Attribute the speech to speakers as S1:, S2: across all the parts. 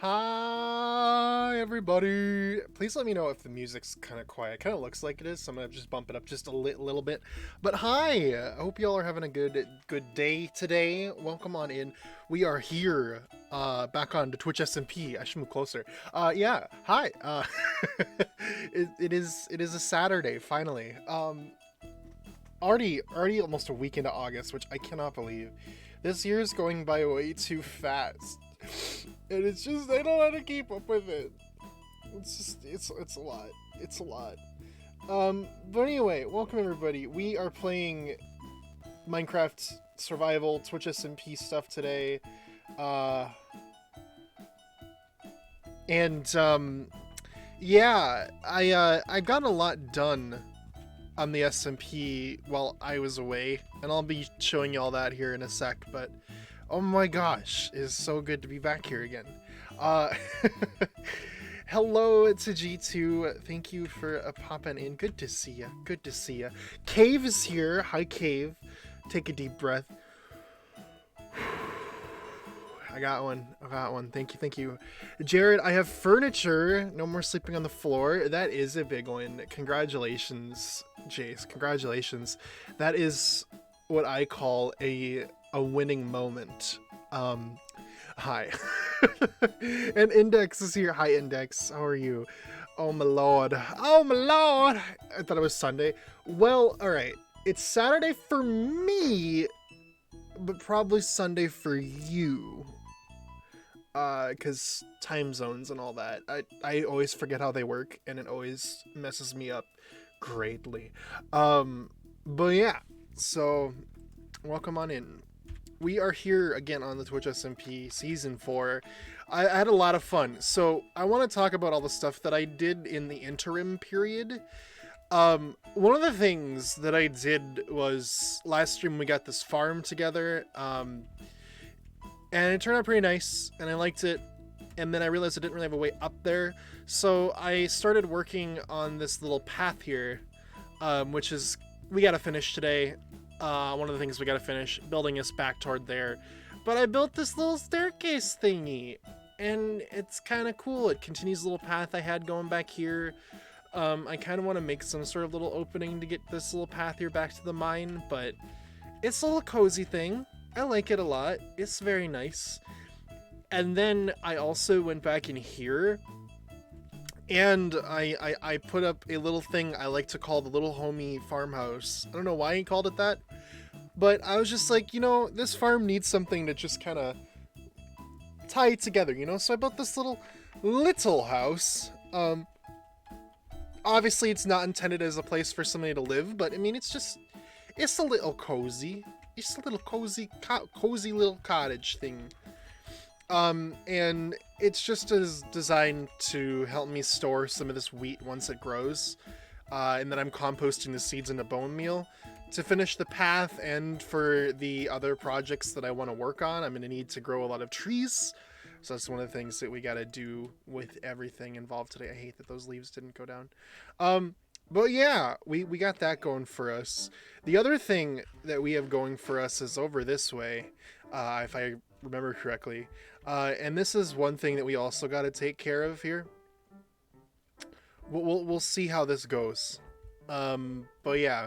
S1: Hi, everybody. Please let me know if the music's kind of quiet. Kind of looks like it is, so I'm gonna just bump it up just a little bit. But hi, I hope y'all are having a good day today. Welcome on in. We are here, back on the Twitch SMP. I should move closer. Yeah. Hi. It is a Saturday finally. Already almost a week into August, which I cannot believe. This year is going by way too fast. And it's just, I don't know how to keep up with it. It's just, it's a lot. It's a lot. But anyway, welcome everybody. We are playing Minecraft Survival, Twitch SMP stuff today. Yeah, I got a lot done on the SMP while I was away, and I'll be showing you all that here in a sec, but oh my gosh, it is so good to be back here again. Hello to G2. Thank you for popping in. Good to see ya. Good to see ya. Cave is here. Hi, Cave. Take a deep breath. I got one. Thank you. Jared, I have furniture. No more sleeping on the floor. That is a big one. Congratulations, Jace. Congratulations. That is what I call a winning moment. Hi. And Index is here. Hi, Index. How are you? Oh my lord. Oh my lord. I thought it was Sunday. Well, alright. It's Saturday for me, but probably Sunday for you. Because time zones and all that. I always forget how they work, and it always messes me up greatly. But yeah. So, welcome on in. We are here again on the Twitch SMP Season 4. I had a lot of fun. So I want to talk about all the stuff that I did in the interim period. One of the things that I did was last stream we got this farm together. And it turned out pretty nice, and I liked it. And then I realized I didn't really have a way up there. So I started working on this little path here, which is, we got to finish today. One of the things we gotta finish, building us back toward there. But I built this little staircase thingy, and it's kind of cool. It continues the little path I had going back here. I kind of want to make some sort of little opening to get this little path here back to the mine, but it's a little cozy thing. I like it a lot. It's very nice. And then I also went back in here, and I put up a little thing I like to call the Little Homie Farmhouse. I don't know why he called it that, but I was just like, you know, this farm needs something to just kind of tie it together, you know? So I built this little house. Obviously it's not intended as a place for somebody to live, but I mean, it's a little cozy. It's a little cozy little cottage thing. And it's just designed to help me store some of this wheat once it grows. And then I'm composting the seeds into bone meal to finish the path, and for the other projects that I want to work on, I'm going to need to grow a lot of trees. So that's one of the things that we got to do with everything involved today. I hate that those leaves didn't go down. But yeah, we got that going for us. The other thing that we have going for us is over this way, if I remember correctly. And this is one thing that we also got to take care of here. We'll see how this goes. But yeah,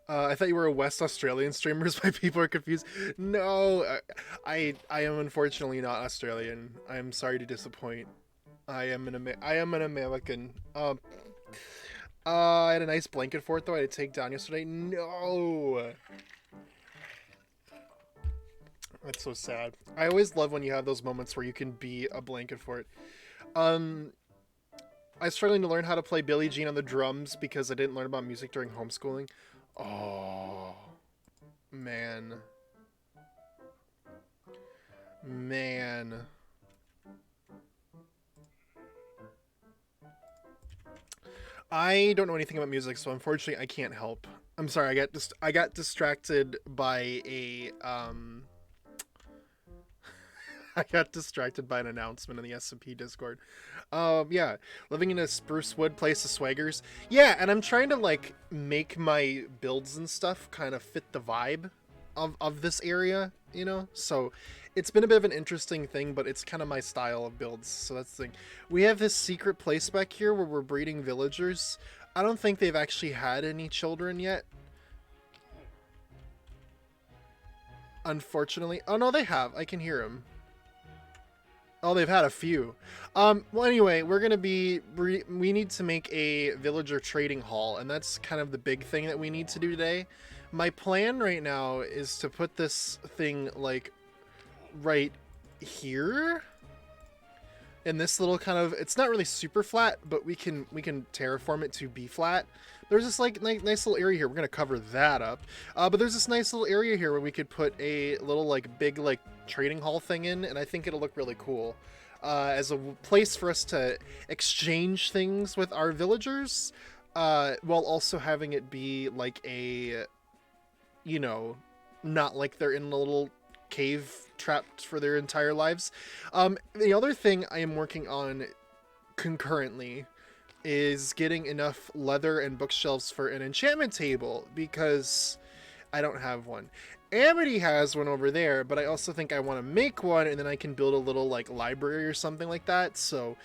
S1: I thought you were a West Australian streamer. Why people are confused. No, I am unfortunately not Australian. I am sorry to disappoint. I am an American. I had a nice blanket fort though. I had to take down yesterday. No. That's so sad. I always love when you have those moments where you can be a blanket fort. I was struggling to learn how to play Billie Jean on the drums because I didn't learn about music during homeschooling. Oh, man. I don't know anything about music, so unfortunately I can't help. I'm sorry, I got distracted by a I got distracted by an announcement in the SMP Discord. Yeah, living in a spruce wood place of swaggers. Yeah, and I'm trying to like make my builds and stuff kind of fit the vibe of this area, you know? So it's been a bit of an interesting thing, but it's kind of my style of builds. So that's the thing. We have this secret place back here where we're breeding villagers. I don't think they've actually had any children yet. Unfortunately. Oh, no, they have. I can hear them. Oh, they've had a few. Well, anyway, we're going to be... We need to make a villager trading hall, and that's kind of the big thing that we need to do today. My plan right now is to put this thing, like, right here. In this little kind of... It's not really super flat, but we can terraform it to be flat. There's this, like, nice little area here. We're going to cover that up. But there's this nice little area here where we could put a little, like, big, like, trading hall thing in, and I think it'll look really cool. As a place for us to exchange things with our villagers, while also having it be, like, a... You know, not like they're in a little cave trapped for their entire lives. The other thing I am working on concurrently is getting enough leather and bookshelves for an enchantment table, because I don't have one. Amity has one over there, but I also think I want to make one, and then I can build a little, like, library or something like that. So,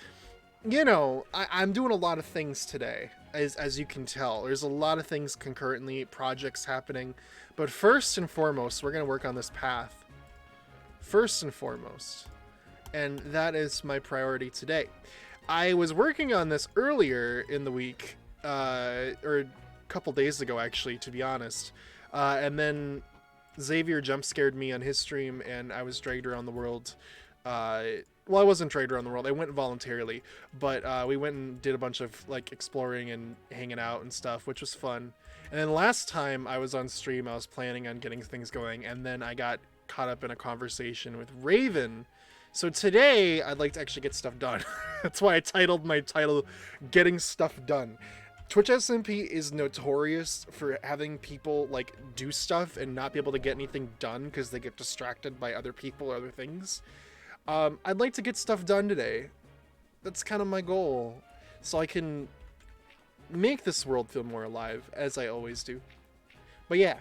S1: you know, I'm doing a lot of things today, as you can tell. There's a lot of things concurrently, projects happening. But first and foremost, we're going to work on this path. First and foremost. And that is my priority today. I was working on this earlier in the week, or a couple days ago, actually, to be honest. And then Xavier jump scared me on his stream, and I was dragged around the world. Well, I wasn't dragged around the world. I went voluntarily, but we went and did a bunch of, like, exploring and hanging out and stuff, which was fun. And then last time I was on stream, I was planning on getting things going, and then I got caught up in a conversation with Raven. So today, I'd like to actually get stuff done. That's why I titled my title, Getting Stuff Done. Twitch SMP is notorious for having people, like, do stuff and not be able to get anything done because they get distracted by other people or other things. I'd like to get stuff done today. That's kind of my goal. So I can make this world feel more alive, as I always do. But yeah.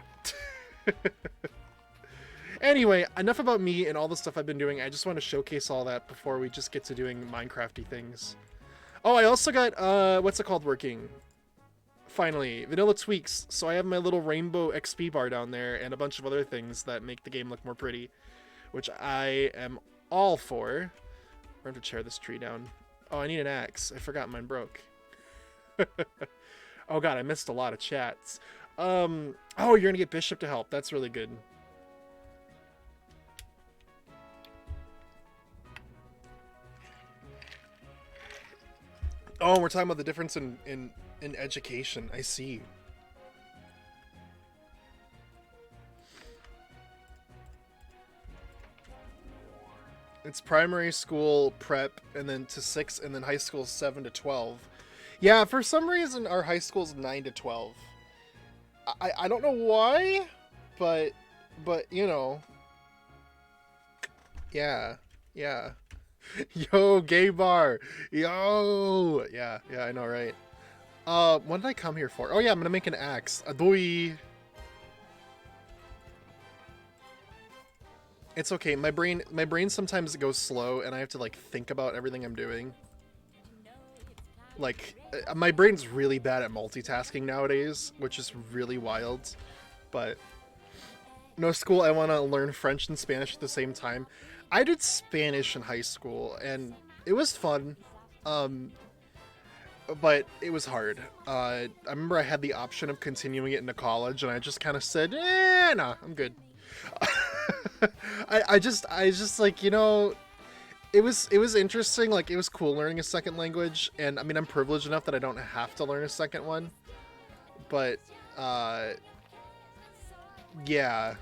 S1: Anyway, enough about me and all the stuff I've been doing. I just want to showcase all that before we just get to doing Minecrafty things. Oh, I also got, what's it called working? Finally, vanilla tweaks. So I have my little rainbow XP bar down there and a bunch of other things that make the game look more pretty, which I am all for. We're going to tear this tree down. Oh, I need an axe. I forgot mine broke. Oh god, I missed a lot of chats. Oh, you're gonna get Bishop to help. That's really good. Oh, we're talking about the difference in education. I see. It's primary school prep, and then to 6, and then high school 7 to 12. Yeah, for some reason our high school's 9 to 12. I don't know why, but you know. Yeah. Yo, gay bar. Yo. Yeah, I know, right? What did I come here for? Oh yeah, I'm gonna make an axe. Adoy. It's okay. My brain sometimes goes slow, and I have to, like, think about everything I'm doing. Like, my brain's really bad at multitasking nowadays, which is really wild. But no, school, I want to learn French and Spanish at the same time. I did Spanish in high school, and it was fun. But it was hard. I remember I had the option of continuing it into college, and I just kind of said, nah, I'm good. I just like, you know, it was interesting. Like, it was cool learning a second language, and I mean, I'm privileged enough that I don't have to learn a second one, but yeah,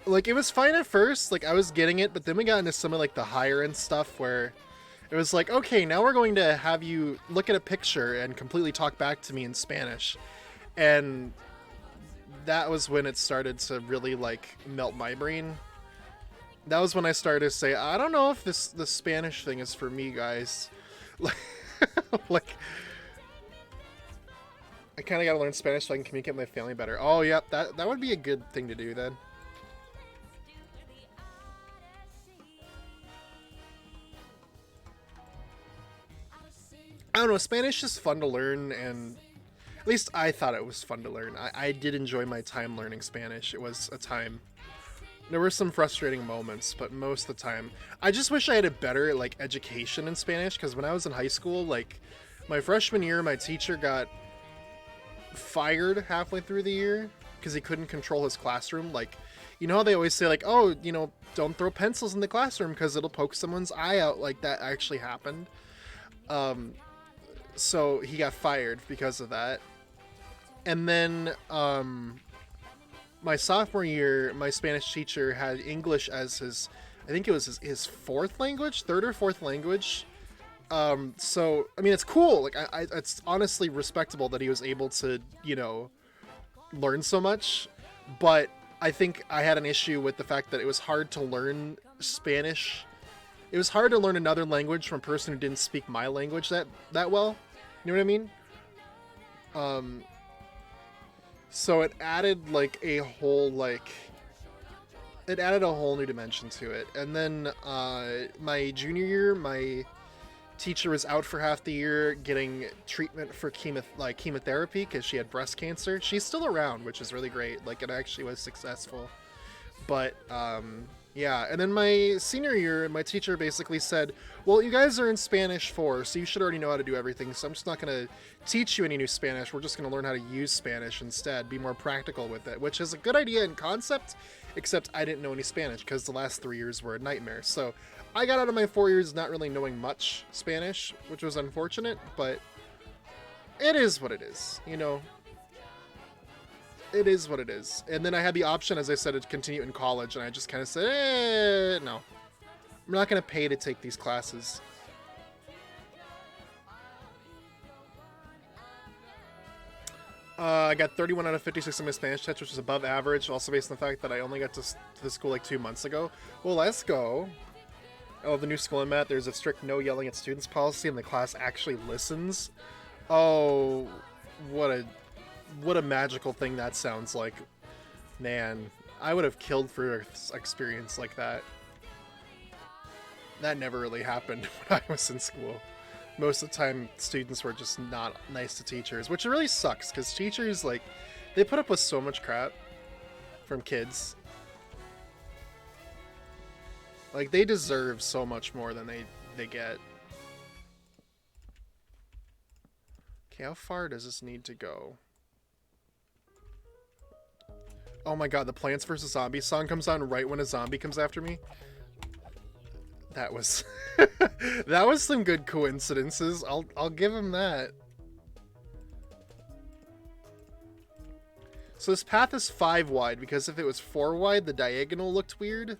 S1: like, it was fine at first. Like, I was getting it, but then we got into some of, like, the higher end stuff where it was like, okay, now we're going to have you look at a picture and completely talk back to me in Spanish, and that was when it started to really, like, melt my brain. That was when I started to say, I don't know if the Spanish thing is for me, guys. Like, I kind of got to learn Spanish so I can communicate with my family better. Oh, yep, that would be a good thing to do then. I don't know, Spanish is fun to learn, and at least I thought it was fun to learn. I did enjoy my time learning Spanish. It was a time. There were some frustrating moments, but most of the time, I just wish I had a better like education in Spanish, because when I was in high school, like my freshman year, my teacher got fired halfway through the year because he couldn't control his classroom. Like, you know how they always say like, oh, you know, don't throw pencils in the classroom because it'll poke someone's eye out. Like that actually happened. So he got fired because of that. And then my sophomore year, my Spanish teacher had English as his, I think it was his fourth language, third or fourth language. So I mean, it's cool. Like it's honestly respectable that he was able to, you know, learn so much. But I think I had an issue with the fact that it was hard to learn Spanish. It was hard to learn another language from a person who didn't speak my language that well. You know what I mean? So it added like a whole it added a whole new dimension to it. And then my junior year, my teacher was out for half the year getting treatment for chemotherapy because she had breast cancer. She's still around, which is really great. Like it actually was successful. But yeah, and then my senior year, my teacher basically said, well, you guys are in Spanish 4, so you should already know how to do everything, so I'm just not going to teach you any new Spanish. We're just going to learn how to use Spanish instead, be more practical with it, which is a good idea in concept, except I didn't know any Spanish because the last 3 years were a nightmare. So I got out of my 4 years not really knowing much Spanish, which was unfortunate, but it is what it is, you know. It is what it is. And then I had the option, as I said, to continue in college, and I just kind of said, no. I'm not going to pay to take these classes. I got 31 out of 56 on my Spanish test, which is above average, also based on the fact that I only got to the school like 2 months ago. Well, let's go. Oh, the new school I'm at, there's a strict no yelling at students policy, and the class actually listens. Oh, what a magical thing that sounds like. Man, I would have killed for an experience like that. That never really happened when I was in school. Most of the time, students were just not nice to teachers, which really sucks, because teachers, like, they put up with so much crap from kids. Like, they deserve so much more than they get. Okay, how far does this need to go? Oh my god, the Plants vs. Zombies song comes on right when a zombie comes after me. That was that was some good coincidences. I'll give him that. So this path is 5 wide because if it was 4 wide, the diagonal looked weird.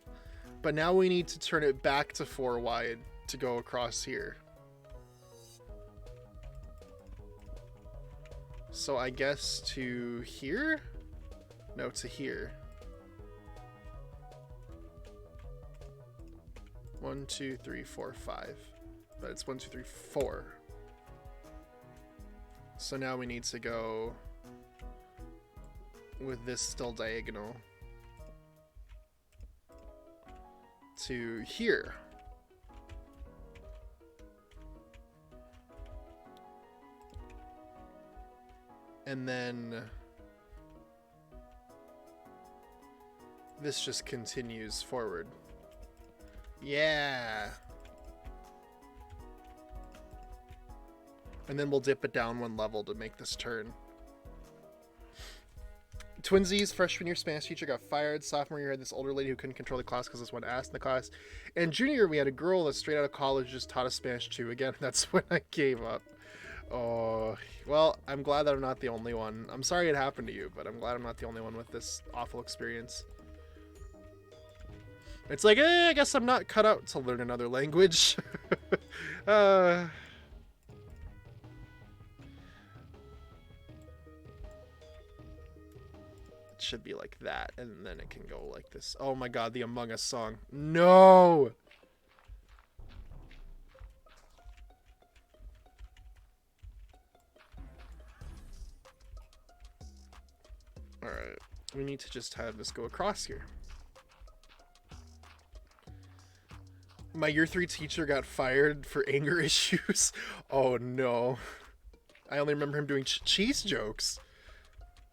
S1: But now we need to turn it back to 4 wide to go across here. So I guess to here? No, to here. 1, 2, 3, 4, 5. But it's 1, 2, 3, 4. So now we need to go with this still diagonal to here. And then this just continues forward. Yeah. And then we'll dip it down 1 level to make this turn. Twinsies, freshman year Spanish teacher got fired. Sophomore year had this older lady who couldn't control the class because this one asked in the class. And junior year we had a girl that straight out of college just taught us Spanish too. Again, that's when I gave up. Oh, well, I'm glad that I'm not the only one. I'm sorry it happened to you, but I'm glad I'm not the only one with this awful experience. It's like, I guess I'm not cut out to learn another language. It should be like that, and then it can go like this. Oh my god, the Among Us song. No! Alright, we need to just have this go across here. My year 3 teacher got fired for anger issues. Oh no. I only remember him doing cheese jokes.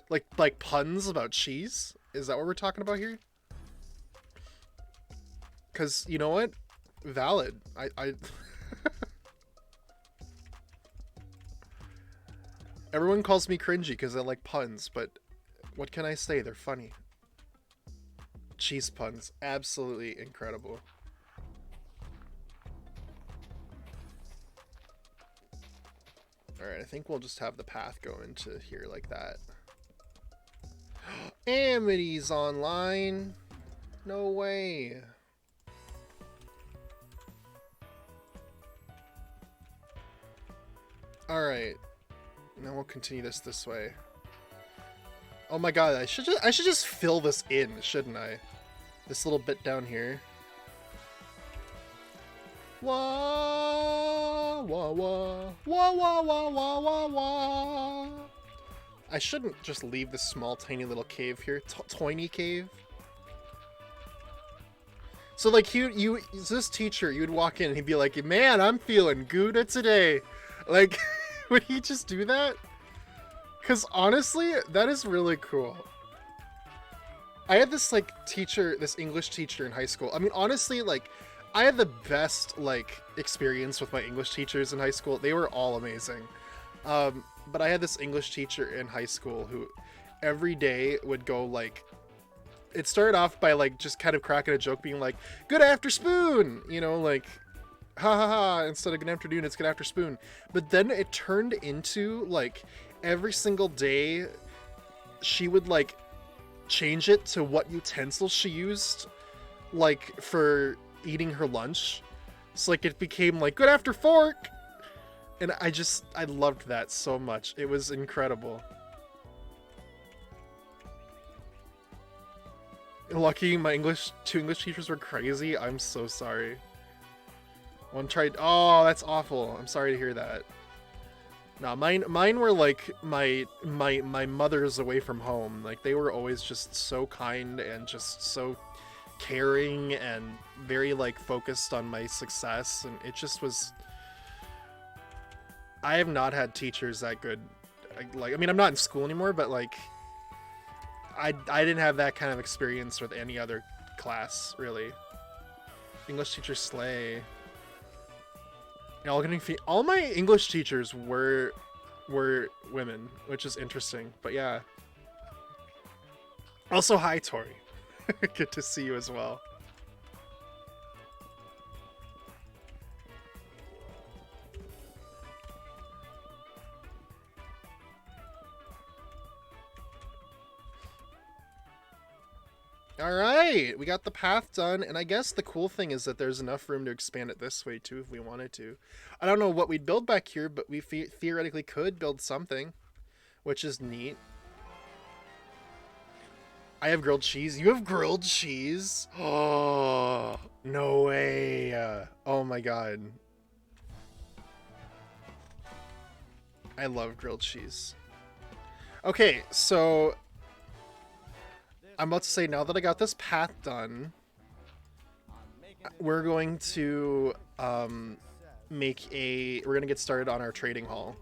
S1: Like puns about cheese? Is that what we're talking about here? Because, you know what? Valid. I Everyone calls me cringy because I like puns, but what can I say? They're funny. Cheese puns. Absolutely incredible. Alright, I think we'll just have the path go into here like that. Amity's online. No way. Alright. Now we'll continue this way. Oh my god, I should just fill this in, shouldn't I? This little bit down here. Wah wah wah wah wah wah wah wah wah. I shouldn't just leave this small tiny little cave here. Tiny cave. So like this teacher, you'd walk in and he'd be like, "Man, I'm feeling good today." Like would he just do that? Because honestly, that is really cool. I had this like teacher, this English teacher in high school. I mean, honestly, like I had the best like experience with my English teachers in high school. They were all amazing. But I had this English teacher in high school who every day would go like, it started off by like just kind of cracking a joke being like, "Good after spoon," you know, like ha ha ha, instead of good afternoon, it's good after spoon. But then it turned into like every single day she would like change it to what utensils she used like for eating her lunch. So like it became like good after fork. And I loved that so much. It was incredible. Lucky my two English teachers were crazy. I'm so sorry. One tried. Oh, that's awful. I'm sorry to hear that. No, mine were like my mothers away from home. Like they were always just so kind and just so caring and very like focused on my success, and it just was. I have not had teachers that good. Like I mean, I'm not in school anymore, but like I didn't have that kind of experience with any other class really. English teacher slay. All my English teachers were women, which is interesting. But yeah. Also, hi Tori. Good to see you as well. Alright, we got the path done, and I guess the cool thing is that there's enough room to expand it this way too if we wanted to. I don't know what we'd build back here, but we theoretically could build something, which is neat. I have grilled cheese. You have grilled cheese? Oh, no way. Oh my god. I love grilled cheese. Okay, so I'm about to say, now that I got this path done, we're going to we're gonna get started on our trading hall.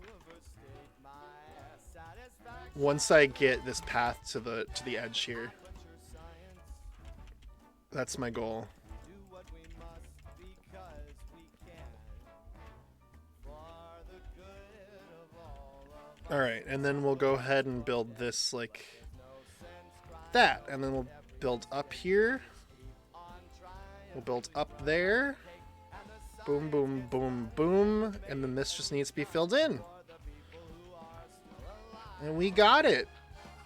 S1: Once I get this path to the edge here. That's my goal. Alright, and then we'll go ahead and build this like that, and then we'll build up here. We'll build up there. Boom, boom, boom, boom. And then this just needs to be filled in. And we got it.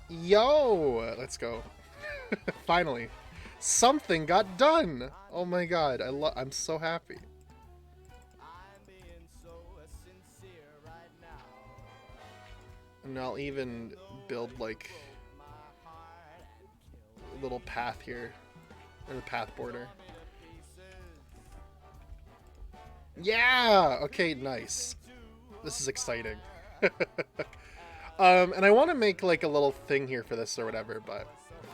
S1: Yo, let's go. Finally. Something got done. Oh my god, I'm so happy. And I'll even build like a little path here, or the path border. Yeah! Okay, nice. This is exciting. And I want to make like a little thing here for this or whatever, but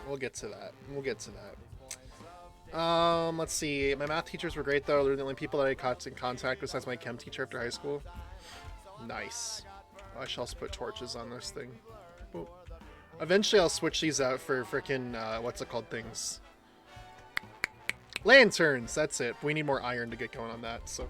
S1: we'll get to that. We'll get to that. Let's see. My math teachers were great though. They're the only people that I got in contact besides my chem teacher after high school. Nice. I shall also put torches on this thing. Boop. Eventually I'll switch these out for frickin' what's it called things. Lanterns, that's it. We need more iron to get going on that, so.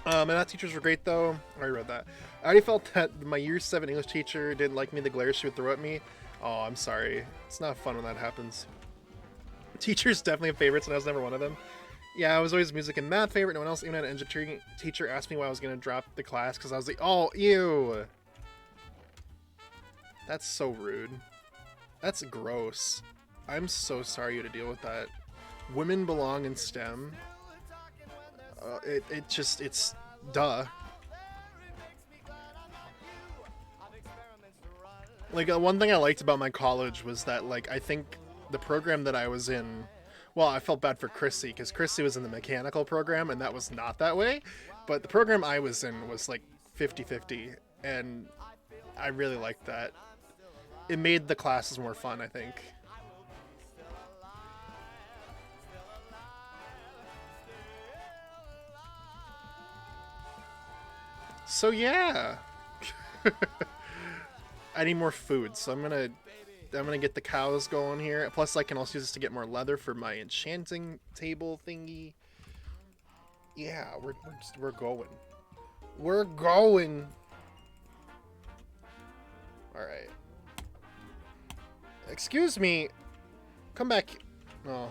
S1: My math teachers were great though. I already read that. I already felt that my year 7 English teacher didn't like me, the glare she would throw at me. Oh, I'm sorry. It's not fun when that happens. Teachers definitely have favorites, and I was never one of them. Yeah, I was always music and math favorite. No one else, even an engineering teacher, asked me why I was going to drop the class because I was like, oh, ew. That's so rude. That's gross. I'm so sorry you had to deal with that. Women belong in STEM. It's duh. Like, one thing I liked about my college was that, like, I think the program that I was in, well, I felt bad for Chrissy, because Chrissy was in the mechanical program, and that was not that way, but the program I was in was, like, 50-50, and I really liked that. It made the classes more fun, I think. So, yeah. I need more food, so I'm gonna get the cows going here. Plus, I can also use this to get more leather for my enchanting table thingy. Yeah, we're going. We're going. All right. Excuse me. Come back. Oh.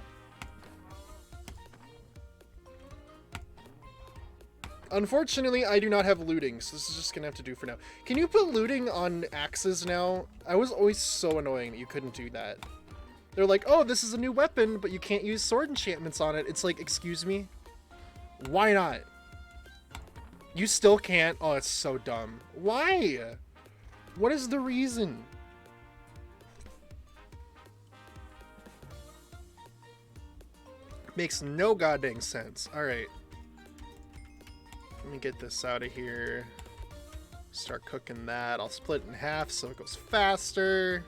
S1: Unfortunately, I do not have looting, so this is just gonna have to do for now. Can you put looting on axes now? I was always so annoying that you couldn't do that. They're like, oh, this is a new weapon, but you can't use sword enchantments on it. It's like, excuse me? Why not? You still can't? Oh, it's so dumb. Why? What is the reason? Makes no goddamn sense. Alright. Let me get this out of here. Start cooking that. I'll split it in half so it goes faster.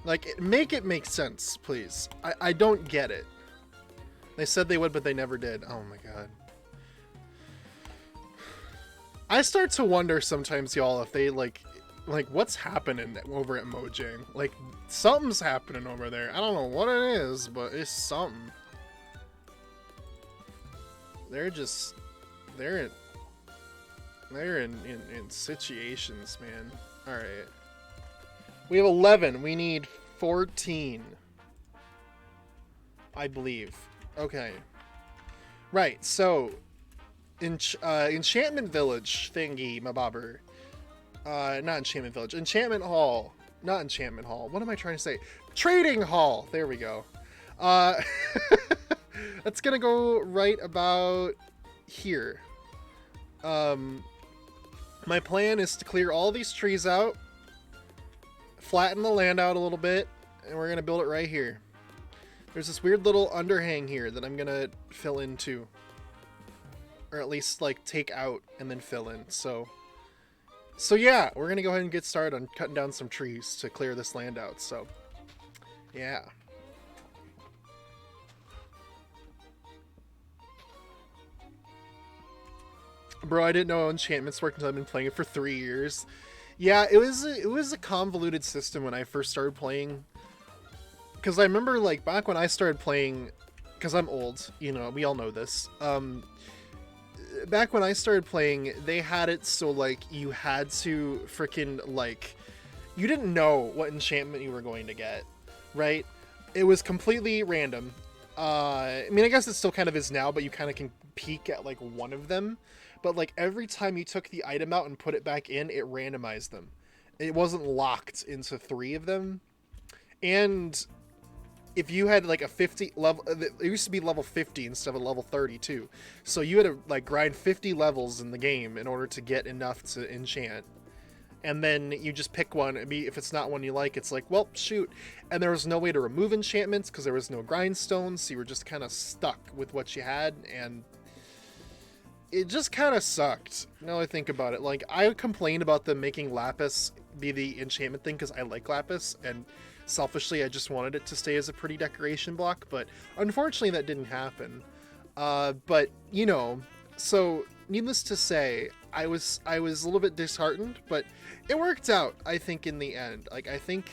S1: Like, make it make sense, please. I don't get it. They said they would, but they never did. Oh my god. I start to wonder sometimes, y'all, if they, like, what's happening over at Mojang? Like, something's happening over there. I don't know what it is, but it's something. They're in situations, man. Alright. We have 11. We need 14. I believe. Okay. Right, so Enchantment Village thingy, mabobber. Not Enchantment Village. Enchantment Hall. Not Enchantment Hall. What am I trying to say? Trading Hall. There we go. That's gonna go right about here. My plan is to clear all these trees out, flatten the land out a little bit, and we're gonna build it right here. There's this weird little underhang here that I'm gonna fill in too. Or at least, like, take out and then fill in. So yeah, we're gonna go ahead and get started on cutting down some trees to clear this land out. So, yeah. Bro, I didn't know enchantments worked until I've been playing it for 3 years. Yeah, it was a convoluted system when I first started playing. Because I remember, like, back when I started playing, because I'm old, you know, we all know this. Back when I started playing, they had it so, like, you had to freaking, like, you didn't know what enchantment you were going to get, right? It was completely random. I mean, I guess it still kind of is now, but you kind of can peek at, like, one of them. But, like, every time you took the item out and put it back in, it randomized them. It wasn't locked into 3 of them. And if you had, like, a 50 level, it used to be level 50 instead of level 30 too. So you had to, like, grind 50 levels in the game in order to get enough to enchant. And then you just pick one. If it's not one you like, it's like, well, shoot. And there was no way to remove enchantments because there was no grindstones. So you were just kind of stuck with what you had. And it just kind of sucked. Now I think about it, like I complained about them making lapis be the enchantment thing because I like lapis, and selfishly I just wanted it to stay as a pretty decoration block, but unfortunately that didn't happen. But you know, so needless to say, I was a little bit disheartened, but it worked out, I think, in the end. Like I think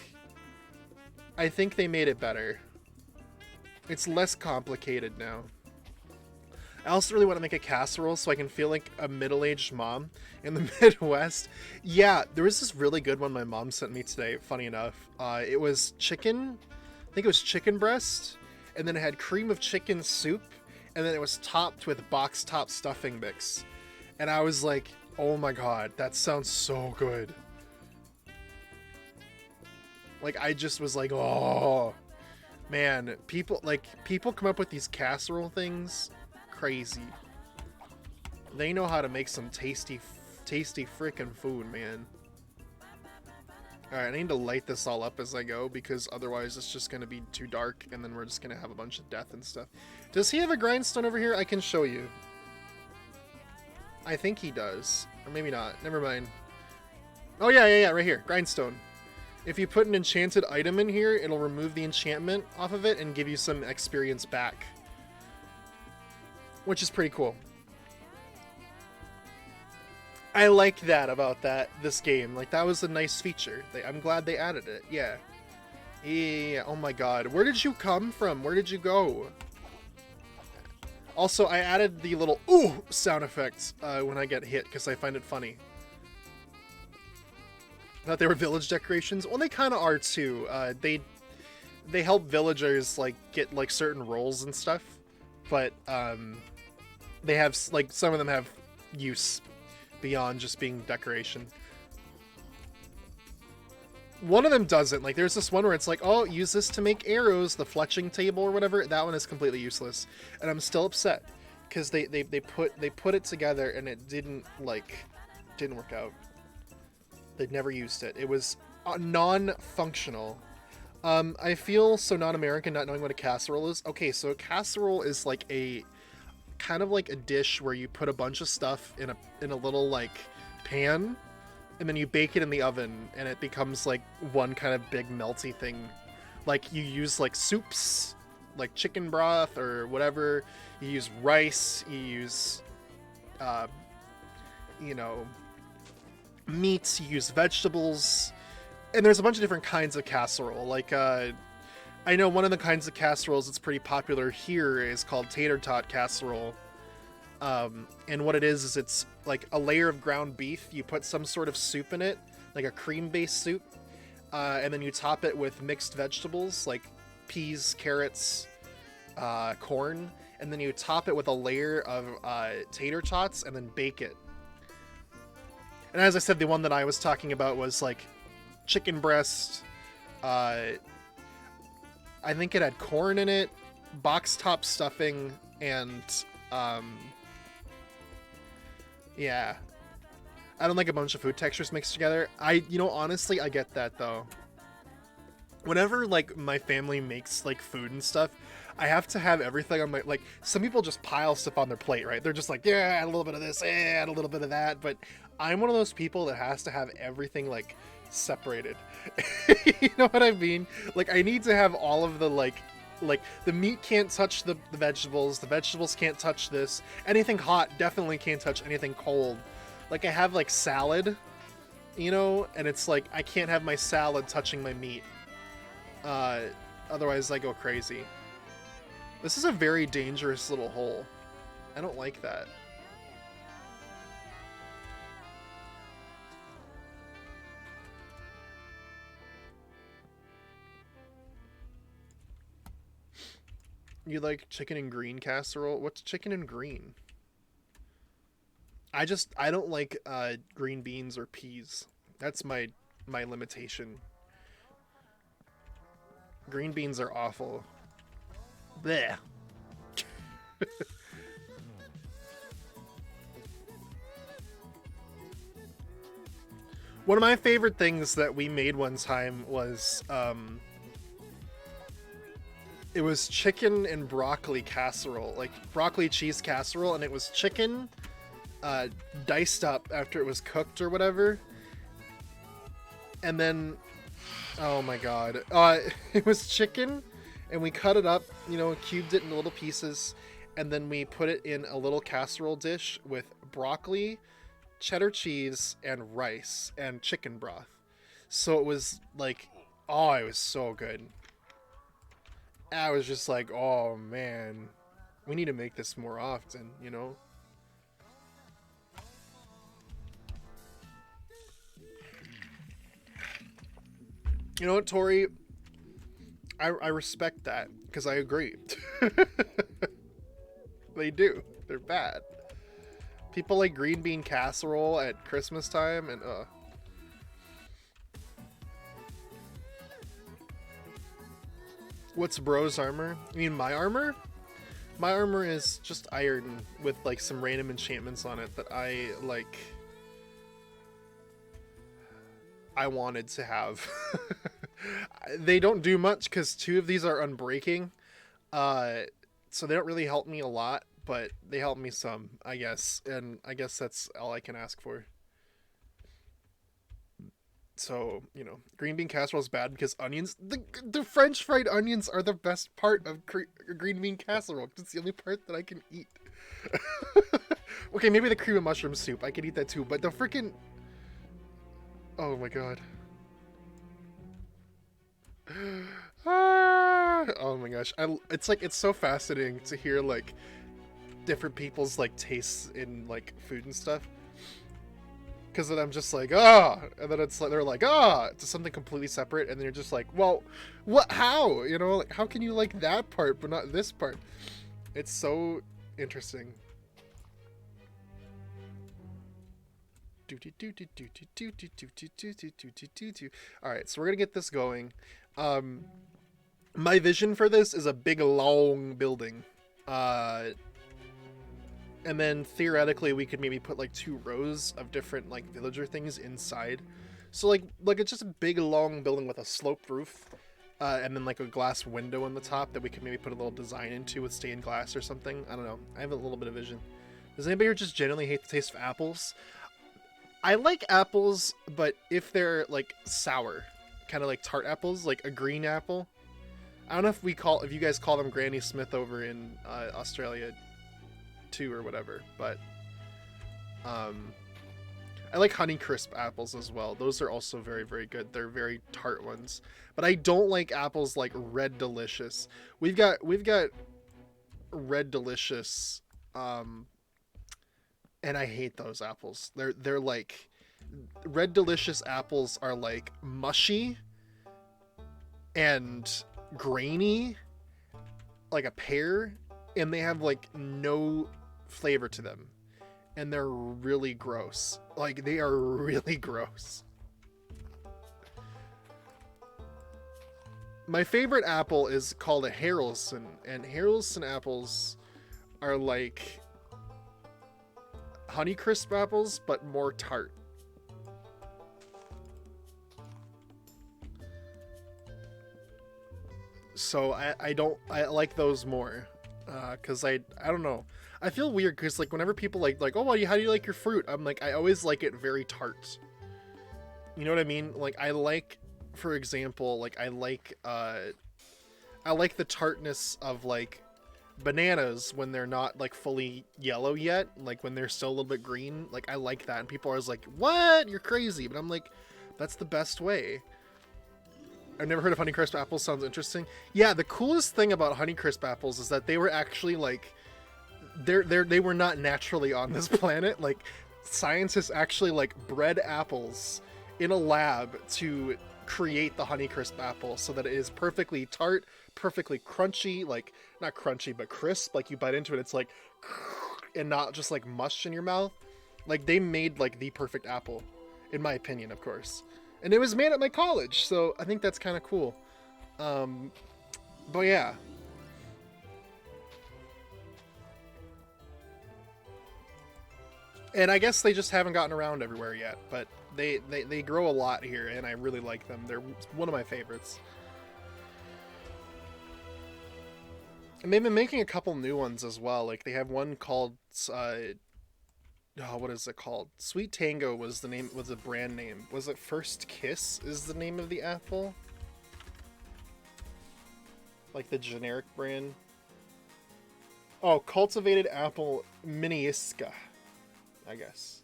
S1: they made it better. It's less complicated now. I also really want to make a casserole so I can feel like a middle-aged mom in the Midwest. Yeah, there was this really good one my mom sent me today, funny enough. It was chicken, I think it was chicken breast, and then it had cream of chicken soup, and then it was topped with box top stuffing mix. And I was like, oh my god, that sounds so good. Like, I just was like, oh, man, people come up with these casserole things. Crazy. They know how to make some tasty freaking food, man. Alright, I need to light this all up as I go, because otherwise it's just going to be too dark, and then we're just going to have a bunch of death and stuff. Does he have a grindstone over here? I can show you. I think he does. Or maybe not. Never mind. Oh, yeah, right here. Grindstone. If you put an enchanted item in here, it'll remove the enchantment off of it and give you some experience back. Which is pretty cool. I like that about this game. Like, that was a nice feature. I'm glad they added it. Yeah. Yeah. Oh my god. Where did you come from? Where did you go? Also, I added the little ooh sound effects when I get hit because I find it funny. I thought they were village decorations. Well, they kind of are too. They help villagers like get like certain roles and stuff, but they have, like, some of them have use beyond just being decoration. One of them doesn't. Like, there's this one where it's like, oh, use this to make arrows, the fletching table or whatever. That one is completely useless, and I'm still upset because they put it together and it didn't work out. They never used it. It was non-functional. I feel so non-American not knowing what a casserole is. Okay, so a casserole is like a kind of like a dish where you put a bunch of stuff in a little like pan, and then you bake it in the oven, and it becomes like one kind of big melty thing. Like, you use like soups, like chicken broth or whatever. You use rice. You use, you know, meats. You use vegetables, and there's a bunch of different kinds of casserole. Like, I know one of the kinds of casseroles that's pretty popular here is called tater tot casserole. And what it is it's like a layer of ground beef. You put some sort of soup in it, like a cream-based soup, and then you top it with mixed vegetables like peas, carrots, corn, and then you top it with a layer of tater tots and then bake it. And as I said, the one that I was talking about was like chicken breast. I think it had corn in it, box top stuffing, and yeah. I don't like a bunch of food textures mixed together. Honestly, I get that though. Whenever like my family makes like food and stuff, I have to have everything on my, like, some people just pile stuff on their plate, right? They're just like, yeah, add a little bit of this, add a little bit of that, but I'm one of those people that has to have everything like separated. You know what I mean? Like, I need to have all of the like the meat can't touch the vegetables can't touch this, anything hot definitely can't touch anything cold. Like, I have like salad, you know, and it's like I can't have my salad touching my meat, otherwise I go crazy. This is a very dangerous little hole. I don't like that. You like chicken and green casserole? What's chicken and green? I don't like green beans or peas. That's my limitation. Green beans are awful. Blech. One of my favorite things that we made one time was it was chicken and broccoli casserole, like broccoli cheese casserole, and it was chicken, diced up after it was cooked or whatever. And then, oh my god, it was chicken, and we cut it up, you know, cubed it into little pieces, and then we put it in a little casserole dish with broccoli, cheddar cheese, and rice, and chicken broth. So it was like, oh, it was so good. I was just like, oh man, we need to make this more often, you know? You know what, Tori? I respect that, because I agree. They do. They're bad. People like green bean casserole at Christmas time, and What's bro's armor? You mean my armor? My armor is just iron with like some random enchantments on it that I like. I wanted to have. They don't do much because 2 of these are unbreaking, so they don't really help me a lot, but they help me some, I guess, and I guess that's all I can ask for. So, you know, green bean casserole is bad because onions, the French fried onions are the best part of green bean casserole. It's the only part that I can eat. Okay, maybe the cream of mushroom soup, I can eat that too, but the freaking, oh my god. Oh my gosh, it's like, it's so fascinating to hear like different people's like tastes in like food and stuff, because then I'm just like, and then it's like they're like, to something completely separate, and then you're just like, well, what, how, you know, like how can you like that part but not this part? It's so interesting. All right, so we're gonna get this going. My vision for this is a big long building, and then theoretically we could maybe put like 2 rows of different like villager things inside, so like it's just a big long building with a sloped roof, and then like a glass window on the top that we could maybe put a little design into with stained glass or something. I don't know, I have a little bit of vision. Does anybody here just generally hate the taste of apples? I like apples, but if they're like sour, kind of like tart apples, like a green apple. I don't know if you guys call them Granny Smith over in Australia too or whatever, but I like Honeycrisp apples as well. Those are also very, very good. They're very tart ones, but I don't like apples like Red Delicious. We've got Red Delicious, and I hate those apples. They're like, Red Delicious apples are like mushy and grainy like a pear, and they have like no flavor to them, and they're really gross. Like, they are really gross. My favorite apple is called a Haralson, and Haralson apples are like Honeycrisp apples but more tart. So I like those more, because I don't know, I feel weird because like whenever people like oh, well, how do you like your fruit, I'm like, I always like it very tart, you know what I mean? Like, I like, for example, like I like the tartness of like bananas when they're not like fully yellow yet, like when they're still a little bit green. Like, I like that, and people are always like, what, you're crazy, but I'm like, that's the best way. I've never heard of Honeycrisp apples. Sounds interesting. Yeah, the coolest thing about Honeycrisp apples is that they were actually like, they were not naturally on this planet. Like, scientists actually like bred apples in a lab to create the Honeycrisp apple so that it is perfectly tart, perfectly crunchy, like not crunchy but crisp. Like, you bite into it, it's like, and not just like mush in your mouth. Like, they made like the perfect apple, in my opinion, of course. And it was made at my college, so I think that's kind of cool. But yeah. And I guess they just haven't gotten around everywhere yet, but they grow a lot here, and I really like them. They're one of my favorites. And they've been making a couple new ones as well. Like, they have one called oh, what is it called? Sweet Tango was the name, was a brand name. Was it First Kiss is the name of the apple? Like the generic brand? Oh, cultivated apple Miniska, I guess.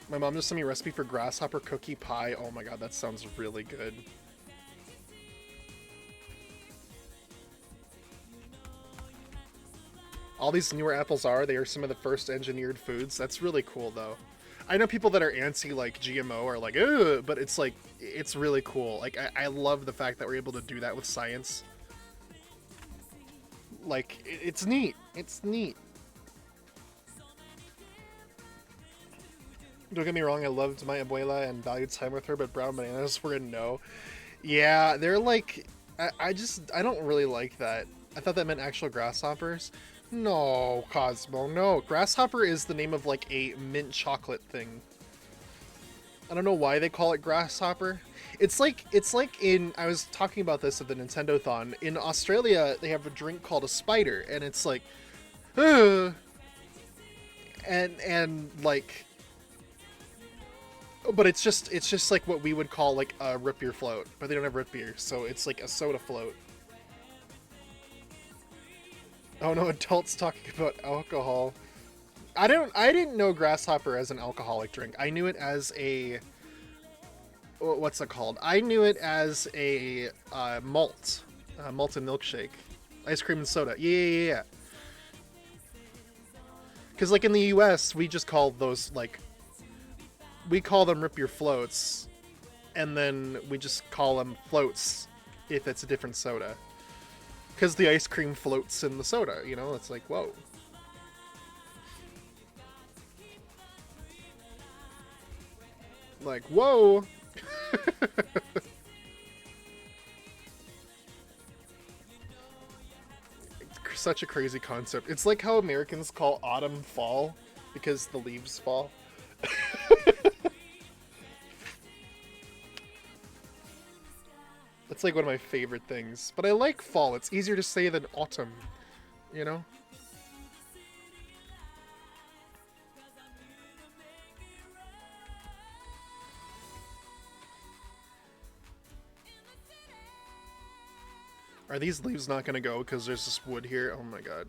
S1: My mom just sent me a recipe for grasshopper cookie pie. Oh my god, that sounds really good. All these newer apples they are some of the first engineered foods. That's really cool, though. I know people that are anti, like, GMO are like, ugh, but it's like, it's really cool. Like, I love the fact that we're able to do that with science. Like, it's neat. It's neat. Don't get me wrong, I loved my abuela and valued time with her, but brown bananas were a no. Yeah, they're like, I don't really like that. I thought that meant actual grasshoppers. No, Cosmo, no. Grasshopper is the name of like a mint chocolate thing. I don't know why they call it grasshopper. It's like in, I was talking about this at the Nintendo-thon. In Australia, they have a drink called a spider, and it's like, and like, but it's just like what we would call like a root beer float, but they don't have root beer, so it's like a soda float. Oh no, adults talking about alcohol. I didn't know grasshopper as an alcoholic drink. I knew it as a, what's it called? I knew it as a malted milkshake, ice cream and soda. Yeah. Because like in the U.S., we just call those like, we call them root beer floats, and then we just call them floats if it's a different soda. Because the ice cream floats in the soda, you know? It's like, whoa. Like, whoa! Such a crazy concept. It's like how Americans call autumn fall, because the leaves fall. That's like one of my favorite things. But I like fall. It's easier to say than autumn, you know? Are these leaves not gonna go because there's this wood here? Oh my god.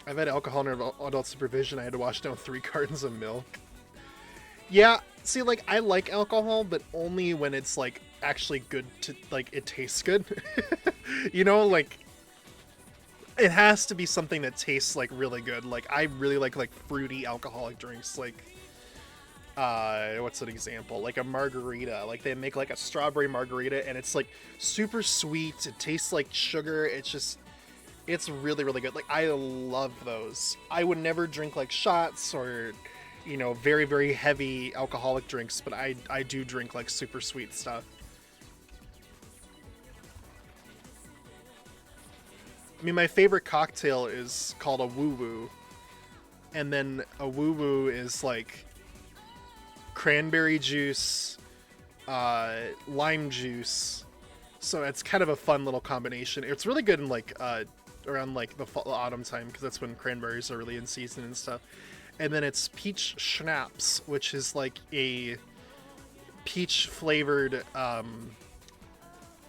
S1: I've had alcohol under adult supervision. I had to wash down 3 cartons of milk. Yeah, see, like, I like alcohol, but only when it's, like, actually good to, like, it tastes good. You know, like, it has to be something that tastes, like, really good. Like, I really like, fruity alcoholic drinks, like, what's an example? Like a margarita. Like, they make, like, a strawberry margarita, and it's, like, super sweet. It tastes like sugar. It's just, it's really, really good. Like, I love those. I would never drink, like, shots or, you know, very, very heavy alcoholic drinks, but I do drink, like, super sweet stuff. I mean, my favorite cocktail is called a woo-woo. And then a woo-woo is, like, cranberry juice, lime juice. So it's kind of a fun little combination. It's really good in, like, around, like, the fall, autumn time, because that's when cranberries are really in season and stuff. And then it's peach schnapps, which is like a peach flavored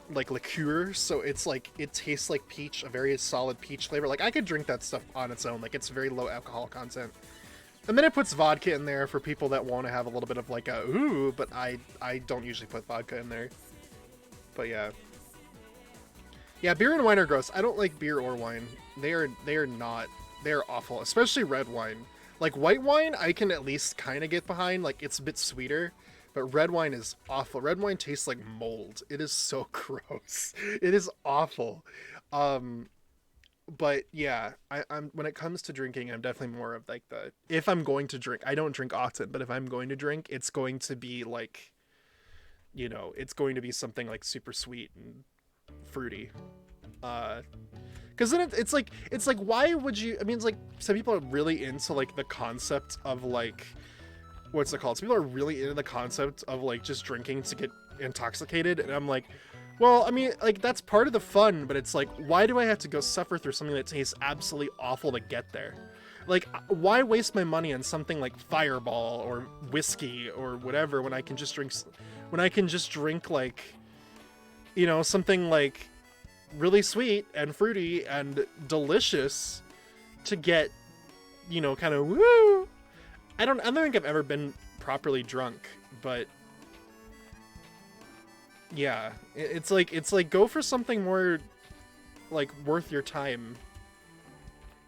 S1: like liqueur. So it's like, it tastes like peach, a very solid peach flavor. Like, I could drink that stuff on its own. Like, it's very low alcohol content. And then it puts vodka in there for people that want to have a little bit of like a ooh, but I don't usually put vodka in there. But yeah. Yeah, beer and wine are gross. I don't like beer or wine. They are awful, especially red wine. Like, white wine, I can at least kind of get behind. Like, it's a bit sweeter. But red wine is awful. Red wine tastes like mold. It is so gross. It is awful. But yeah, I'm when it comes to drinking, I'm definitely more of like the, if I'm going to drink, I don't drink often, but if I'm going to drink, it's going to be like, you know, it's going to be something like super sweet and fruity. Because then it's like, why would you, I mean, it's like, some people are really into like the concept of like, what's it called? Some people are really into the concept of like just drinking to get intoxicated, and I'm like, well, I mean, like that's part of the fun, but it's like, why do I have to go suffer through something that tastes absolutely awful to get there? Like, why waste my money on something like Fireball or whiskey or whatever when I can just drink like, you know, something like really sweet and fruity and delicious to get, you know, kind of woo. I don't think I've ever been properly drunk, but yeah, it's like go for something more like worth your time.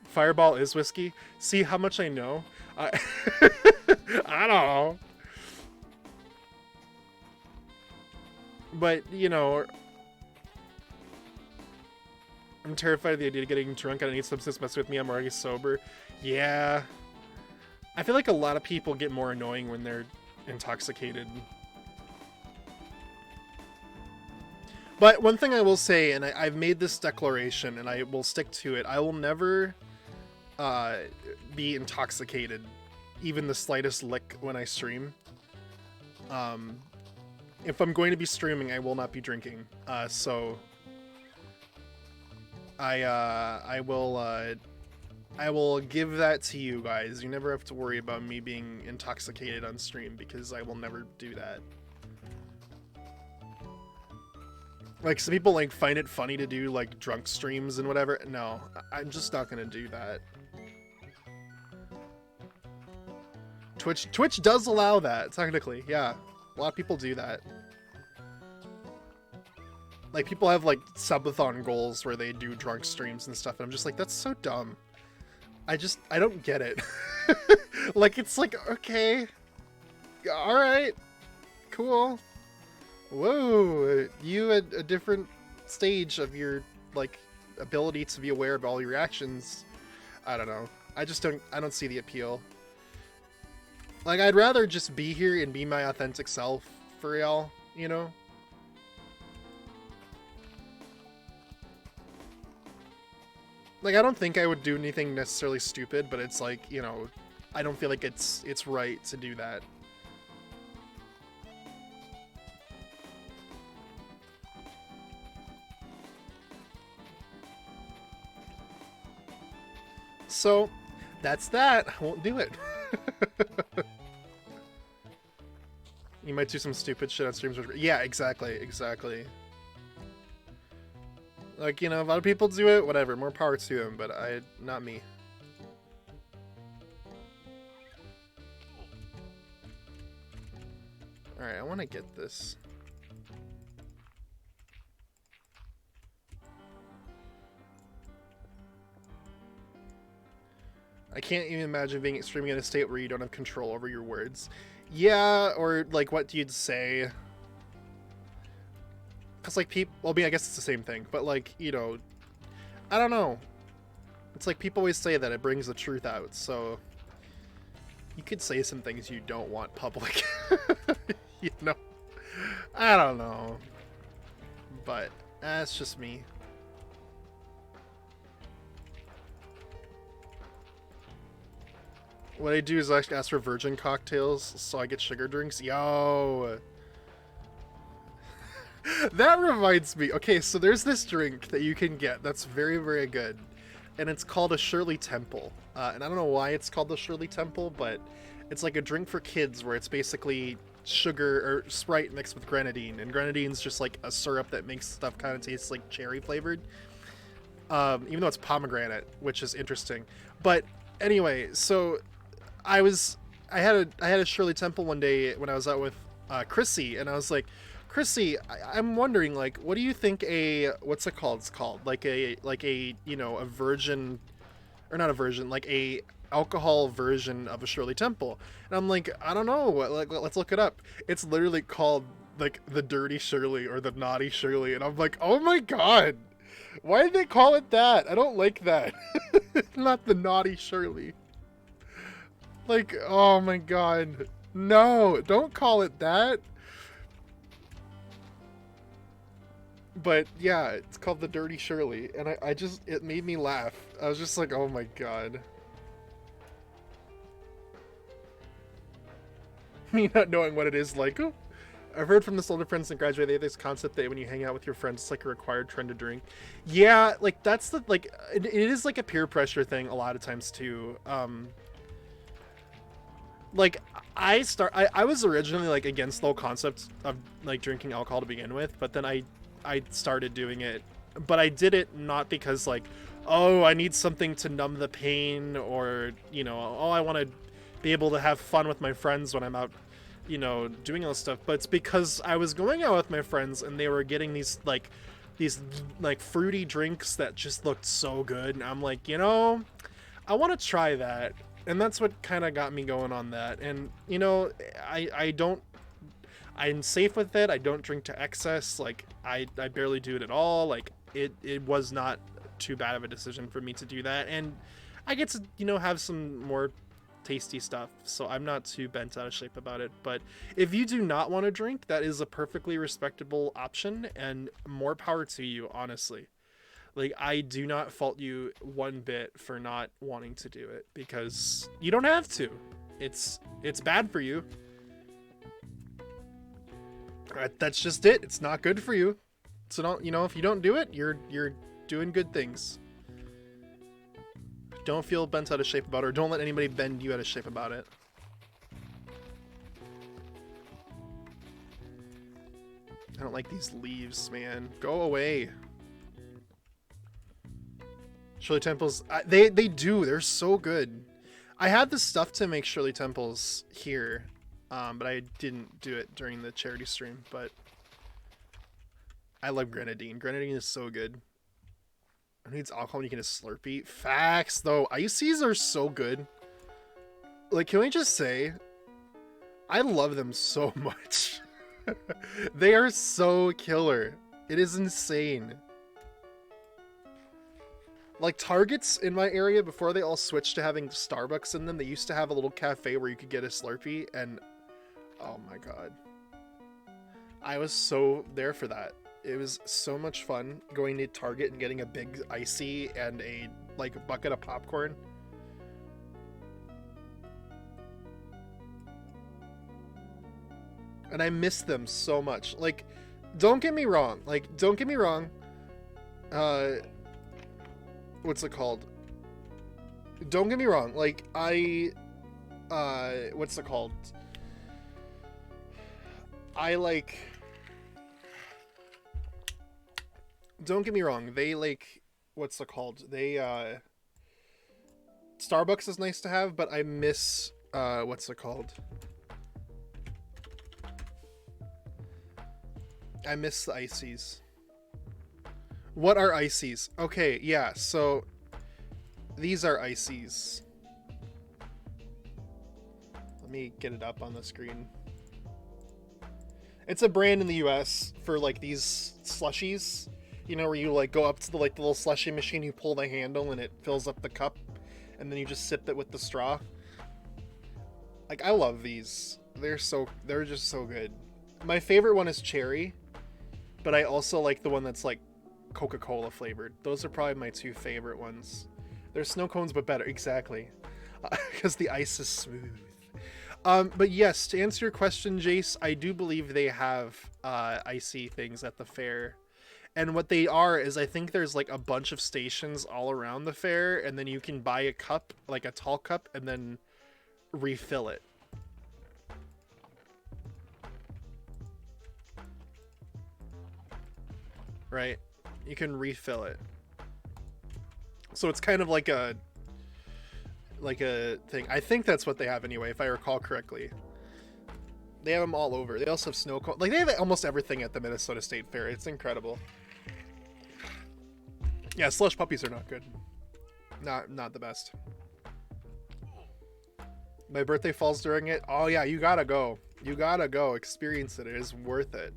S1: Fireball is whiskey. See how much I know? I don't know. But, you know, I'm terrified of the idea of getting drunk. I don't need substance messing with me. I'm already sober. Yeah. I feel like a lot of people get more annoying when they're intoxicated. But one thing I will say, and I've made this declaration, and I will stick to it, I will never be intoxicated, even the slightest lick when I stream. If I'm going to be streaming, I will not be drinking. So I will give that to you guys. You never have to worry about me being intoxicated on stream, because I will never do that. Like, some people like find it funny to do like drunk streams and whatever. No, I'm just not gonna do that. Twitch does allow that, technically. Yeah, a lot of people do that. Like, people have like subathon goals where they do drunk streams and stuff, and I'm just like, that's so dumb. I don't get it. Like, it's like, okay, all right, cool. Whoa, you at a different stage of your like ability to be aware of all your actions. I don't know. I don't see the appeal. Like, I'd rather just be here and be my authentic self for y'all, you know? Like, I don't think I would do anything necessarily stupid, but it's like, you know, I don't feel like it's right to do that. So, that's that. I won't do it. You might do some stupid shit on streams. Yeah, exactly. Like, you know, a lot of people do it, whatever, more power to them, but not me. Alright, I want to get this. I can't even imagine being streaming in a state where you don't have control over your words. Yeah, or like what you'd say. Because like people, well, I mean, I guess it's the same thing, but like, you know, I don't know. It's like people always say that it brings the truth out, so you could say some things you don't want public. You know? I don't know. But that's just me. What I do is I ask for virgin cocktails, so I get sugar drinks. Yo! That reminds me. Okay, so there's this drink that you can get that's very, very good. And it's called a Shirley Temple. And I don't know why it's called the Shirley Temple, but it's like a drink for kids where it's basically sugar or Sprite mixed with grenadine. And grenadine's just like a syrup that makes stuff kind of taste like cherry flavored. Even though it's pomegranate, which is interesting. But anyway, so I had a Shirley Temple one day when I was out with Chrissy, and I was like, Chrissy, I'm wondering, like, what do you think what's it called? It's called like a you know, a virgin, or not a virgin, like a alcohol version of a Shirley Temple. And I'm like, I don't know, like, let's look it up. It's literally called like the Dirty Shirley or the Naughty Shirley, and I'm like, oh my god, why did they call it that? I don't like that. Not the Naughty Shirley. Like, oh my god. No, don't call it that. But yeah, it's called the Dirty Shirley, and it made me laugh. I was just like, oh my god. Me not knowing what it is like. Oh, I've heard from this older friends that graduate, they have this concept that when you hang out with your friends, it's like a required trend to drink. Yeah, like that's the like it is like a peer pressure thing a lot of times too. Like I was originally like against the whole concept of like drinking alcohol to begin with, but then I started doing it, but I did it not because like, oh, I need something to numb the pain, or you know, oh, I want to be able to have fun with my friends when I'm out, you know, doing all this stuff. But it's because I was going out with my friends and they were getting these like fruity drinks that just looked so good, and I'm like, you know, I want to try that. And that's what kind of got me going on that. And you know, I'm safe with it. I don't drink to excess. Like I barely do it at all. Like it was not too bad of a decision for me to do that, and I get to, you know, have some more tasty stuff, so I'm not too bent out of shape about it. But if you do not want to drink, that is a perfectly respectable option, and more power to you, honestly. Like, I do not fault you one bit for not wanting to do it, because you don't have to. It's bad for you. That's just it. It's not good for you. So don't, you know, if you don't do it, you're doing good things. Don't feel bent out of shape about it, or don't let anybody bend you out of shape about it. I don't like these leaves, man. Go away. Shirley Temples, they do. They're so good. I had the stuff to make Shirley Temples here, but I didn't do it during the charity stream. But I love grenadine. Grenadine is so good. It needs alcohol when you can just Slurpee. Facts, though. Ices are so good. Like, can we just say, I love them so much. They are so killer. It is insane. Like, Targets in my area, before they all switched to having Starbucks in them, they used to have a little cafe where you could get a Slurpee, and oh my god. I was so there for that. It was so much fun going to Target and getting a big icy and a like bucket of popcorn. And I miss them so much. Like, don't get me wrong. What's it called? Don't get me wrong. Like, what's it called? Don't get me wrong, they like, what's it called? They, Starbucks is nice to have, but I miss, what's it called? I miss the ices. What are ices? Okay, yeah, so these are ices. Let me get it up on the screen. It's a brand in the US for like these slushies. You know, where you like go up to the little slushie machine, you pull the handle and it fills up the cup, and then you just sip it with the straw. Like, I love these. They're just so good. My favorite one is cherry, but I also like the one that's like Coca-Cola flavored. Those are probably my two favorite ones. They're snow cones, but better. Exactly. Because the ice is smooth. But yes, to answer your question, Jace, I do believe they have icy things at the fair. And what they are is, I think there's like a bunch of stations all around the fair, and then you can buy a cup, like a tall cup, and then refill it. Right? You can refill it. So it's kind of like a thing. I think that's what they have anyway, if I recall correctly. They have them all over. They also have snow cone. Like, they have almost everything at the Minnesota State Fair. It's incredible. Yeah, slush puppies are not good. Not the best. My birthday falls during it. Oh yeah, you gotta go. You gotta go. Experience it. It is worth it.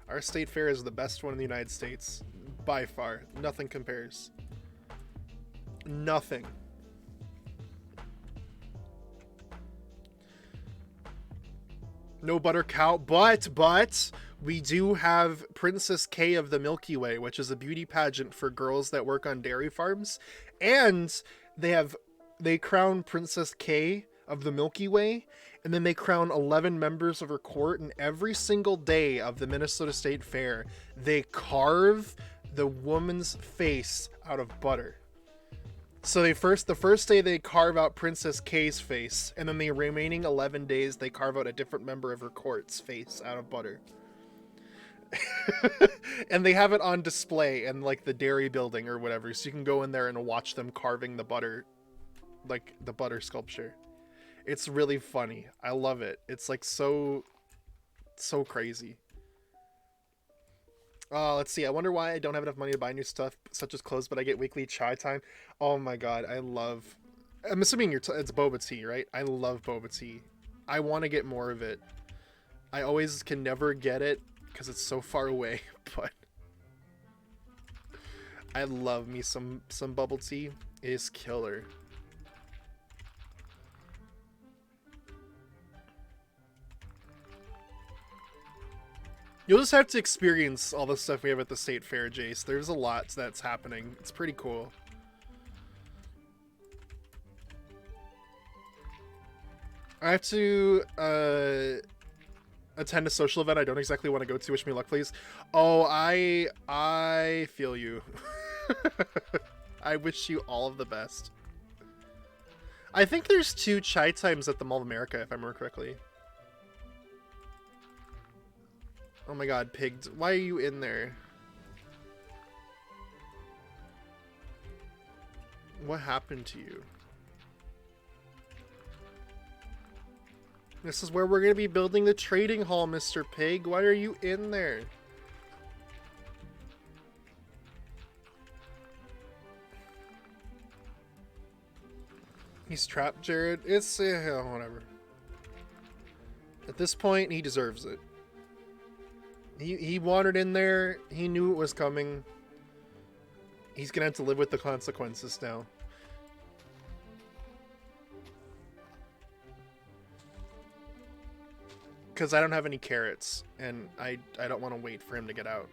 S1: Our state fair is the best one in the United States. By far. Nothing compares. Nothing. No butter cow, but we do have Princess K of the Milky Way, which is a beauty pageant for girls that work on dairy farms, and they crown Princess K of the Milky Way, and then they crown 11 members of her court, and every single day of the Minnesota State Fair, they carve the woman's face out of butter. So the first day they carve out Princess Kay's face, and then the remaining 11 days they carve out a different member of her court's face out of butter. And they have it on display in like the dairy building or whatever, so you can go in there and watch them carving the butter, like the butter sculpture. It's really funny. I love it. It's like so crazy. Let's see. I wonder why I don't have enough money to buy new stuff, such as clothes, but I get weekly chai time. Oh my god, I'm assuming it's boba tea, right? I love boba tea. I want to get more of it. I always can never get it because it's so far away, but I love me some bubble tea. It is killer. You'll just have to experience all the stuff we have at the State Fair, Jace. There's a lot that's happening. It's pretty cool. I have to attend a social event I don't exactly want to go to. Wish me luck, please. Oh, I feel you. I wish you all of the best. I think there's 2 chai times at the Mall of America, if I remember correctly. Oh my god, Pig, why are you in there? What happened to you? This is where we're going to be building the trading hall, Mr. Pig. Why are you in there? He's trapped, Jared. It's whatever. At this point, he deserves it. He wandered in there. He knew it was coming. He's gonna have to live with the consequences now. Because I don't have any carrots, and I don't want to wait for him to get out.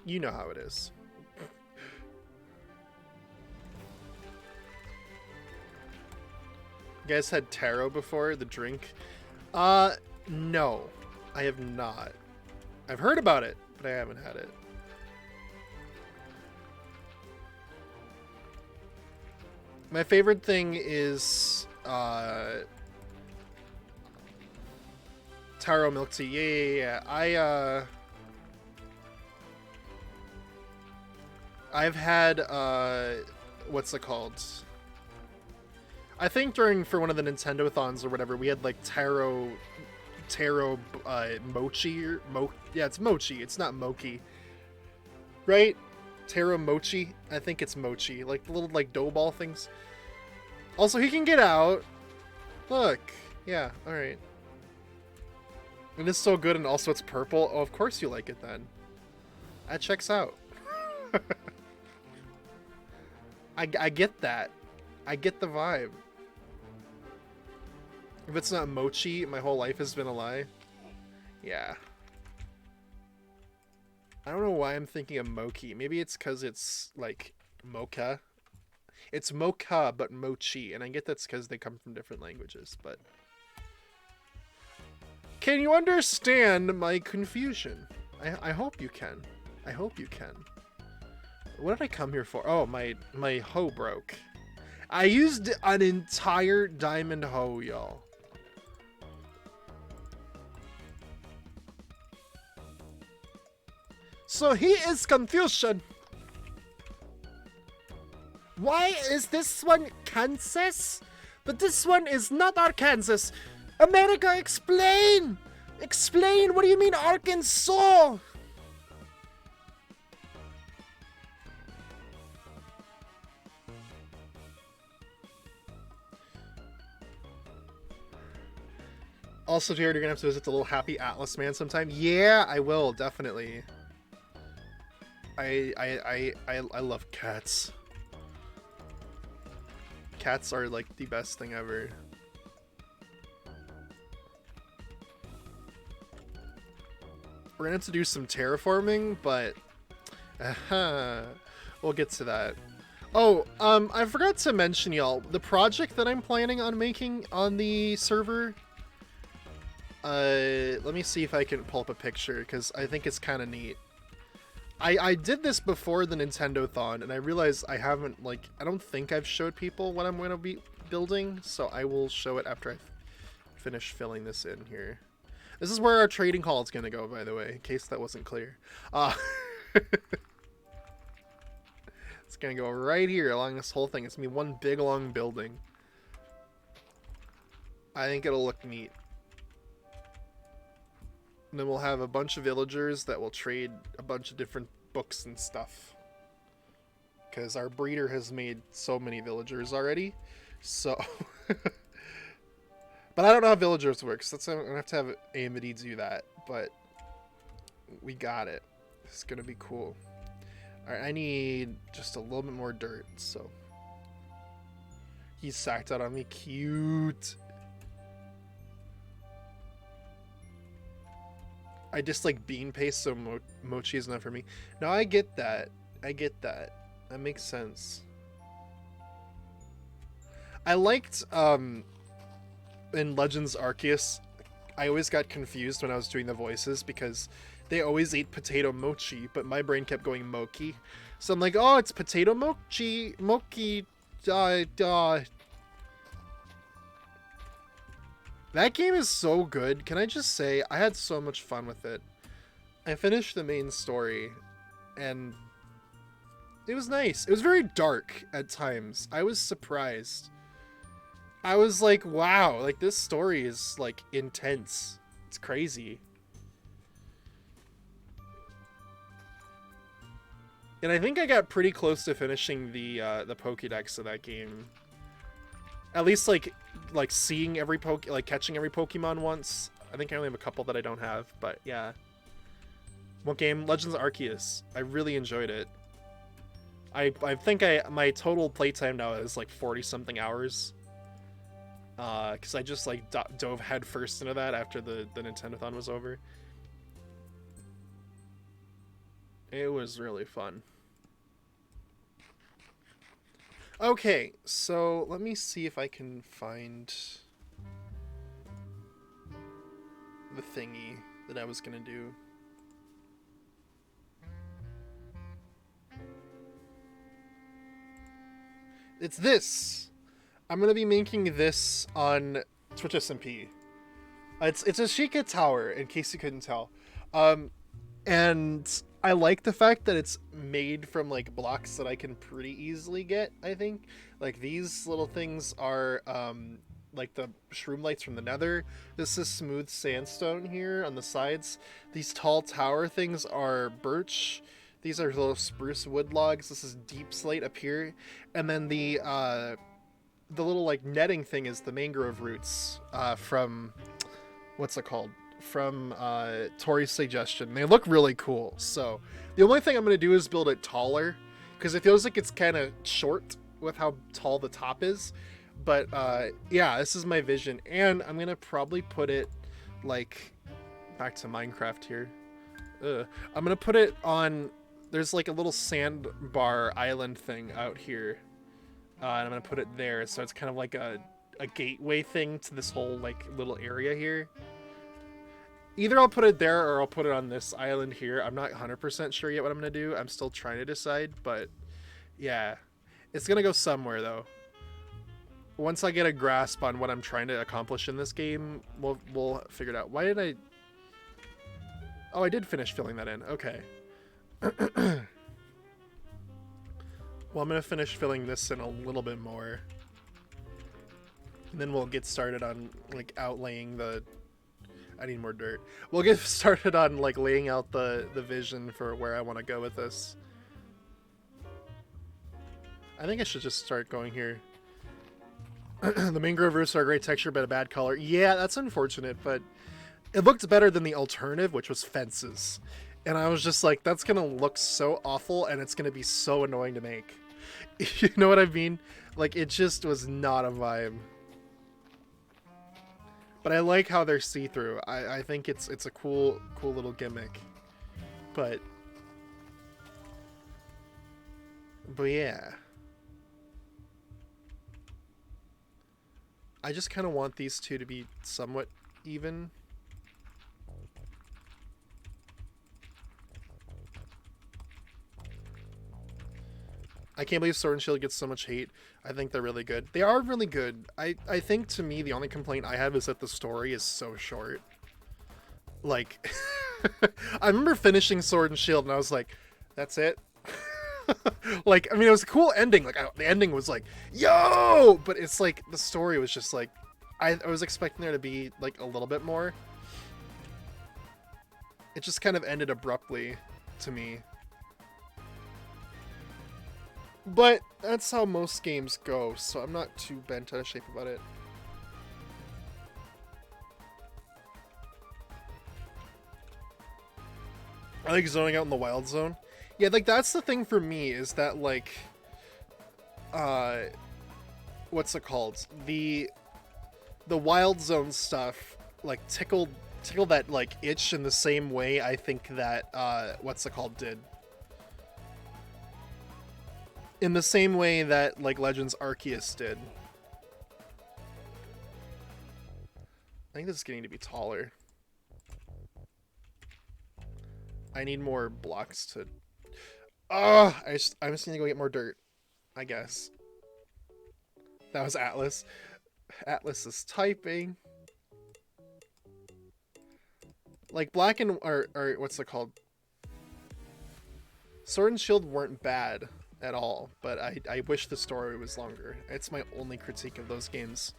S1: You know how it is. You guys had taro before, the drink? No, I have not. I've heard about it, but I haven't had it. My favorite thing is taro milk tea. Yeah. I've had what's it called? I think for one of the Nintendo-thons or whatever, we had like taro mochi or yeah, it's mochi. It's not mochi, right? Taro mochi. I think it's mochi, like the little like dough ball things. Also, he can get out. Look, yeah, all right. And it's so good, and also it's purple. Oh, of course you like it then. That checks out. I get that. I get the vibe. If it's not mochi, my whole life has been a lie. Yeah. I don't know why I'm thinking of mochi. Maybe it's because it's like mocha. It's mocha, but mochi. And I get that's because they come from different languages, but... Can you understand my confusion? I hope you can. I hope you can. What did I come here for? Oh, my hoe broke. I used an entire diamond hoe, y'all. So here is confusion. Why is this one Kansas? But this one is not Arkansas. America, explain! Explain! What do you mean Arkansas? Also, Jared, you're gonna have to visit the little Happy Atlas Man sometime. Yeah, I will, definitely. I love cats. Cats are like the best thing ever. We're gonna have to do some terraforming, but we'll get to that. Oh, I forgot to mention, y'all, the project that I'm planning on making on the server. Let me see if I can pull up a picture, because I think it's kind of neat. I did this before the Nintendo-thon, and I realized I haven't, like, I don't think I've showed people what I'm going to be building, so I will show it after I finish filling this in here. This is where our trading hall is going to go, by the way, in case that wasn't clear. It's going to go right here along this whole thing. It's going to be one big, long building. I think it'll look neat. And then we'll have a bunch of villagers that will trade a bunch of different books and stuff. Because our breeder has made so many villagers already. So... But I don't know how villagers work, so I'm going to have Amity do that. But we got it. It's going to be cool. Alright, I need just a little bit more dirt, so... He's sacked out on me. Cute! I dislike bean paste, so mochi is not for me. No, I get that. I get that. That makes sense. I liked, in Legends Arceus, I always got confused when I was doing the voices because they always ate potato mochi, but my brain kept going mochi. So I'm like, oh, it's potato mochi, mochi, That game is so good. Can I just say, I had so much fun with it. I finished the main story, and it was nice. It was very dark at times. I was surprised. I was like, wow, like this story is like intense. It's crazy. And I think I got pretty close to finishing the Pokédex of that game. At least like seeing every catching every Pokemon once. I think I only have a couple that I don't have, but yeah. What game? Legends Arceus. I really enjoyed it. I think my total playtime now is like 40 something hours. Because I just like dove head first into that after the Nintendo-thon was over. It was really fun. Okay, so let me see if I can find the thingy that I was gonna do. It's this! I'm gonna be making this on Twitch SMP. It's a Sheikah tower, in case you couldn't tell. And I like the fact that it's made from like blocks that I can pretty easily get, I think. Like these little things are like the shroom lights from the Nether. This is smooth sandstone here on the sides. These tall tower things are birch. These are little spruce wood logs. This is deep slate up here. And then the little like netting thing is the mangrove roots from, what's it called? From Tori's suggestion. They look really cool. So the only thing I'm going to do is build it taller, because it feels like it's kind of short with how tall the top is. But yeah, this is my vision, and I'm going to probably put it like back to Minecraft here. I'm going to put it on, there's like a little sandbar island thing out here, and I'm going to put it there, so it's kind of like a gateway thing to this whole like little area here. Either I'll put it there or I'll put it on this island here. I'm not 100% sure yet what I'm going to do. I'm still trying to decide, but yeah. It's going to go somewhere, though. Once I get a grasp on what I'm trying to accomplish in this game, we'll figure it out. Why did I... Oh, I did finish filling that in. Okay. Well, I'm going to finish filling this in a little bit more. And then we'll get started on, like, outlaying the... I need more dirt. We'll get started on like laying out the vision for where I want to go with this. I think I should just start going here. The mangrove roots are a great texture but a bad color. Yeah, that's unfortunate, but it looked better than the alternative, which was fences. And I was just like, that's gonna look so awful and it's gonna be so annoying to make. You know what I mean? Like, it just was not a vibe. But I like how they're see-through. I think it's a cool little gimmick. But yeah. I just kind of want these two to be somewhat even. I can't believe Sword and Shield gets so much hate. I think they're really good. They are really good. I think, to me, the only complaint I have is that the story is so short. Like, I remember finishing Sword and Shield and I was like, that's it? Like, I mean, it was a cool ending. Like, the ending was like, yo! But it's like, the story was just like, I was expecting there to be, like, a little bit more. It just kind of ended abruptly to me. But that's how most games go, so I'm not too bent out of shape about it. I like zoning out in the wild zone. Yeah, like, that's the thing for me, is that, like, what's it called? The wild zone stuff, like, tickle that, like, itch in the same way I think that, what's it called, did. In the same way that, like, Legends Arceus did. I think this is getting to be taller. I need more blocks to... Ugh! I just need to go get more dirt, I guess. That was Atlas. Atlas is typing. Like, Black and... Or what's it called? Sword and Shield weren't bad at all, but I wish the story was longer. It's my only critique of those games.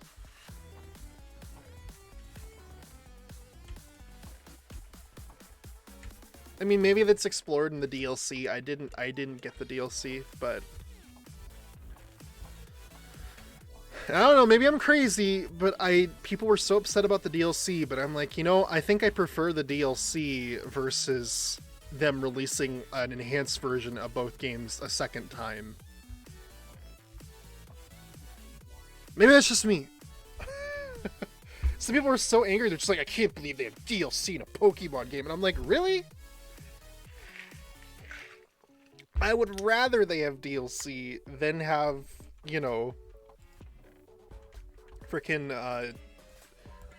S1: I mean, maybe that's explored in the DLC. I didn't get the DLC, but I don't know, maybe I'm crazy, but people were so upset about the DLC, but I'm like, you know, I think I prefer the DLC versus them releasing an enhanced version of both games a second time. Maybe that's just me. Some people were so angry, they're just like, I can't believe they have DLC in a Pokemon game, and I'm like, really? I would rather they have DLC than have, you know, freaking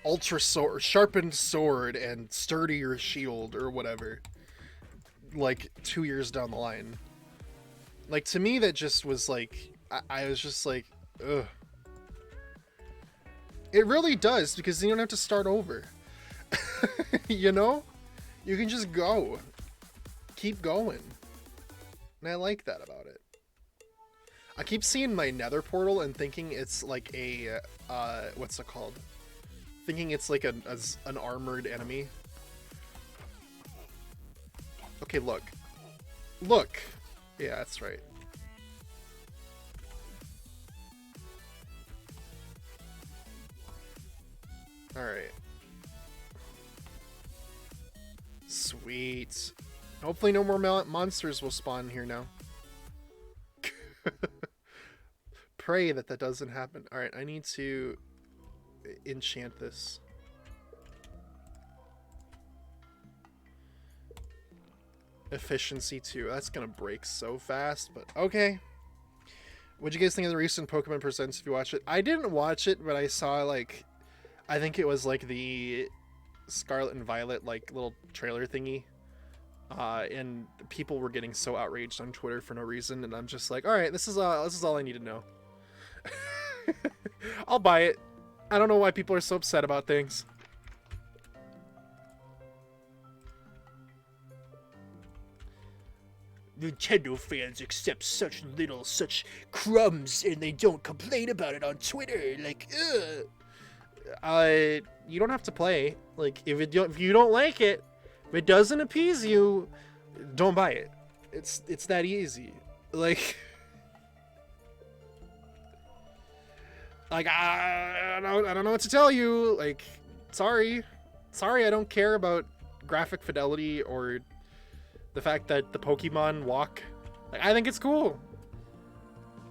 S1: ultra sword, sharpened sword, and sturdier shield or whatever. Like 2 years down the line. Like, to me, that just was like, I was just like, ugh. It really does, because you don't have to start over. You know? You can just go. Keep going. And I like that about it. I keep seeing my nether portal and thinking it's like a, what's it called? Thinking it's like an armored enemy. Okay, look. Look! Yeah, that's right. Alright. Sweet. Hopefully no more monsters will spawn here now. Pray that doesn't happen. Alright, I need to enchant this. Efficiency 2. That's gonna break so fast, but okay. What'd you guys think of the recent Pokemon Presents if you watch it? I didn't watch it, but I saw, like, I think it was like the Scarlet and Violet, like, little trailer thingy. And people were getting so outraged on Twitter for no reason, and I'm just like, all right, this is all I need to know. I'll buy it. I don't know why people are so upset about things. Nintendo fans accept such crumbs, and they don't complain about it on Twitter. Like, ugh. You don't have to play. Like, if you don't like it, if it doesn't appease you, don't buy it. It's that easy. Like, I don't know what to tell you. Like, sorry, I don't care about graphic fidelity or the fact that the Pokemon walk. Like, I think it's cool.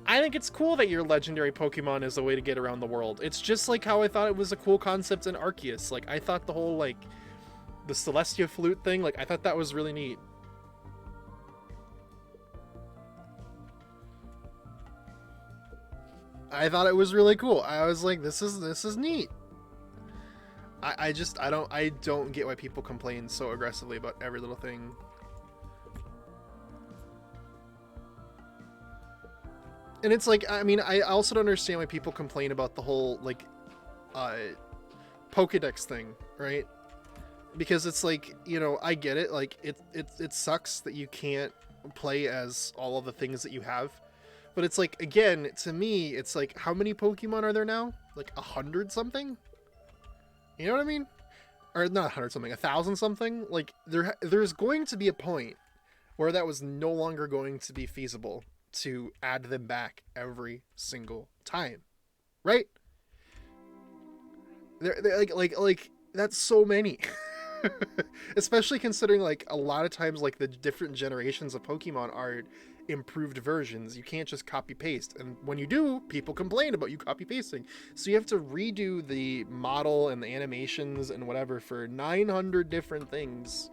S1: I think it's cool that your legendary Pokemon is a way to get around the world. It's just like how I thought it was a cool concept in Arceus. Like, I thought the whole, like, the Celestia flute thing, like, I thought that was really neat. I thought it was really cool. I was like, this is neat. I don't get why people complain so aggressively about every little thing. And it's like, I mean, I also don't understand why people complain about the whole, like, Pokedex thing, right? Because it's like, you know, I get it. Like, it sucks that you can't play as all of the things that you have. But it's like, again, to me, it's like, how many Pokemon are there now? Like 100 something? You know what I mean? Or not 100 something, 1,000 something? Like, there's going to be a point where that was no longer going to be feasible to add them back every single time, right? They're like that's so many. Especially considering, like, a lot of times, like, the different generations of Pokemon are improved versions. You can't just copy paste, and when you do, people complain about you copy pasting, so you have to redo the model and the animations and whatever for 900 different things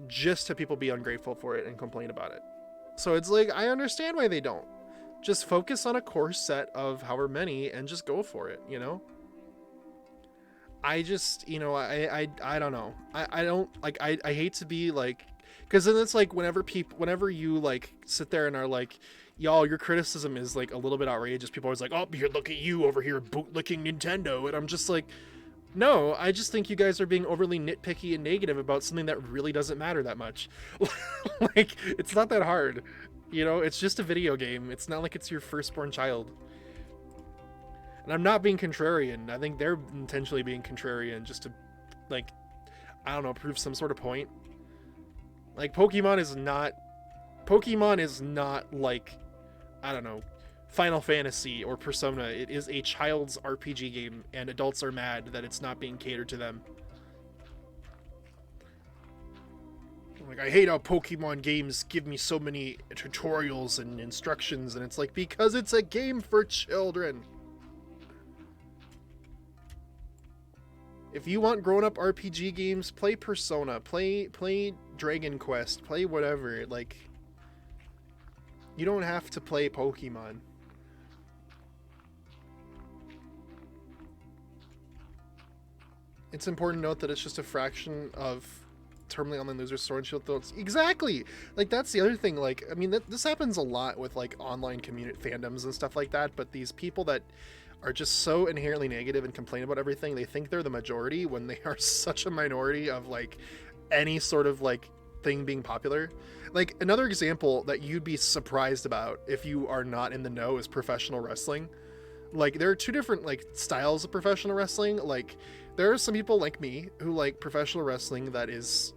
S1: just to people be ungrateful for it and complain about it. So it's like, I understand why they don't. Just focus on a core set of however many and just go for it, you know? I just, you know, I don't know. I don't, like, I hate to be like, because then it's like, whenever you, like, sit there and are like, y'all, your criticism is, like, a little bit outrageous. People are always like, oh, here, look at you over here bootlicking Nintendo. And I'm just like, no, I just think you guys are being overly nitpicky and negative about something that really doesn't matter that much. Like, it's not that hard. You know, it's just a video game. It's not like it's your firstborn child. And I'm not being contrarian. I think they're intentionally being contrarian just to, like, I don't know, prove some sort of point. Like, Pokemon is not like, I don't know, Final Fantasy or Persona. It is a child's RPG game, and adults are mad that it's not being catered to them. Like, I hate how Pokemon games give me so many tutorials and instructions, and it's like, because it's a game for children. If you want grown-up RPG games, play Persona, play Dragon Quest, play whatever. Like, you don't have to play Pokemon. It's important to note that it's just a fraction of terminally online losers, Sword and Shield throats. Exactly! Like, that's the other thing. Like, I mean, this happens a lot with, like, online community fandoms and stuff like that, but these people that are just so inherently negative and complain about everything, they think they're the majority when they are such a minority of, like, any sort of, like, thing being popular. Like, another example that you'd be surprised about if you are not in the know is professional wrestling. Like, there are two different, like, styles of professional wrestling. Like, there are some people like me who like professional wrestling that is,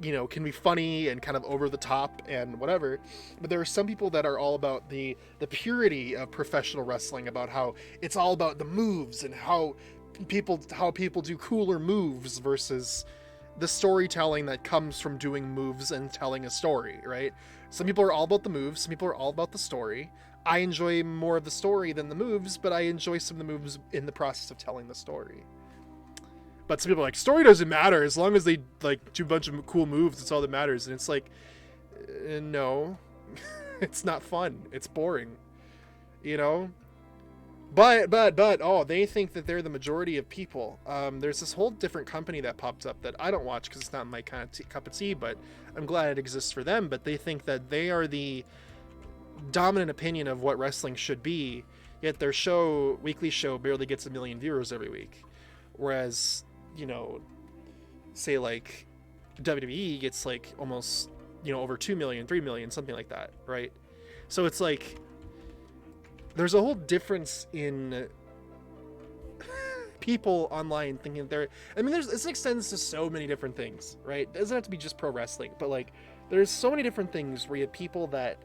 S1: you know, can be funny and kind of over the top and whatever. But there are some people that are all about the purity of professional wrestling, about how it's all about the moves and how people do cooler moves versus the storytelling that comes from doing moves and telling a story, right? Some people are all about the moves, some people are all about the story. I enjoy more of the story than the moves, but I enjoy some of the moves in the process of telling the story. But some people are like, story doesn't matter, as long as they, like, do a bunch of cool moves, it's all that matters. And it's like, no, it's not fun. It's boring, you know? But, oh, they think that they're the majority of people. There's this whole different company that popped up that I don't watch because it's not my kind of cup of tea, but I'm glad it exists for them. But they think that they are the dominant opinion of what wrestling should be, yet their weekly show barely gets 1 million viewers every week. Whereas, you know, say like WWE gets like almost, you know, over 2 million, 3 million, something like that, right? So it's like, there's a whole difference in people online thinking that they're, I mean, this extends to so many different things, right? It doesn't have to be just pro wrestling, but like, there's so many different things where you have people that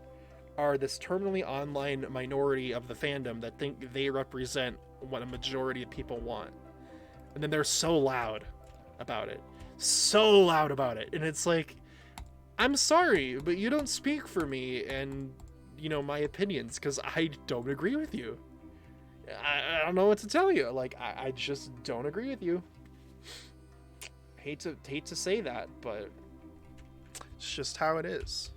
S1: are this terminally online minority of the fandom that think they represent what a majority of people want. And then they're so loud about it. And it's like, I'm sorry, but you don't speak for me and, you know, my opinions, because I don't agree with you. I don't know what to tell you. Like, I just don't agree with you. Hate to say that, but it's just how it is.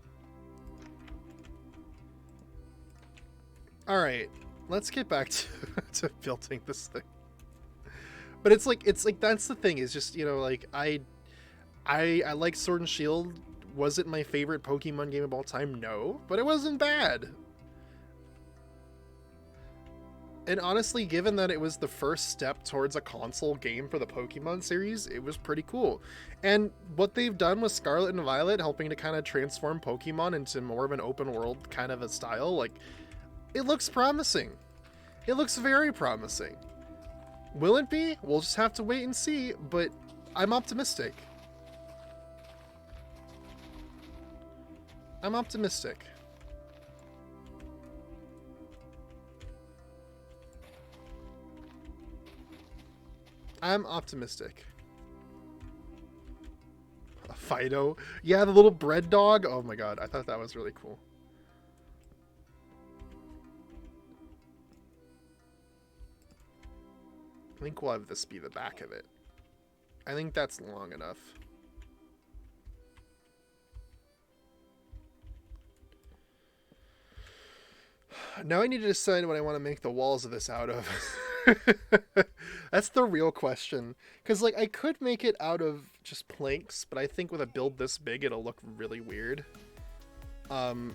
S1: All right, let's get back to, to building this thing. But it's like that's the thing, is just, you know, like I like Sword and Shield. Was it my favorite Pokemon game of all time? No, but it wasn't bad. And honestly, given that it was the first step towards a console game for the Pokemon series, it was pretty cool. And what they've done with Scarlet and Violet, helping to kind of transform Pokemon into more of an open world kind of a style, like, it looks promising. It looks very promising. Will it be? We'll just have to wait and see, but I'm optimistic. I'm optimistic. I'm optimistic. A Fido? Yeah, the little bread dog? Oh my god, I thought that was really cool. I think we'll have this be the back of it. I think that's long enough. Now I need to decide what I want to make the walls of this out of. That's the real question. Because, like, I could make it out of just planks, but I think with a build this big, it'll look really weird. I'm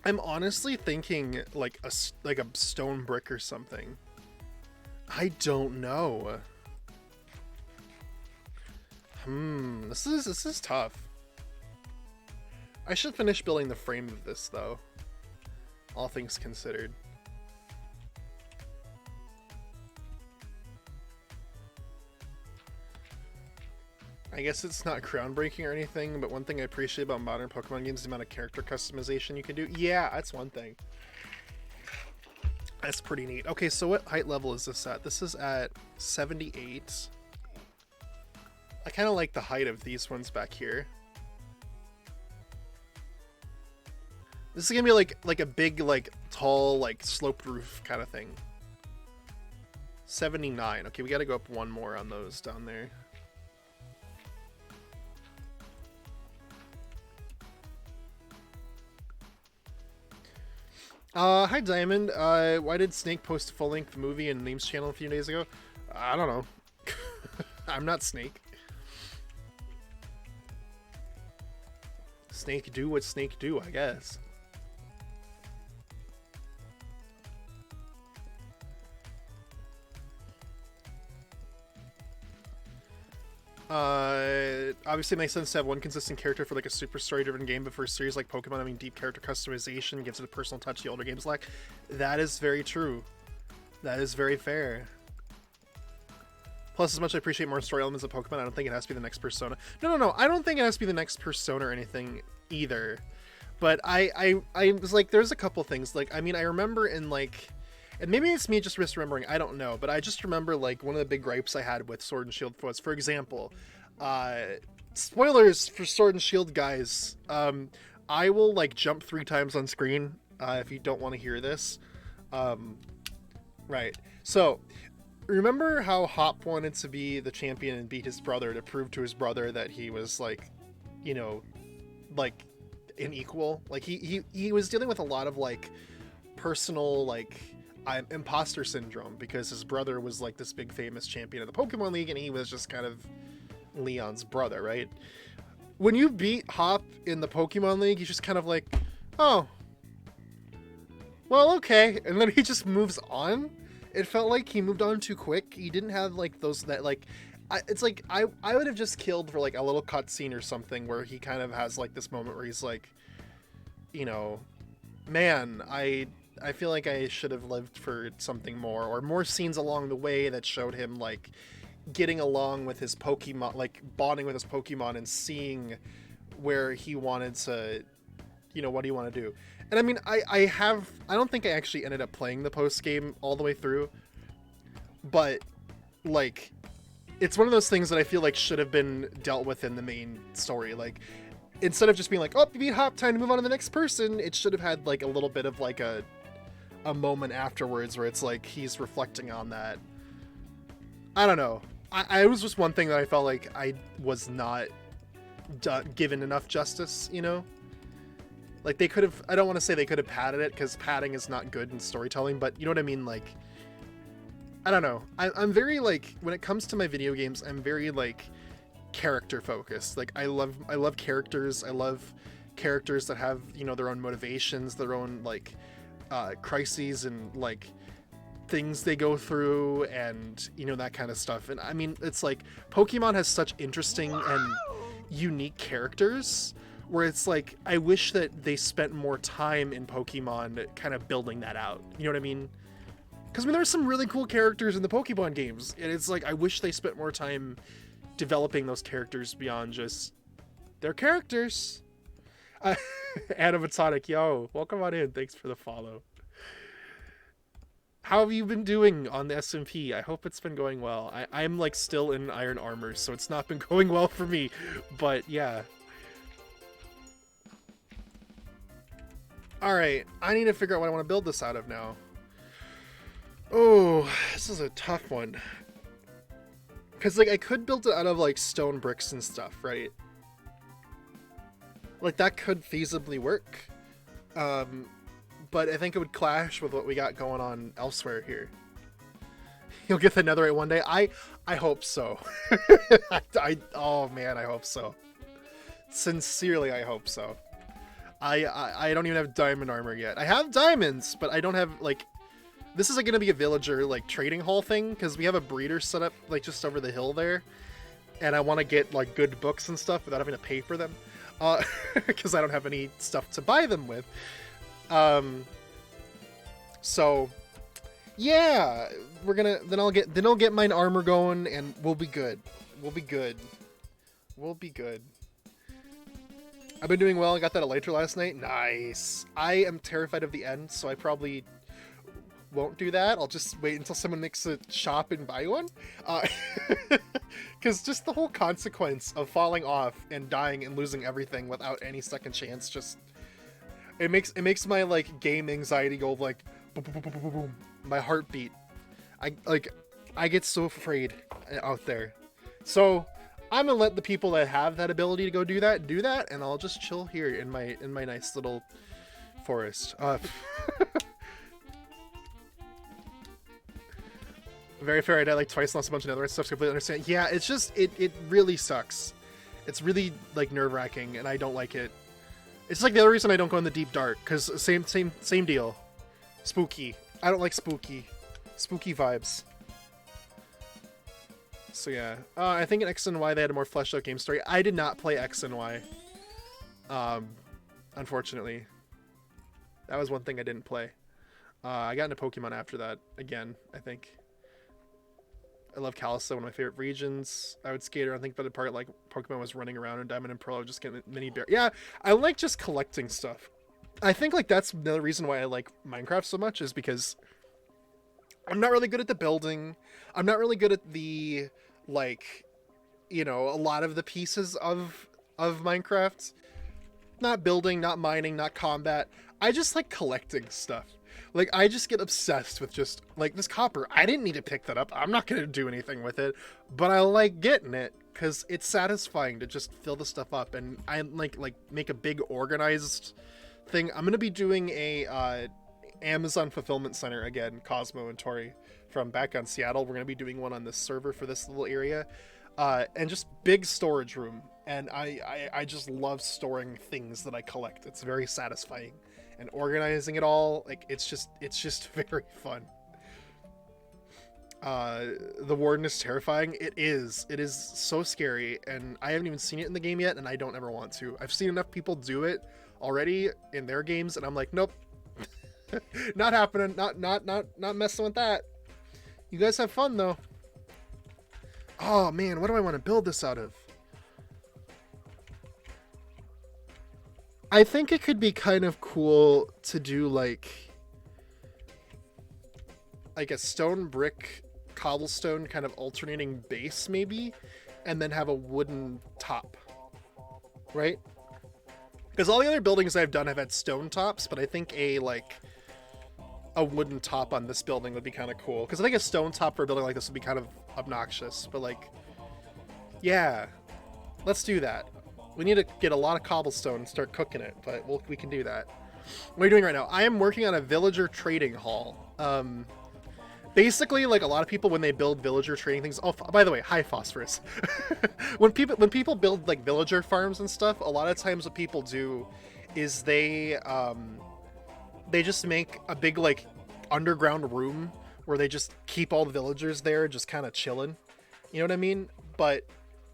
S1: honestly thinking, like a stone brick or something. I don't know. This is tough. I should finish building the frame of this, though. All things considered. I guess it's not groundbreaking or anything, but one thing I appreciate about modern Pokemon games is the amount of character customization you can do. Yeah, that's one thing. That's pretty neat. Okay, so what height level is this at? This is at 78. I kind of like the height of these ones back here. This is gonna be like a big, like, tall, like, sloped roof kind of thing. 79. Okay, we gotta go up one more on those down there. Hi Diamond. Why did Snake post a full-length movie in Name's channel a few days ago? I don't know. I'm not Snake. Snake do what Snake do, I guess. Obviously it makes sense to have one consistent character for like a super story-driven game, but for a series like Pokemon, having deep character customization gives it a personal touch the older games lack. That is very true. That is very fair. Plus, as much as I appreciate more story elements of Pokemon, I don't think it has to be the next Persona. No, I don't think it has to be the next Persona or anything either. But I was like, there's a couple things. Like, I mean, I remember in like, and maybe it's me just misremembering, I don't know, but I just remember like one of the big gripes I had with Sword and Shield was, for example, spoilers for Sword and Shield, guys. I will like jump 3 times on screen if you don't want to hear this. Right. So, remember how Hop wanted to be the champion and beat his brother to prove to his brother that he was like, you know, like an equal? Like he was dealing with a lot of like personal like imposter syndrome because his brother was like this big famous champion of the Pokemon League and he was just kind of Leon's brother, right? When you beat Hop in the Pokemon League, he's just kind of like, oh, well, okay, and then he just moves on. It felt like he moved on too quick. He didn't have like those that like, it's like I would have just killed for like a little cutscene or something where he kind of has like this moment where he's like, you know, man, I feel like I should have lived for something more, or more scenes along the way that showed him like getting along with his Pokemon, like bonding with his Pokemon and seeing where he wanted to, you know, what do you want to do? And I mean, I don't think I actually ended up playing the post game all the way through, but like, it's one of those things that I feel like should have been dealt with in the main story. Like, instead of just being like, oh, you beat Hop, time to move on to the next person, it should have had like a little bit of like a moment afterwards where it's like he's reflecting on that. I don't know. I was just one thing that I felt like I was not given enough justice, you know? Like they could have, I don't want to say they could have padded it, because padding is not good in storytelling, but you know what I mean? Like, I don't know. I'm very like, when it comes to my video games, I'm very like character focused. Like I love characters. I love characters that have, you know, their own motivations, their own like crises and like things they go through, and you know, that kind of stuff. And I mean, it's like Pokemon has such interesting and unique characters, where it's like I wish that they spent more time in Pokemon kind of building that out. You know what I mean? Because I mean, there's some really cool characters in the Pokemon games, and it's like I wish they spent more time developing those characters beyond just their characters. Animatronic, yo, welcome on in. Thanks for the follow. How have you been doing on the SMP? I hope it's been going well. I'm like still in iron armor, so it's not been going well for me, but yeah. Alright, I need to figure out what I want to build this out of now. Oh, this is a tough one. Because like I could build it out of like stone bricks and stuff, right? Like that could feasibly work. But I think it would clash with what we got going on elsewhere here. You'll get the netherite one day. I hope so. Oh man, I hope so. Sincerely, I hope so. I don't even have diamond armor yet. I have diamonds, but I don't have like. This is like gonna be a villager like trading hall thing, because we have a breeder set up like just over the hill there, and I want to get like good books and stuff without having to pay for them, because I don't have any stuff to buy them with. So yeah, we're gonna, then I'll get mine armor going, and we'll be good. We'll be good. I've been doing well. I got that elytra last night. Nice. I am terrified of the end, so I probably won't do that. I'll just wait until someone makes a shop and buy one. Because just the whole consequence of falling off and dying and losing everything without any second chance, just it makes my like game anxiety go like boom, boom, boom, boom, boom, boom. My heartbeat. I get so afraid out there. So I'm gonna let the people that have that ability to go do that, and I'll just chill here in my nice little forest. Very fair. I died like twice, lost a bunch of netherite stuff. Completely understand. Yeah, it's just it really sucks. It's really like nerve-wracking, and I don't like it. It's like the other reason I don't go in the deep dark, because same deal. Spooky. I don't like spooky vibes. So yeah, I think in X and Y they had a more fleshed out game story. I did not play X and Y. Unfortunately, that was one thing I didn't play. I got into Pokemon after that again, I think. I love Kalos, one of my favorite regions. I would skate around, think about the part like Pokemon was running around in Diamond and Pearl, I would just get mini bear. Yeah, I like just collecting stuff. I think like that's another reason why I like Minecraft so much, is because I'm not really good at the building. I'm not really good at the like, you know, a lot of the pieces of Minecraft. Not building, not mining, not combat. I just like collecting stuff. Like, I just get obsessed with just, like, this copper. I didn't need to pick that up. I'm not going to do anything with it. But I like getting it, because it's satisfying to just fill the stuff up. And I, like make a big organized thing. I'm going to be doing a Amazon Fulfillment Center again, Cosmo and Tori, from back on Seattle. We're going to be doing one on this server for this little area. And just big storage room. And I just love storing things that I collect. It's very satisfying. And organizing it all, like, it's just very fun. The warden is terrifying. It is so scary, and I haven't even seen it in the game yet, and I don't ever want to. I've seen enough people do it already in their games, and I'm like, nope. Not happening. Not messing with that. You guys have fun though. Oh man, what do I want to build this out of? I think it could be kind of cool to do like a stone brick cobblestone kind of alternating base maybe, and then have a wooden top, right? Because all the other buildings I've done have had stone tops, but I think a wooden top on this building would be kind of cool. Because I think a stone top for a building like this would be kind of obnoxious, but like, yeah, let's do that. We need to get a lot of cobblestone and start cooking it, but we can do that. What are you doing right now? I am working on a villager trading hall. Basically, like a lot of people when they build villager trading things. Oh, by the way, hi Phosphorus. when people build like villager farms and stuff, a lot of times what people do is they just make a big like underground room where they just keep all the villagers there, just kind of chilling. You know what I mean? But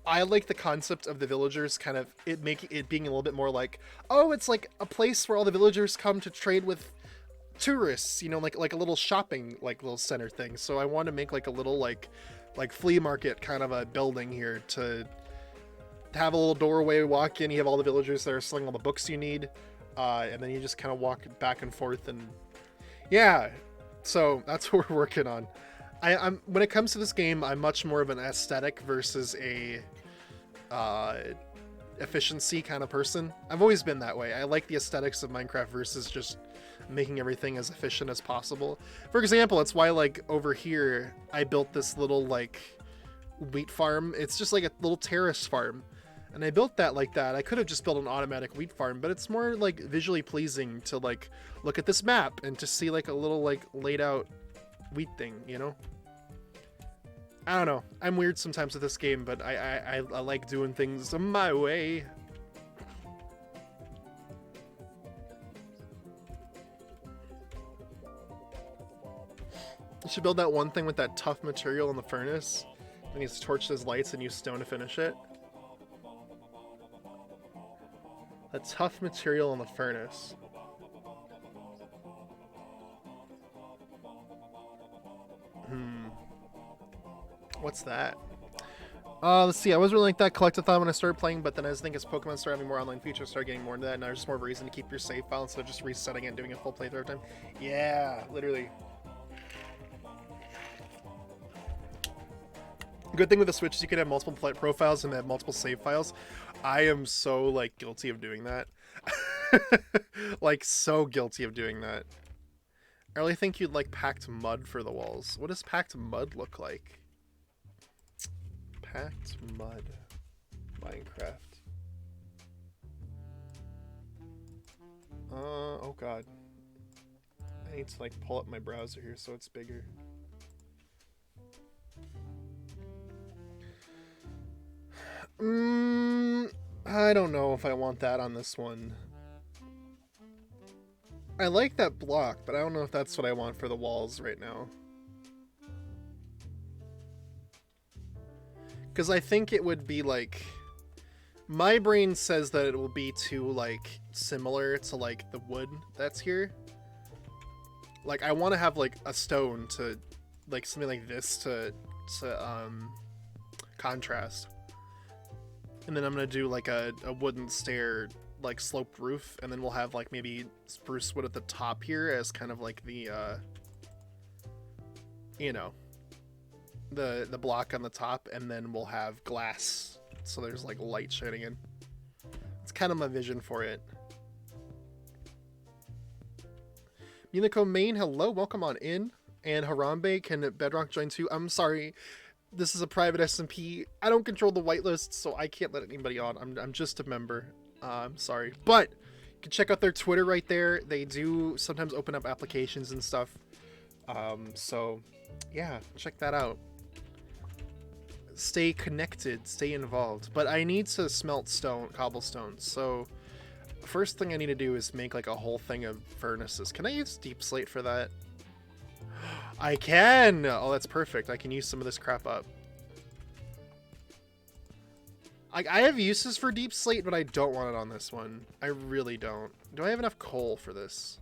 S1: I like the concept of the villagers kind of being a little bit more like, oh, it's like a place where all the villagers come to trade with tourists, you know, like a little shopping like little center thing. So I want to make like a little like flea market kind of a building here to have a little doorway, walk in, you have all the villagers there selling all the books you need, and then you just kind of walk back and forth, and yeah, so that's what we're working on. I'm when it comes to this game, I'm much more of an aesthetic versus a efficiency kind of person. I've always been that way. I like the aesthetics of Minecraft versus just making everything as efficient as possible. For example, that's why like over here I built this little like wheat farm. It's just like a little terrace farm, and I built that like that. I could have just built an automatic wheat farm, but it's more like visually pleasing to like look at this map and to see like a little like laid out wheat thing, you know? I don't know. I'm weird sometimes with this game, but I like doing things my way. You should build that one thing with that tough material in the furnace. Then you torch those lights and use stone to finish it. That tough material in the furnace. What's that? Let's see. I was really like that collectathon when I started playing, but then as Pokemon started having more online features, started getting more into that, and there's just more of a reason to keep your save file instead of just resetting it and doing a full playthrough every time. Yeah, literally. Good thing with the Switch is you can have multiple profiles and have multiple save files. I am so like guilty of doing that. Like so guilty of doing that. I really think you'd like packed mud for the walls. What does packed mud look like? Packed mud. Minecraft. Oh god. I need to like pull up my browser here so it's bigger. I don't know if I want that on this one. I like that block, but I don't know if that's what I want for the walls right now. Because I think it would be like... My brain says that it will be too, like, similar to, like, the wood that's here. Like, I want to have, like, a stone to... Like, something like this to contrast. And then I'm going to do, like, a wooden stair, like, sloped roof. And then we'll have, like, maybe spruce wood at the top here as kind of, like, the, you know... the block on the top, and then we'll have glass so there's like light shining in. It's kind of my vision for it. Munico Main, hello, welcome on in. And Harambe, can Bedrock join too? I'm sorry, this is a private SMP. I don't control the whitelist, so I can't let anybody on. I'm just a member. I'm sorry, but you can check out their Twitter right there. They do sometimes open up applications and stuff. So yeah, check that out. Stay connected, stay involved. But I need to smelt cobblestone, so first thing I need to do is make like a whole thing of furnaces. Can I use deep slate for that? I can! Oh, that's perfect. I can use some of this crap up. I have uses for deep slate, but I don't want it on this one. I really don't. Do I have enough coal for this?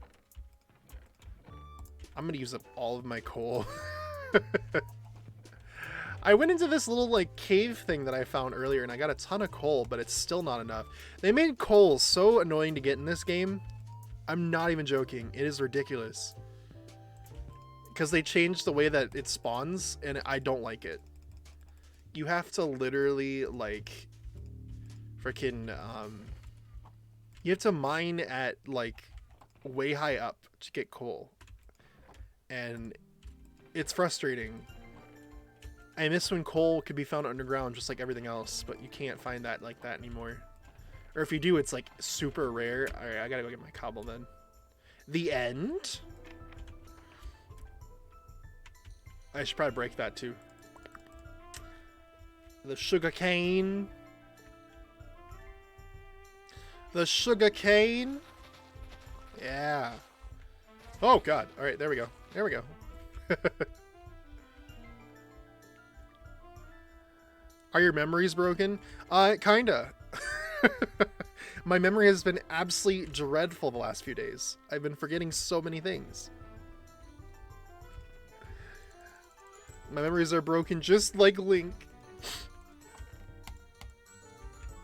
S1: I'm gonna use up all of my coal. I went into this little like cave thing that I found earlier and I got a ton of coal, but it's still not enough. They made coal so annoying to get in this game. I'm not even joking. It is ridiculous. Because they changed the way that it spawns and I don't like it. You have to literally like freaking you have to mine at like way high up to get coal. And it's frustrating. I miss when coal could be found underground just like everything else, but you can't find that like that anymore. Or if you do, it's like super rare. Alright, I gotta go get my cobble then. The end? I should probably break that too. The sugar cane. The sugar cane. Yeah. Oh god. Alright, there we go. There we go. Are your memories broken? Kinda. My memory has been absolutely dreadful the last few days. I've been forgetting so many things. My memories are broken just like Link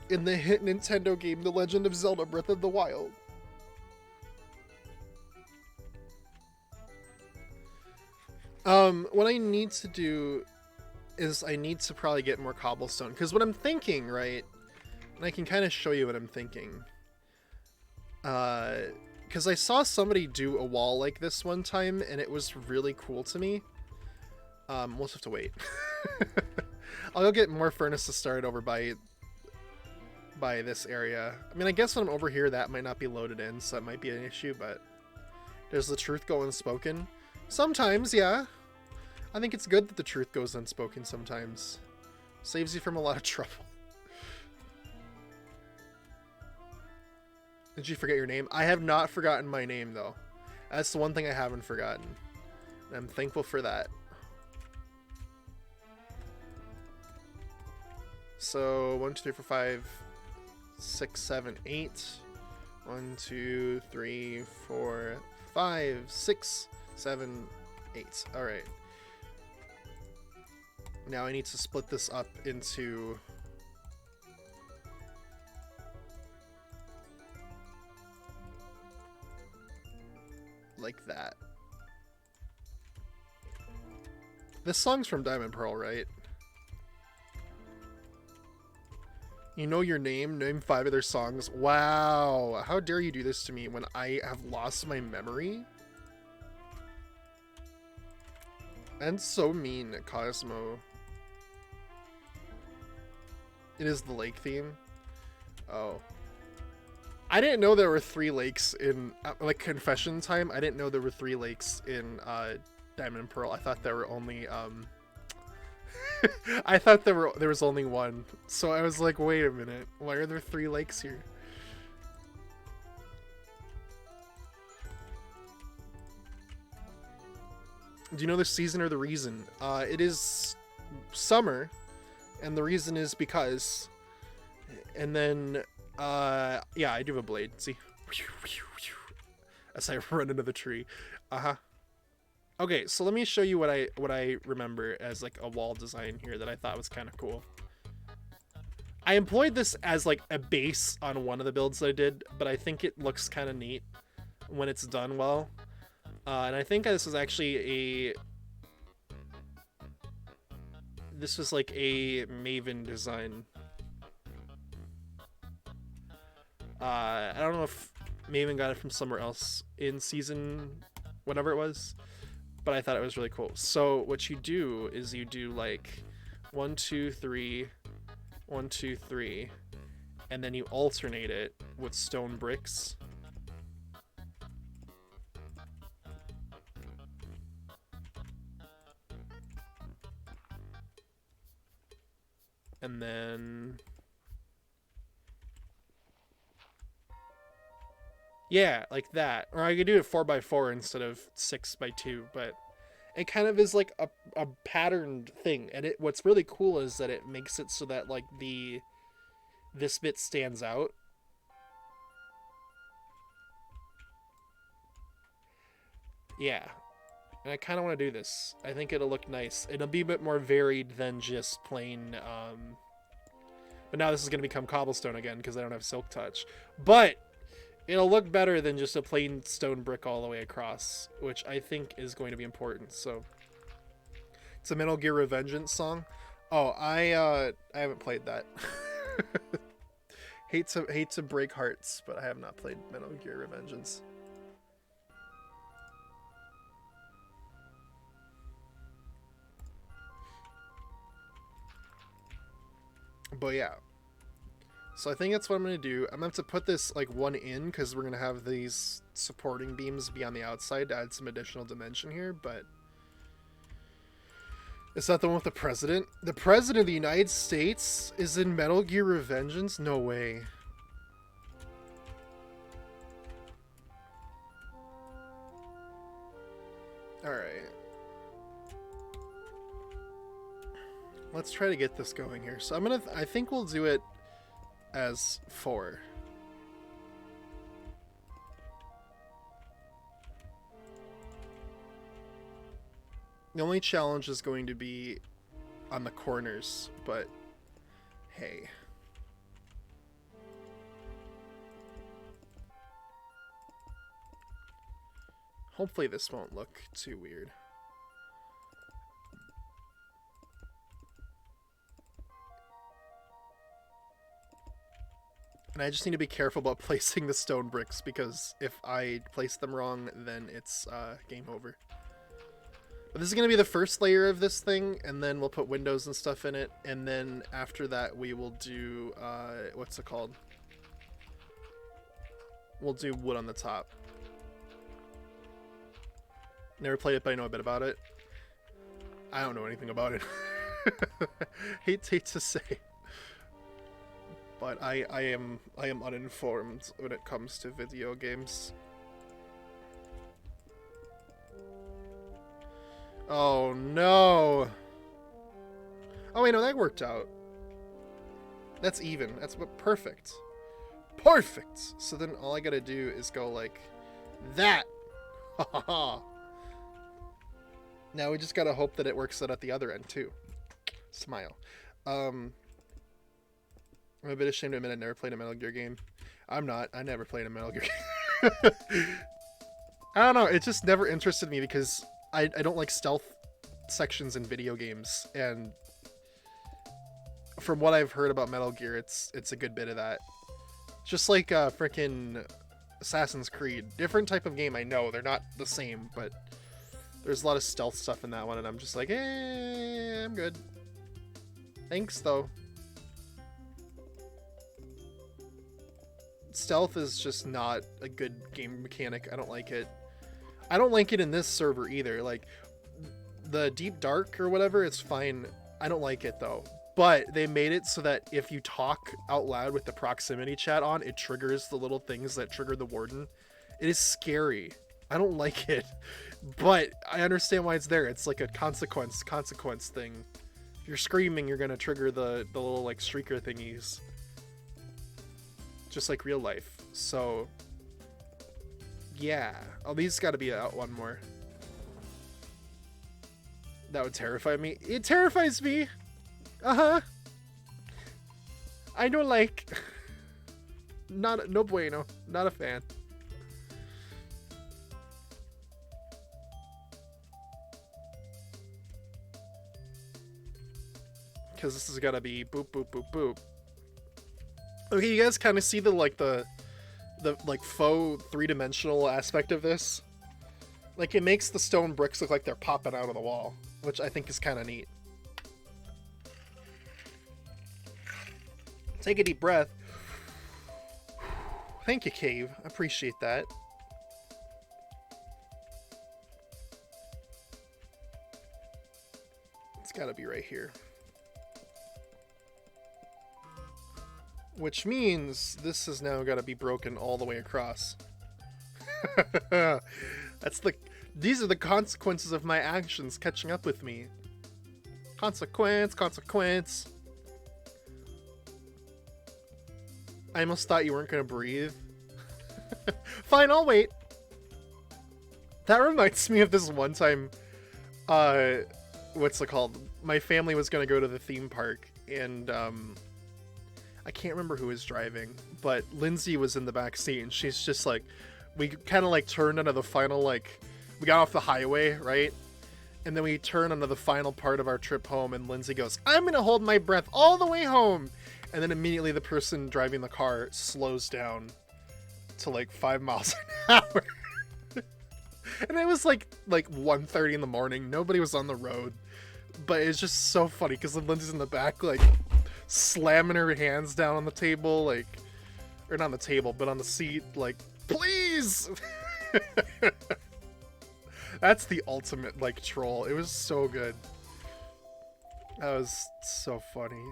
S1: in the hit Nintendo game The Legend of Zelda Breath of the Wild. What I need to do is I need to probably get more cobblestone, because what I'm thinking, right, and I can kind of show you what I'm thinking, because I saw somebody do a wall like this one time and it was really cool to me. We'll just have to wait. I'll go get more furnace to start over by this area. I mean, I guess when I'm over here that might not be loaded in, so that might be an issue, but does the truth go unspoken? Sometimes, yeah. I think it's good that the truth goes unspoken sometimes. Saves you from a lot of trouble. Did you forget your name? I have not forgotten my name, though. That's the one thing I haven't forgotten. And I'm thankful for that. So, 1, 2, 3, 4, 5, 6, 7, 8. 1, 2, 3, 4, 5, 6, 7, 8. Alright. Now I need to split this up into... like that. This song's from Diamond Pearl, right? You know your name, name 5 of their songs. Wow, how dare you do this to me when I have lost my memory? And so mean, Cosmo. It is the lake theme. Oh. I didn't know there were 3 lakes in, like, confession time. I didn't know there were 3 lakes in Diamond and Pearl. I thought there were only, I thought there was only 1. So I was like, wait a minute. Why are there 3 lakes here? Do you know the season or the reason? It is summer, and the reason is because... And then, yeah, I do have a blade. See? As I run into the tree. Uh-huh. Okay, so let me show you what I remember as, like, a wall design here that I thought was kind of cool. I employed this as, like, a base on one of the builds that I did, but I think it looks kind of neat when it's done well. And I think this was actually this was like a Maven design. I don't know if Maven got it from somewhere else in season whatever it was, but I thought it was really cool. So what you do is you do like 1, 2, 3, 1, 2, 3, and then you alternate it with stone bricks. And then, yeah, like that. Or I could do it 4x4 instead of 6x2, but it kind of is like a patterned thing. And what's really cool is that it makes it so that like this bit stands out. Yeah. And I kind of want to do this. I think it'll look nice. It'll be a bit more varied than just plain, but now this is going to become cobblestone again because I don't have silk touch. But it'll look better than just a plain stone brick all the way across, which I think is going to be important. So it's a Metal Gear Revengeance song. Oh, I haven't played that. hate to break hearts, but I have not played Metal Gear Revengeance. But yeah, So I think that's what I'm going to do. I'm going to have to put this like one in because we're going to have these supporting beams be on the outside to add some additional dimension here, but it's not the one with the president. The president of the United States is in Metal Gear Revengeance? No way. Alright. Let's try to get this going here. So I think we'll do it as 4. The only challenge is going to be on the corners, but hey. Hopefully this won't look too weird. And I just need to be careful about placing the stone bricks, because if I place them wrong, then it's game over. But this is going to be the first layer of this thing, and then we'll put windows and stuff in it, and then after that we will do, what's it called? We'll do wood on the top. Never played it, but I know a bit about it. I don't know anything about it. hate to say. But I am uninformed when it comes to video games. Oh no! Oh wait, no, that worked out. That's even. That's perfect. Perfect! So then all I gotta do is go like that! Ha ha ha! Now we just gotta hope that it works out at the other end too. Smile. I'm a bit ashamed to admit I never played a Metal Gear game. I'm not. I never played a Metal Gear game. I don't know. It just never interested me because I don't like stealth sections in video games. And from what I've heard about Metal Gear, it's a good bit of that. Just like frickin' Assassin's Creed. Different type of game, I know. They're not the same, but there's a lot of stealth stuff in that one. And I'm just like, I'm good. Thanks, though. Stealth is just not a good game mechanic. I don't like it. I don't like it in this server either. Like, the Deep Dark or whatever, it's fine. I don't like it, though. But they made it so that if you talk out loud with the proximity chat on, it triggers the little things that trigger the warden. It is scary. I don't like it. But I understand why it's there. It's like a consequence thing. If you're screaming, you're going to trigger the little, like, streaker thingies. Just like real life. So yeah. Oh, these got to be out one more. That would terrify me. It terrifies me. I don't like. No bueno. Not a fan. Because this is gotta be boop boop boop boop. Okay, you guys kind of see the like faux three-dimensional aspect of this. Like, it makes the stone bricks look like they're popping out of the wall, which I think is kind of neat. Take a deep breath. Thank you, Cave. I appreciate that. It's gotta be right here. Which means this has now got to be broken all the way across. These are the consequences of my actions catching up with me. Consequence. I almost thought you weren't going to breathe. Fine, I'll wait. That reminds me of this one time, what's it called? My family was going to go to the theme park, and, I can't remember who was driving, but Lindsay was in the back seat, and she's just like, we kind of like turned onto the final, like, we got off the highway, right? And then we turned onto the final part of our trip home, and Lindsay goes, I'm going to hold my breath all the way home. And then immediately the person driving the car slows down to like 5 miles an hour. And it was like 1:30 in the morning. Nobody was on the road. But it's just so funny because Lindsay's in the back, like, slamming her hands down on the table, like, or not on the table, but on the seat, like, please. That's the ultimate, like, troll. It was so good. That was so funny.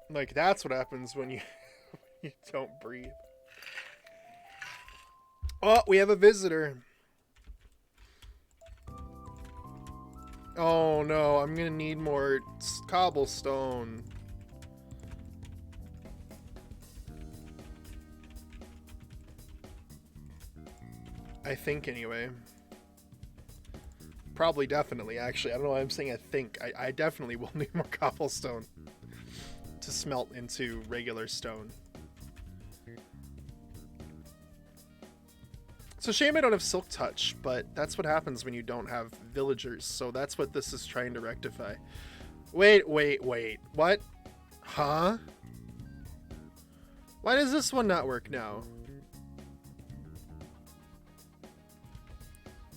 S1: Like, that's what happens when you you don't breathe. Oh, we have a visitor. Oh no, I'm gonna need more cobblestone. I think anyway. Probably, definitely, actually. I don't know why I'm saying I think. I definitely will need more cobblestone to smelt into regular stone. It's a shame I don't have Silk Touch, but that's what happens when you don't have villagers, so that's what this is trying to rectify. Wait. What? Huh? Why does this one not work now?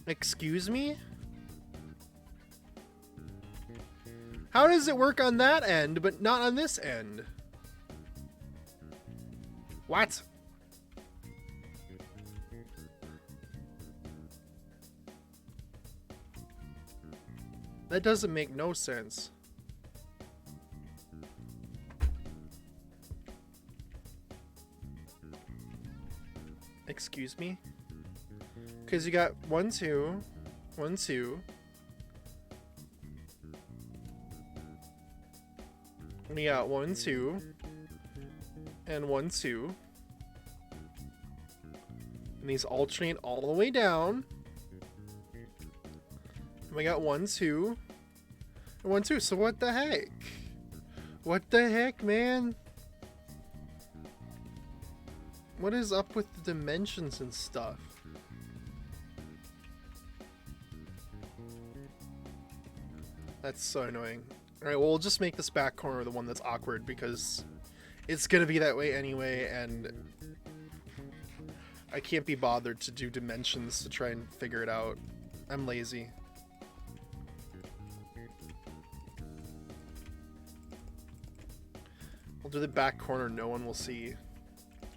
S1: Excuse me? How does it work on that end, but not on this end? What? That doesn't make no sense. Excuse me? Because you got 1, 2, 1, 2. We got 1, 2, and 1, 2. And these alternate all the way down. And we got 1, 2, and 1, 2. So what the heck? What the heck, man? What is up with the dimensions and stuff? That's so annoying. Alright, well, we'll just make this back corner the one that's awkward because it's gonna be that way anyway, and I can't be bothered to do dimensions to try and figure it out. I'm lazy. We'll do the back corner no one will see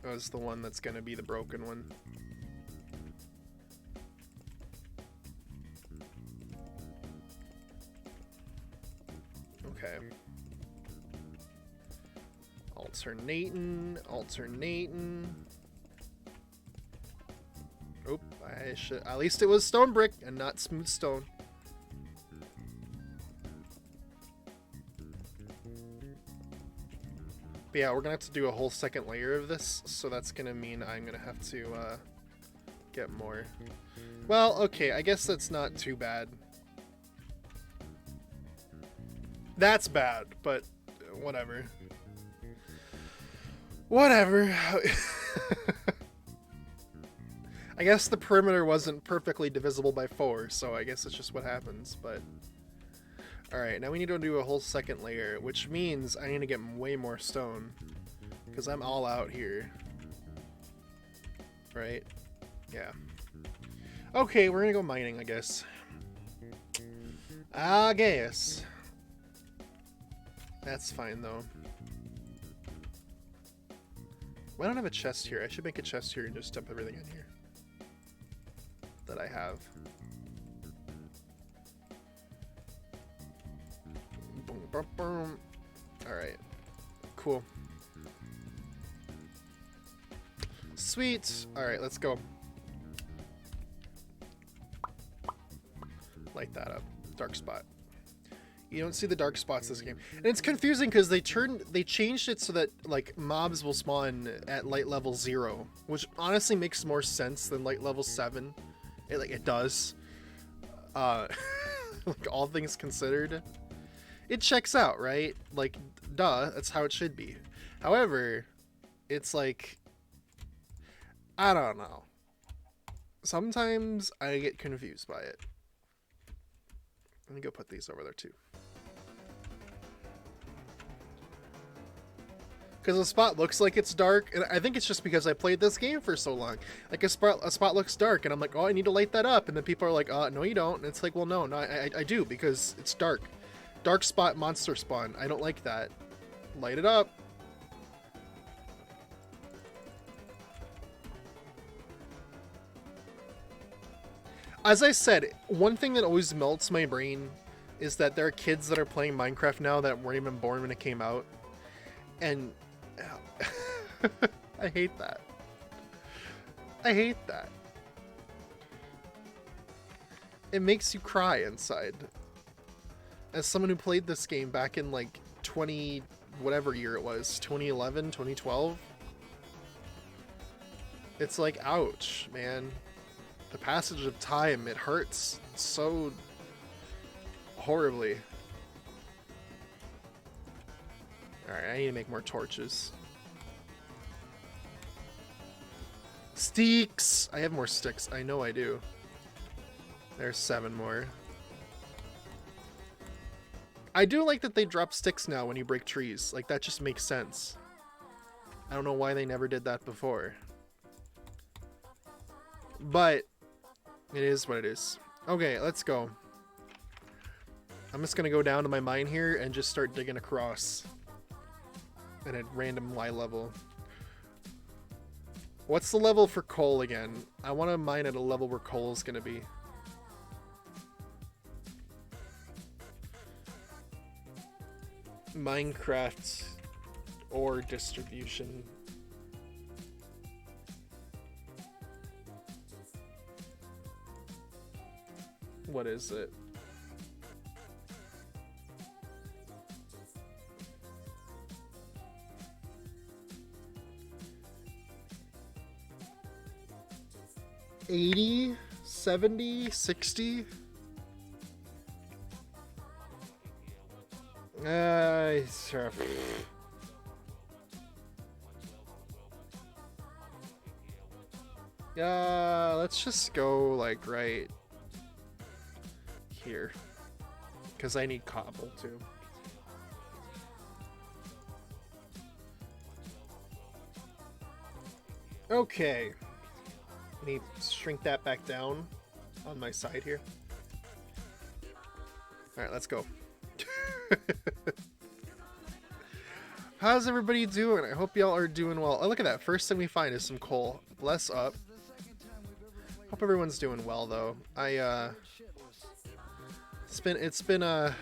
S1: as the one that's gonna be the broken one. Okay. Alternating. Oop, I should. At least it was stone brick and not smooth stone. But yeah, we're gonna have to do a whole second layer of this, so that's gonna mean I'm gonna have to get more. Well, okay, I guess that's not too bad. That's bad, but whatever. Whatever. I guess the perimeter wasn't perfectly divisible by 4, so I guess it's just what happens, but... Alright, now we need to do a whole second layer, which means I need to get way more stone. Because I'm all out here. Right? Yeah. Okay, we're gonna go mining, I guess. I guess. That's fine, though. Well, I don't have a chest here. I should make a chest here and just dump everything in here that I have. Boom, boom, boom. Alright. Cool. Sweet. Alright, let's go. Light that up. Dark spot. You don't see the dark spots this game. And it's confusing because they changed it so that like mobs will spawn at light level 0, which honestly makes more sense than light level 7. It does. Like all things considered. It checks out, right? Like, duh, that's how it should be. However, it's like, I don't know. Sometimes I get confused by it. Let me go put these over there too. Because a spot looks like it's dark, and I think it's just because I played this game for so long. Like a spot looks dark, and I'm like, oh, I need to light that up, and then people are like, no, you don't. And it's like, well, no, I do because it's dark. Dark spot monster spawn. I don't like that. Light it up. As I said, one thing that always melts my brain is that there are kids that are playing Minecraft now that weren't even born when it came out. And I hate that. I hate that. It makes you cry inside. As someone who played this game back in like 20, whatever year it was, 2011, 2012. It's like, ouch, man. The passage of time, it hurts so horribly. Alright, I need to make more torches. Sticks! I have more sticks. I know I do. There's 7 more. I do like that they drop sticks now when you break trees. Like, that just makes sense. I don't know why they never did that before. But it is what it is. Okay, let's go. I'm just gonna go down to my mine here and just start digging across. At a random Y level. What's the level for coal again? I want to mine at a level where coal is gonna be. Minecraft ore distribution. What is it? $80, $70, $60? Let's just go like right here, because I need cobble too. Okay. Let me shrink that back down on my side here. Alright, let's go. How's everybody doing? I hope y'all are doing well. Oh, look at that. First thing we find is some coal. Bless up. Hope everyone's doing well, though. It's been a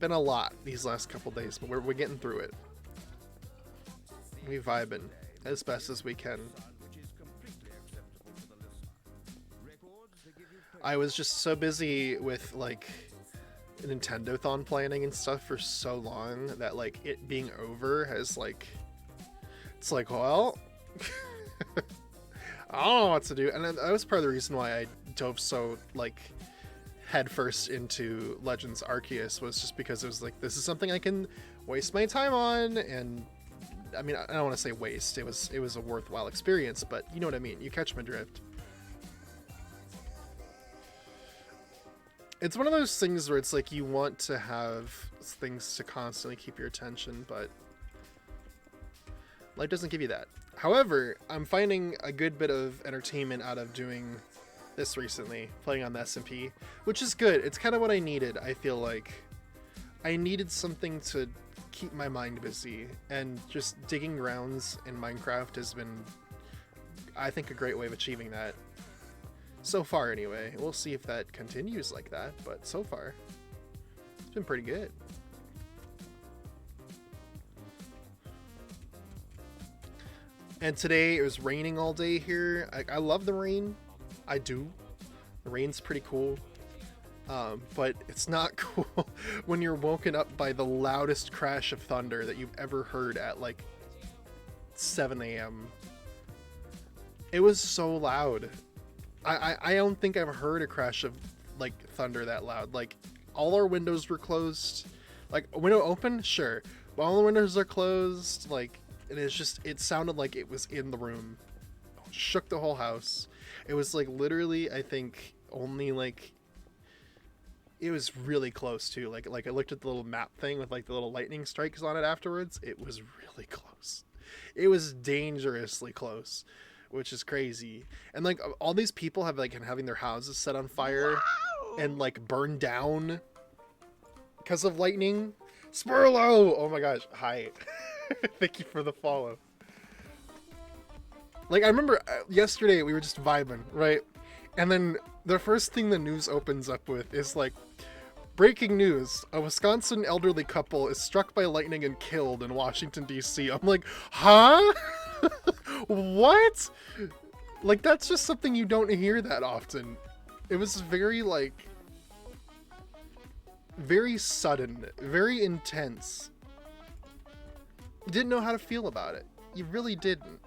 S1: lot these last couple days, but we're getting through it. We vibing as best as we can. I was just so busy with like Nintendo-thon planning and stuff for so long that like it being over has like, it's like, well, I don't know what to do. And that was part of the reason why I dove so like headfirst into Legends Arceus, was just because it was like, this is something I can waste my time on. And I mean, I don't want to say waste, it was a worthwhile experience, but you know what I mean, you catch my drift. It's one of those things where it's like you want to have things to constantly keep your attention, but life doesn't give you that. However, I'm finding a good bit of entertainment out of doing this recently, playing on the SMP, which is good. It's kind of what I needed. I feel like I needed something to keep my mind busy, and just digging grounds in Minecraft has been, I think, a great way of achieving that. So far, anyway. We'll see if that continues like that, but so far, it's been pretty good. And today, it was raining all day here. I love the rain. I do. The rain's pretty cool. But it's not cool when you're woken up by the loudest crash of thunder that you've ever heard at, like, 7 a.m. It was so loud. I don't think I've heard a crash of like thunder that loud. Like, all our windows were closed. Like, a window open, sure, but all the windows are closed. Like, and it's just, it sounded like it was in the room. Shook the whole house. It was like literally, I think only like It was really close too. Like I looked at the little map thing with like the little lightning strikes on it afterwards. It was really close. It was dangerously close, which is crazy. And like all these people have like having their houses set on fire and like burned down because of lightning. Spurlo! Oh my gosh, hi. Thank you for the follow. Like I remember yesterday we were just vibing, right? And then the first thing the news opens up with is like, breaking news, a Wisconsin elderly couple is struck by lightning and killed in Washington, D.C. I'm like, huh? What? Like, that's just something you don't hear that often. It was very, like, very sudden, very intense. You didn't know how to feel about it. You really didn't.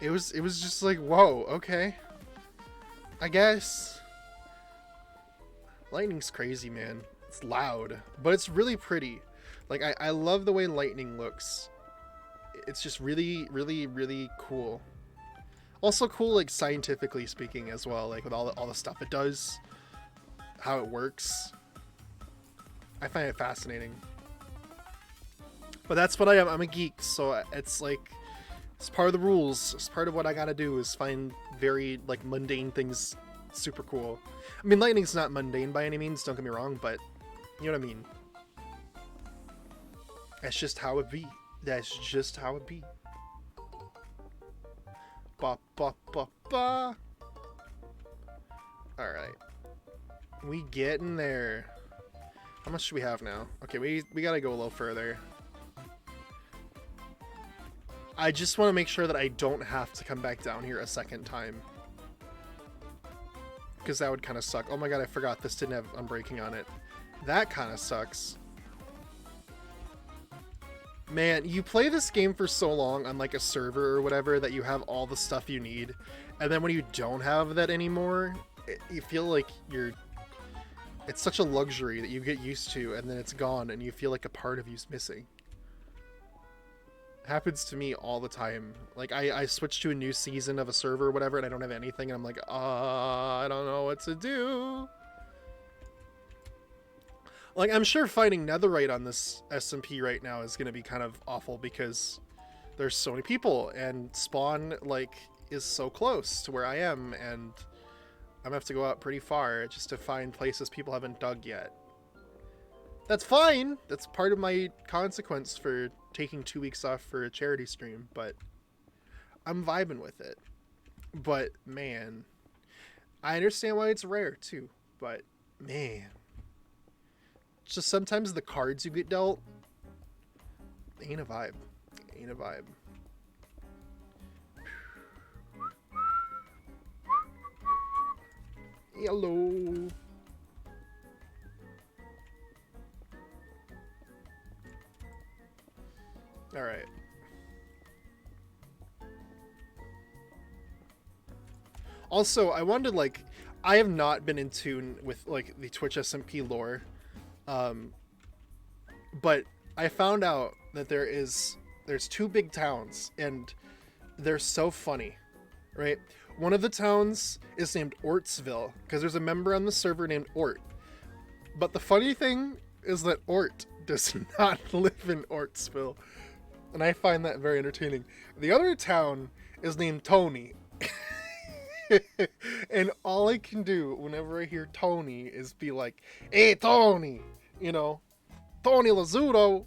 S1: It was just like, whoa, okay. I guess. Lightning's crazy, man. It's loud, but it's really pretty. Like, I love the way lightning looks. It's just really, really, really cool. Also cool, like, scientifically speaking as well, like, with all the stuff it does, how it works. I find it fascinating. But that's what I am. I'm a geek, so it's like, it's part of the rules. It's part of what I gotta do is find very, like, mundane things super cool. I mean, lightning's not mundane by any means, don't get me wrong, but you know what I mean. That's just how it be. That's just how it be. Ba ba ba ba. Alright. We getting there. How much do we have now? Okay, we gotta go a little further. I just want to make sure that I don't have to come back down here a second time. Because that would kind of suck. Oh my god, I forgot this didn't have unbreaking on it. That kind of sucks. Man, you play this game for so long on like a server or whatever that you have all the stuff you need. And then when you don't have that anymore, you feel like it's such a luxury that you get used to and then it's gone and you feel like a part of you's missing. Happens to me all the time. Like I switch to a new season of a server or whatever and I don't have anything and I'm like, I don't know what to do. Like I'm sure finding netherite on this SMP right now is going to be kind of awful because there's so many people and spawn like is so close to where I am and I'm gonna have to go out pretty far just to find places people haven't dug yet. That's fine. That's part of my consequence for taking 2 weeks off for a charity stream, but I'm vibing with it. But man, I understand why it's rare too, but man, just sometimes the cards you get dealt ain't a vibe. Ain't a vibe. Hello. All right. Also, I wanted to, like, I have not been in tune with like the Twitch SMP lore, but I found out that there's 2 big towns and they're so funny, right? One of the towns is named Ortsville because there's a member on the server named Ort. But the funny thing is that Ort does not live in Ortsville. And I find that very entertaining. The other town is named Tony. And all I can do whenever I hear Tony is be like, hey, Tony! You know, Tony Lazzuto!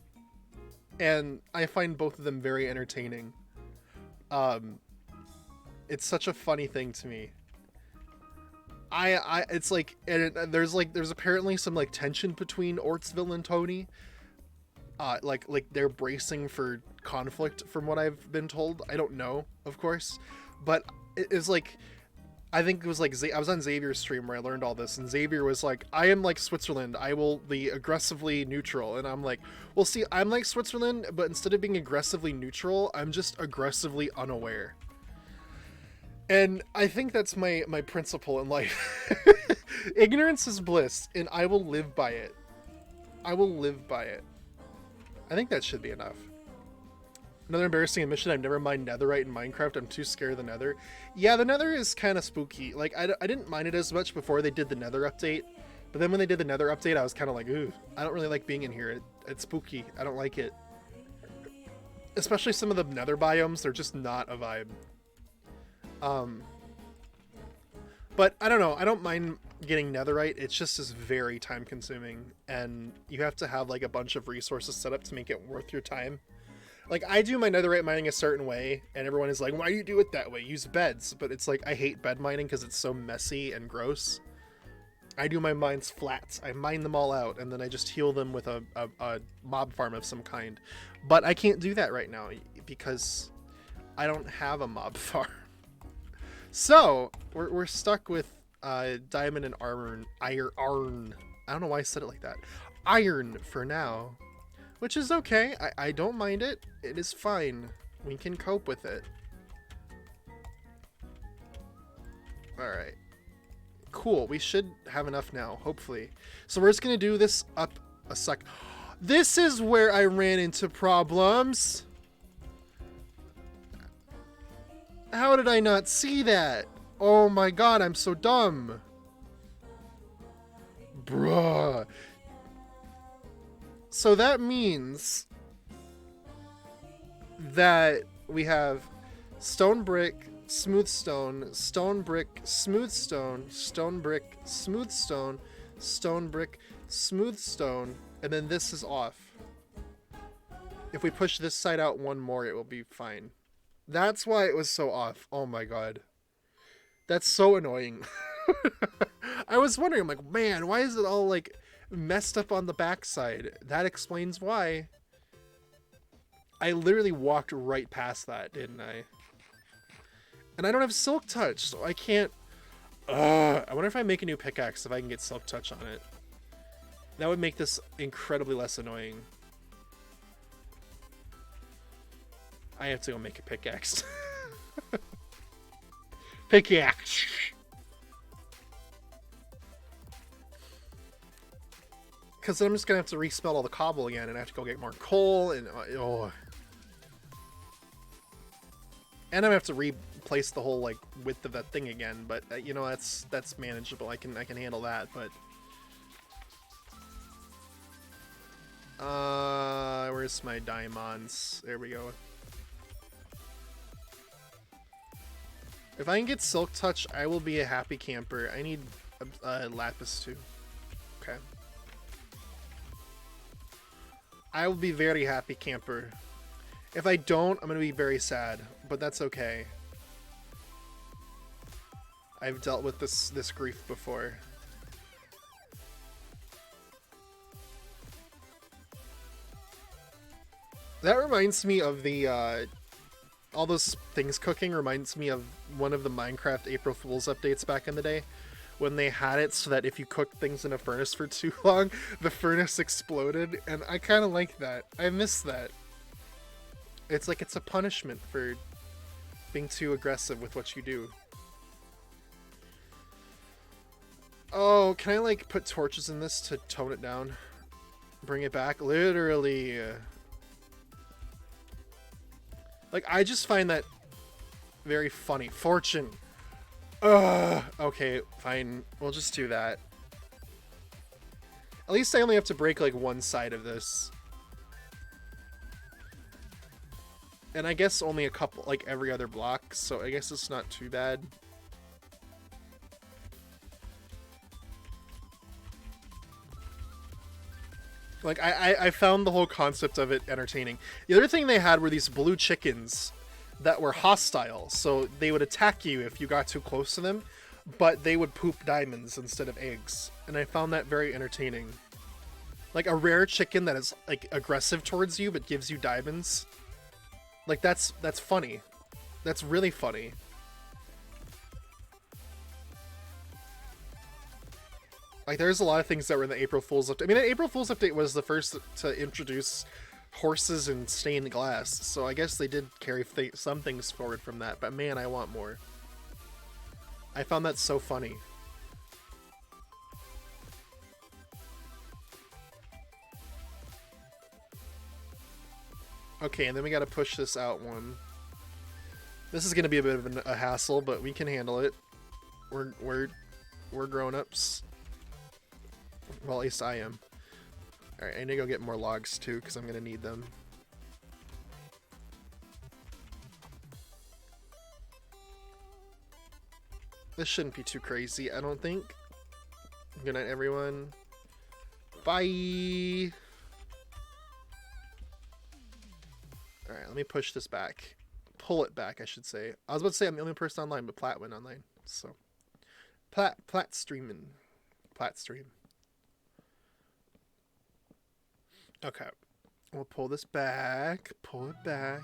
S1: And I find both of them very entertaining. It's such a funny thing to me. It's like, and there's apparently some like tension between Ortsville and Tony. Like they're bracing for conflict from what I've been told. I don't know, of course, but it's like, I think it was like, I was on Xavier's stream where I learned all this, and Xavier was like, I am like Switzerland, I will be aggressively neutral. And I'm like, well, see, I'm like Switzerland, but instead of being aggressively neutral, I'm just aggressively unaware. And I think that's my principle in life. Ignorance is bliss, and I will live by it. I will live by it. I think that should be enough. Another embarrassing admission, I've never mined netherite in Minecraft. I'm too scared of the nether. Yeah, the nether is kind of spooky. Like, I didn't mine it as much before they did the nether update. But then when they did the nether update, I was kind of like, ooh, I don't really like being in here. It's spooky. I don't like it. Especially some of the nether biomes, they're just not a vibe. But I don't know. I don't mind getting netherite. It's just is very time consuming. And you have to have like a bunch of resources set up to make it worth your time. Like, I do my netherite mining a certain way, and everyone is like, why do you do it that way? Use beds. But it's like, I hate bed mining because it's so messy and gross. I do my mines flat. I mine them all out, and then I just heal them with a mob farm of some kind. But I can't do that right now because I don't have a mob farm. So, we're stuck with diamond and iron. I don't know why I said it like that. Iron for now. Which is okay. I don't mind it. It is fine. We can cope with it. Alright. Cool. We should have enough now, hopefully. So we're just going to do this up a sec. This is where I ran into problems. How did I not see that? Oh my god, I'm so dumb. Bruh. So that means that we have stone brick, smooth stone, stone brick, smooth stone, stone brick, smooth stone, stone brick, smooth stone, and then this is off. If we push this side out one more, it will be fine. That's why it was so off. Oh my god. That's so annoying. I was wondering, I'm like, man, why is it all like messed up on the backside? That explains why. I literally walked right past that, didn't I? And I don't have silk touch, so I can't. I wonder if I make a new pickaxe if I can get silk touch on it. That would make this incredibly less annoying. I have to go make a pickaxe. Pickaxe. Because then I'm just going to have to resmelt all the cobble again, and I have to go get more coal, and oh. And I'm going to have to replace the whole, like, width of that thing again, but, you know, that's manageable. I can handle that, but... where's my diamonds? There we go. If I can get silk touch, I will be a happy camper. I need lapis too. Okay. I will be very happy camper. If I don't, I'm gonna be very sad, but that's okay. I've dealt with this grief before. That reminds me of the all those things cooking reminds me of one of the Minecraft April Fool's updates back in the day, when they had it so that if you cooked things in a furnace for too long, the furnace exploded, and I kind of like that. I miss that. It's like it's a punishment for being too aggressive with what you do. Oh, can I like put torches in this to tone it down? Bring it back? Literally. Like, I just find that very funny. Fortune. Okay, fine. We'll just do that. At least I only have to break, like, one side of this. And I guess only a couple, like, every other block, so I guess it's not too bad. Like, I found the whole concept of it entertaining. The other thing they had were these blue chickens that were hostile. So they would attack you if you got too close to them, but they would poop diamonds instead of eggs. And I found that very entertaining. Like a rare chicken that is like aggressive towards you but gives you diamonds. Like that's funny. That's really funny. Like, there's a lot of things that were in the April Fool's update. I mean, the April Fool's update was the first to introduce horses and stained glass, so I guess they did carry some things forward from that, but man, I want more. I found that so funny. Okay, and then we gotta push this out one. This is gonna be a bit of a hassle, but we can handle it. We're grown-ups. Well, at least I am. Alright, I need to go get more logs too, because I'm gonna need them. This shouldn't be too crazy, I don't think. Good night, everyone. Bye! Alright, let me push this back. Pull it back, I should say. I was about to say I'm the only person online, but Plat went online. So, Plat streaming. Plat stream. Okay. We'll pull this back. Pull it back.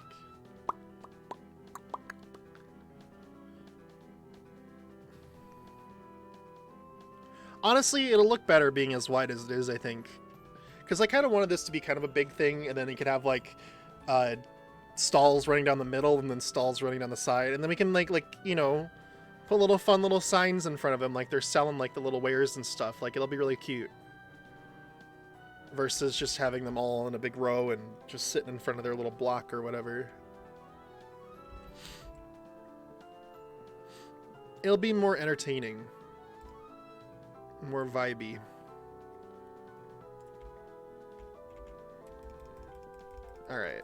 S1: Honestly, it'll look better being as wide as it is, I think. Because I kind of wanted this to be kind of a big thing, and then you could have, like, stalls running down the middle, and then stalls running down the side. And then we can, like you know, put little fun little signs in front of them, like they're selling, like, the little wares and stuff. Like, it'll be really cute. Versus just having them all in a big row and just sitting in front of their little block or whatever. It'll be more entertaining. More vibey. Alright.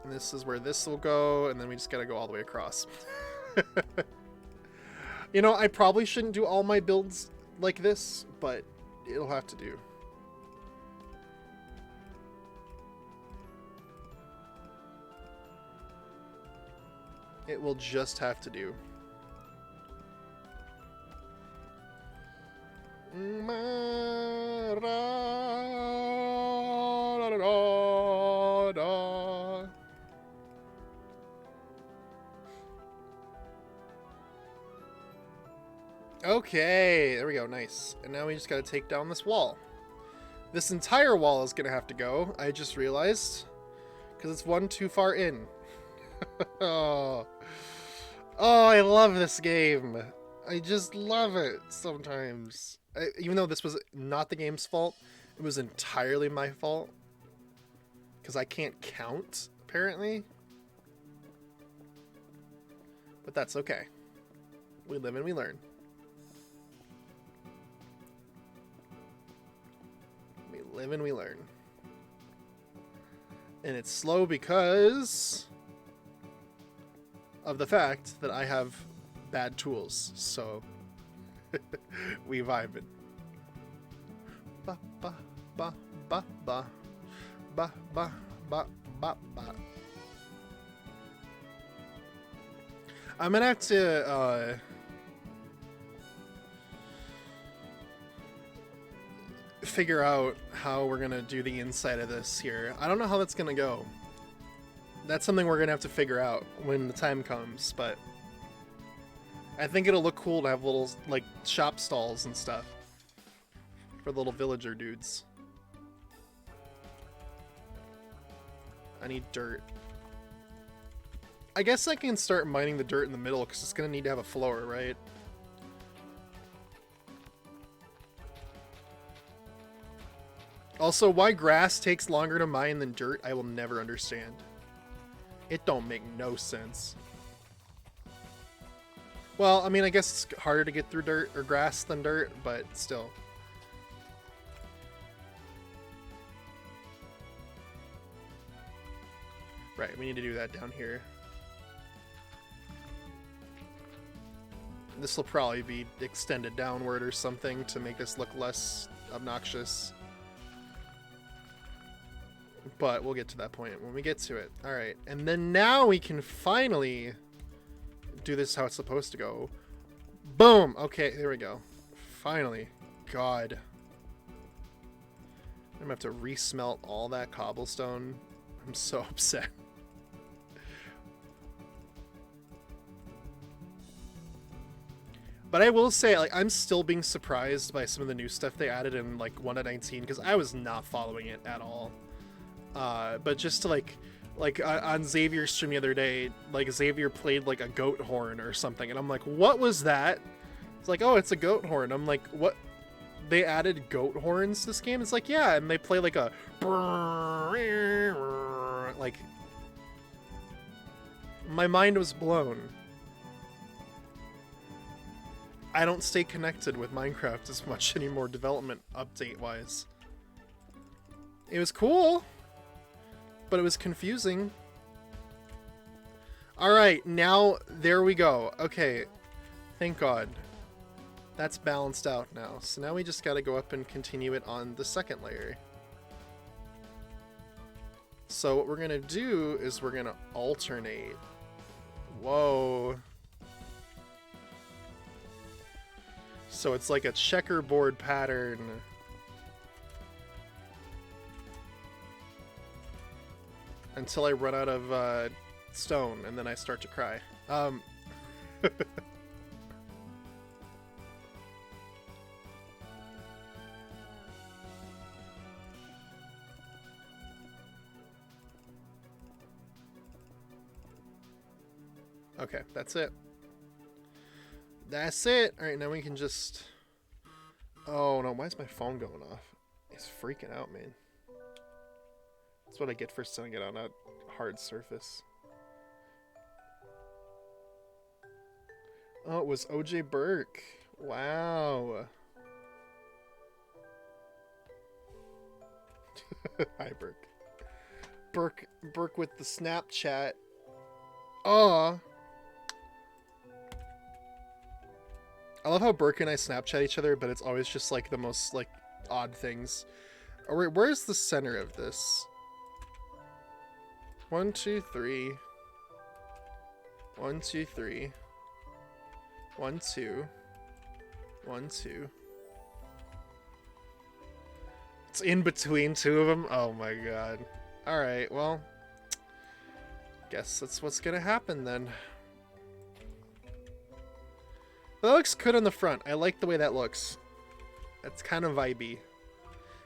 S1: And this is where this will go, and then we just gotta go all the way across. You know, I probably shouldn't do all my builds like this, but it'll have to do. It will just have to do. Okay, there we go, nice. And now we just gotta take down this wall. This entire wall is gonna have to go, I just realized. Because it's one too far in. Oh, I love this game. I just love it sometimes. Even though this was not the game's fault, it was entirely my fault. Because I can't count, apparently. But that's okay. We live and we learn. We live and we learn. And it's slow because of the fact that I have bad tools, so we vibing. Ba ba ba ba ba ba ba ba ba ba. I'm gonna have to figure out how we're gonna do the inside of this here. I don't know how that's gonna go. That's something we're gonna have to figure out when the time comes, but I think it'll look cool to have little, like, shop stalls and stuff for little villager dudes. I need dirt. I guess I can start mining the dirt in the middle because it's gonna need to have a floor, right? Also, why grass takes longer to mine than dirt, I will never understand. It don't make no sense. Well, I mean, I guess it's harder to get through dirt or grass than dirt, but still. Right, we need to do that down here. This will probably be extended downward or something to make this look less obnoxious. But we'll get to that point when we get to it. Alright, and then now we can finally do this how it's supposed to go. Boom! Okay, there we go. Finally. God. I'm gonna have to re-smelt all that cobblestone. I'm so upset. But I will say, like, I'm still being surprised by some of the new stuff they added in, like, 1.19, because I was not following it at all. But just to, like on Xavier's stream the other day, like, Xavier played, like, a goat horn or something, and I'm like, what was that? It's like, oh, it's a goat horn. I'm like, what? They added goat horns this game? It's like, yeah, and they play, like, a... like, My mind was blown. I don't stay connected with Minecraft as much anymore, development update-wise. It was cool, but it was confusing. Alright, now, there we go. Okay, thank God. That's balanced out now. So now we just gotta go up and continue it on the second layer. So what we're gonna do is we're gonna alternate. Whoa. So it's like a checkerboard pattern. Until I run out of stone, and then I start to cry. Okay, that's it. That's it! Alright, now we can just... Oh no, why is my phone going off? It's freaking out, man. That's what I get for setting it on a hard surface. Oh, it was OJ Burke. Wow. Hi, Burke. Burke with the Snapchat. Aw. I love how Burke and I Snapchat each other, but it's always just like the most like odd things. Oh, wait, where's the center of this? 1, 2, 3. 1, 2, 3. 1, 2. 1, 2. It's in between two of them? Oh my god. Alright, well. Guess that's what's gonna happen then. That looks good on the front. I like the way that looks. It's kind of vibey.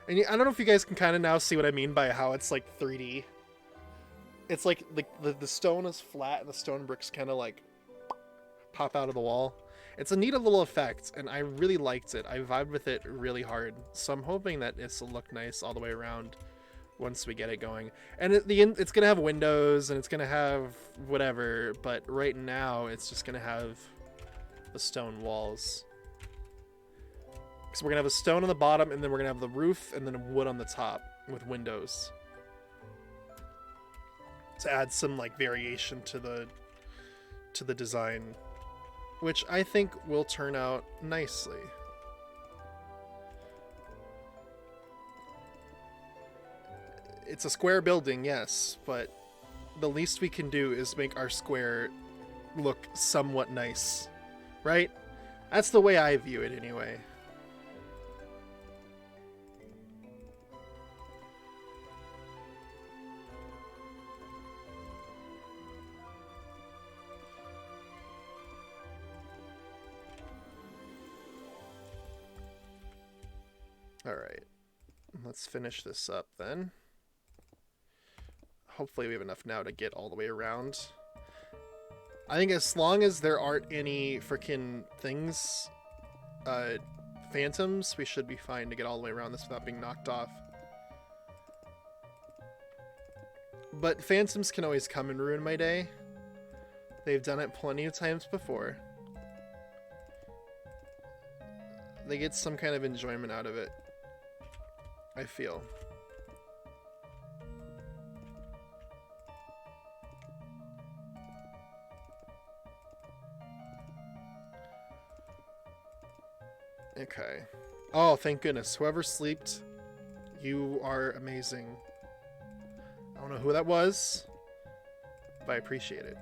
S1: And I don't know if you guys can kind of now see what I mean by how it's like 3D. It's like the stone is flat and the stone bricks kind of like pop out of the wall. It's a neat little effect, and I really liked it. I vibed with it really hard. So I'm hoping that this will look nice all the way around once we get it going. And at the end, it's going to have windows and it's going to have whatever, but right now it's just going to have the stone walls. So we're going to have a stone on the bottom, and then we're going to have the roof, and then wood on the top with windows. To add some like variation to the design, which I think will turn out nicely. It's a square building, yes, but the least we can do is make our square look somewhat nice, right? That's the way I view it anyway. Alright, let's finish this up then. Hopefully we have enough now to get all the way around. I think as long as there aren't any freaking things, phantoms, we should be fine to get all the way around this without being knocked off. But phantoms can always come and ruin my day. They've done it plenty of times before. They get some kind of enjoyment out of it, I feel. Okay. Oh, thank goodness. Whoever sleeped, you are amazing. I don't know who that was, but I appreciate it.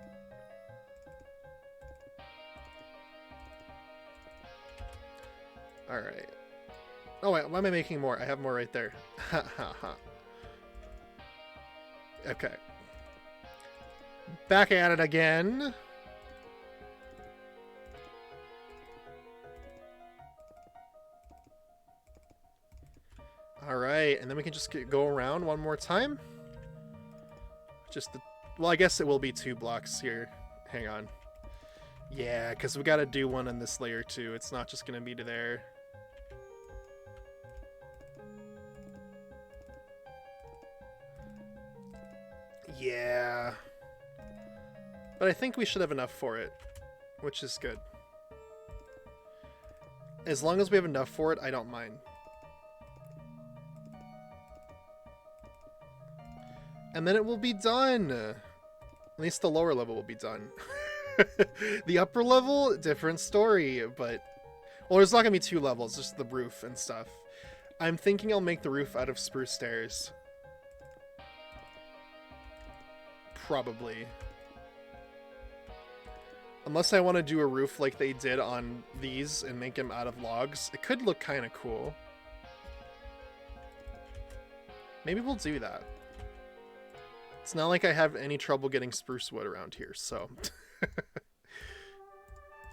S1: Alright. Oh wait, why am I making more? I have more right there. Ha ha ha. Okay. Back at it again. Alright, and then we can just go around one more time. Just the... Well, I guess it will be 2 blocks here. Hang on. Yeah, because we gotta do one in this layer too. It's not just gonna be to there. Yeah. But I think we should have enough for it, which is good. As long as we have enough for it, I don't mind. And then it will be done. At least the lower level will be done. The upper level, different story, but... Well, there's not going to be 2 levels, just the roof and stuff. I'm thinking I'll make the roof out of spruce stairs. Probably. Unless I want to do a roof like they did on these and make them out of logs. It could look kind of cool. Maybe we'll do that. It's not like I have any trouble getting spruce wood around here, so...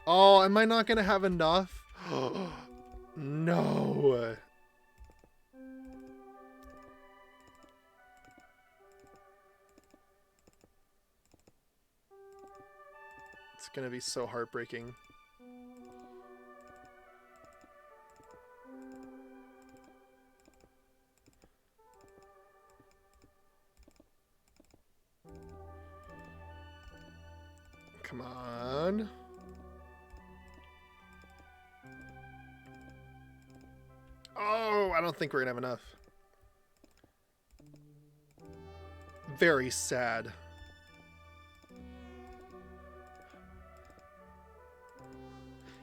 S1: Oh, am I not going to have enough? No. It's going to be so heartbreaking. Come on. Oh, I don't think we're gonna have enough. Very sad.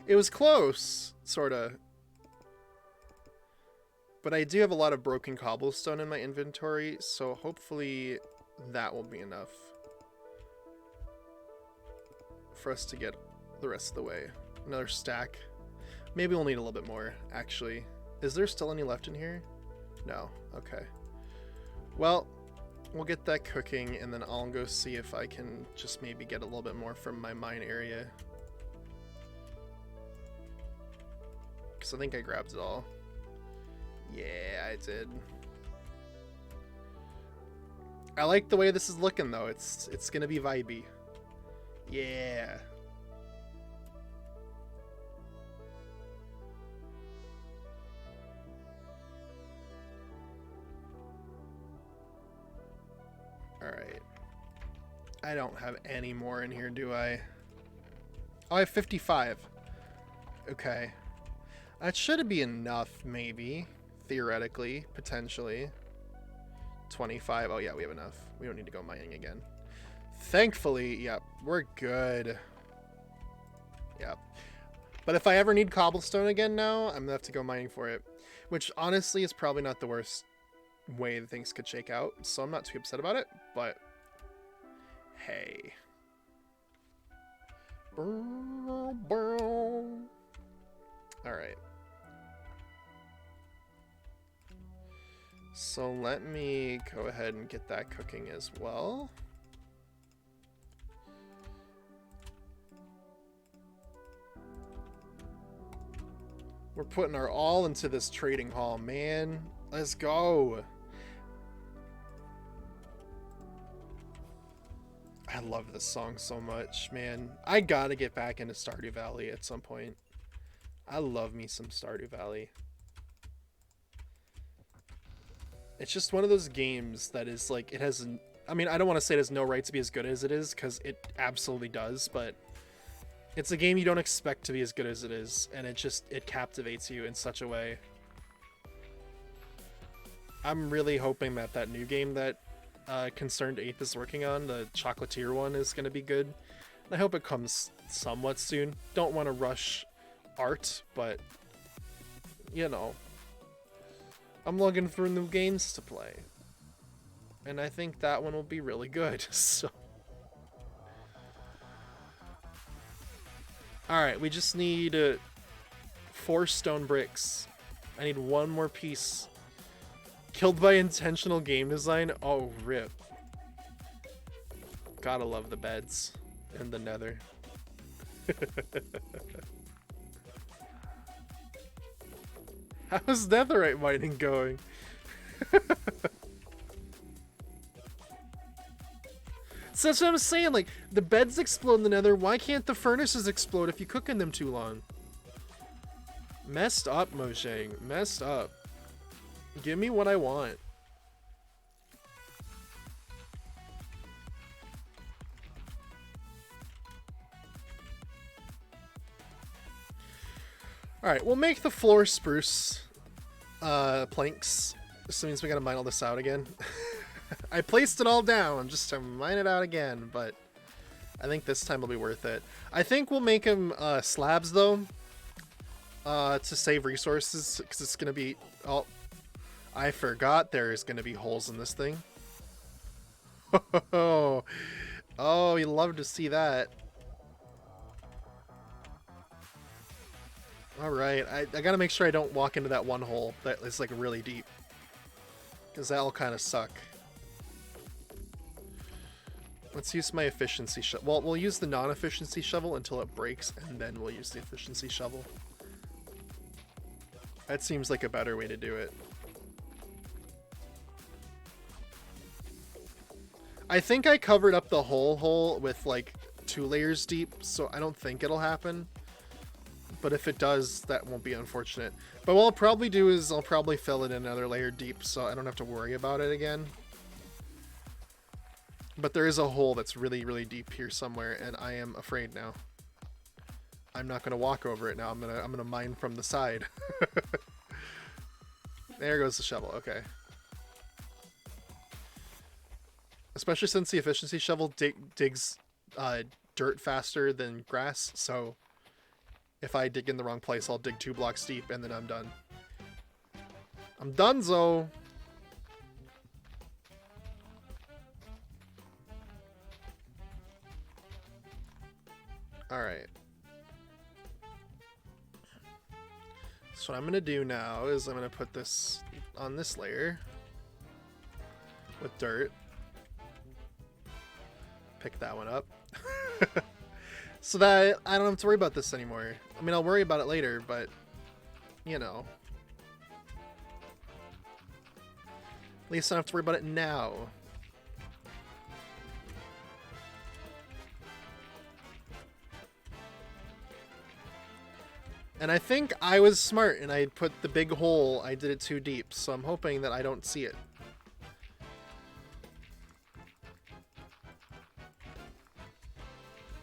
S1: It was close, sorta. But I do have a lot of broken cobblestone in my inventory, so hopefully that will be enough for us to get the rest of the way. Another stack. Maybe we'll need a little bit more, actually. Is there still any left in here? No. Okay. Well, we'll get that cooking, and then I'll go see if I can just maybe get a little bit more from my mine area. Because I think I grabbed it all. Yeah, I did. I like the way this is looking, though. It's gonna be vibey. Yeah. Alright. I don't have any more in here, do I? Oh, I have 55. Okay. That should be enough, maybe. Theoretically. Potentially. 25. Oh, yeah, we have enough. We don't need to go mining again. Thankfully, yep, we're good. Yep. But if I ever need cobblestone again now, I'm gonna have to go mining for it. Which, honestly, is probably not the worst way that things could shake out. So I'm not too upset about it, but... Hey. Alright. So let me go ahead and get that cooking as well. We're putting our all into this trading hall, man. Let's go. I love this song so much, man. I gotta get back into Stardew Valley at some point. I love me some Stardew Valley. It's just one of those games that is like, it has, I mean, I don't want to say it has no right to be as good as it is, because it absolutely does, but it's a game you don't expect to be as good as it is, and it captivates you in such a way. I'm really hoping that that new game that Concerned Ape is working on, the Chocolatier one, is going to be good. I hope it comes somewhat soon. Don't want to rush art, but, you know, I'm looking for new games to play. And I think that one will be really good, so... Alright, we just need 4 stone bricks. I need 1 more piece. Killed by intentional game design? Oh, rip. Gotta love the beds and the nether. How's netherite mining going? So that's what I'm saying, like, the beds explode in the nether, why can't the furnaces explode if you cook in them too long? Messed up, Mojang. Messed up. Give me what I want. Alright, we'll make the floor spruce planks. This means we gotta mine all this out again. I placed it all down just to mine it out again, but I think this time will be worth it. I think we'll make them slabs, though, to save resources, because it's gonna be... Oh, I forgot there's gonna be holes in this thing. Oh, you love to see that. Alright, I gotta make sure I don't walk into that one hole that is like really deep, because that'll kind of suck. Let's use my efficiency shovel. Well, we'll use the non-efficiency shovel until it breaks, and then we'll use the efficiency shovel. That seems like a better way to do it. I think I covered up the whole hole with like 2 layers deep, so I don't think it'll happen. But if it does, that won't be unfortunate. But what I'll probably do is I'll probably fill it in another layer deep, so I don't have to worry about it again. But there is a hole that's really, really deep here somewhere, and I am afraid now. I'm not gonna walk over it now. I'm gonna mine from the side. There goes the shovel. Okay. Especially since the efficiency shovel digs dirt faster than grass, so if I dig in the wrong place, I'll dig 2 blocks deep, and then I'm done. I'm donezo! Alright. So what I'm going to do now is I'm going to put this on this layer with dirt. Pick that one up. So that I don't have to worry about this anymore. I mean, I'll worry about it later, but, you know. At least I don't have to worry about it now. And I think I was smart and I put the big hole, I did it too deep, so I'm hoping that I don't see it.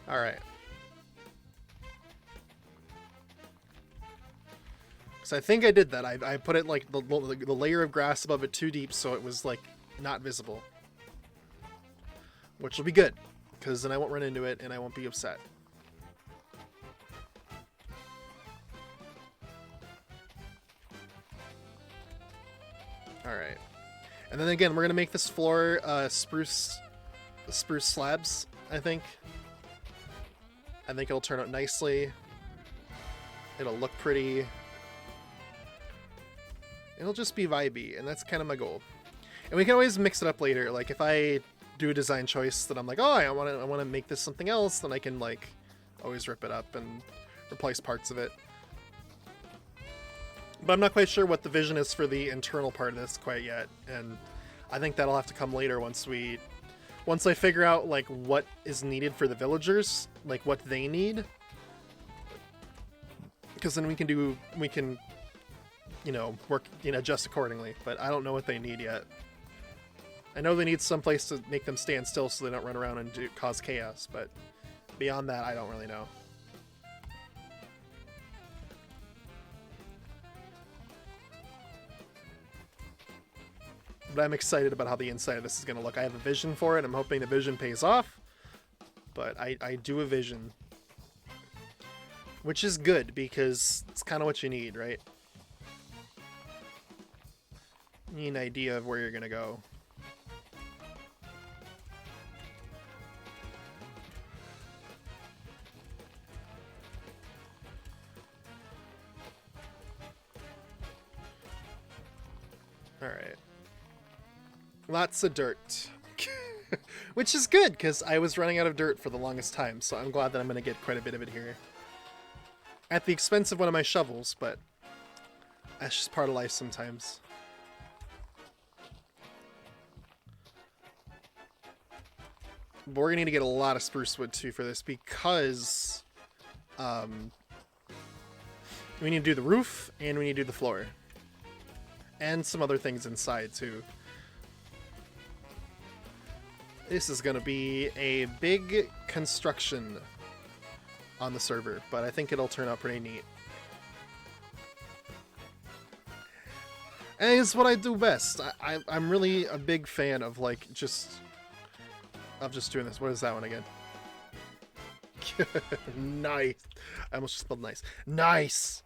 S1: Alright. So I think I did that. I put it like the layer of grass above it too deep, so it was like not visible. Which will be good, because then I won't run into it and I won't be upset. Alright. And then again, we're going to make this floor spruce slabs, I think. I think it'll turn out nicely. It'll look pretty. It'll just be vibey, and that's kind of my goal. And we can always mix it up later. Like, if I do a design choice that I'm like, oh, I want to make this something else, then I can, like, always rip it up and replace parts of it. But I'm not quite sure what the vision is for the internal part of this quite yet, and I think that'll have to come later once I figure out, like, what is needed for the villagers, like, what they need. Because then we can, you know, work, you know, adjust accordingly. But I don't know what they need yet. I know they need some place to make them stand still so they don't run around and cause chaos, but beyond that, I don't really know. But I'm excited about how the inside of this is going to look. I have a vision for it. I'm hoping the vision pays off. But I do a vision. Which is good, because it's kind of what you need, right? You need an idea of where you're going to go. Alright. Lots of dirt. Which is good, because I was running out of dirt for the longest time, so I'm glad that I'm going to get quite a bit of it here. At the expense of one of my shovels, but that's just part of life sometimes. But we're going to need to get a lot of spruce wood, too, for this, because we need to do the roof, and we need to do the floor. And some other things inside, too. This is going to be a big construction on the server, but I think it'll turn out pretty neat. And it's what I do best. I'm really a big fan of like just doing this. What is that one again? Nice. I almost just spelled nice. Nice.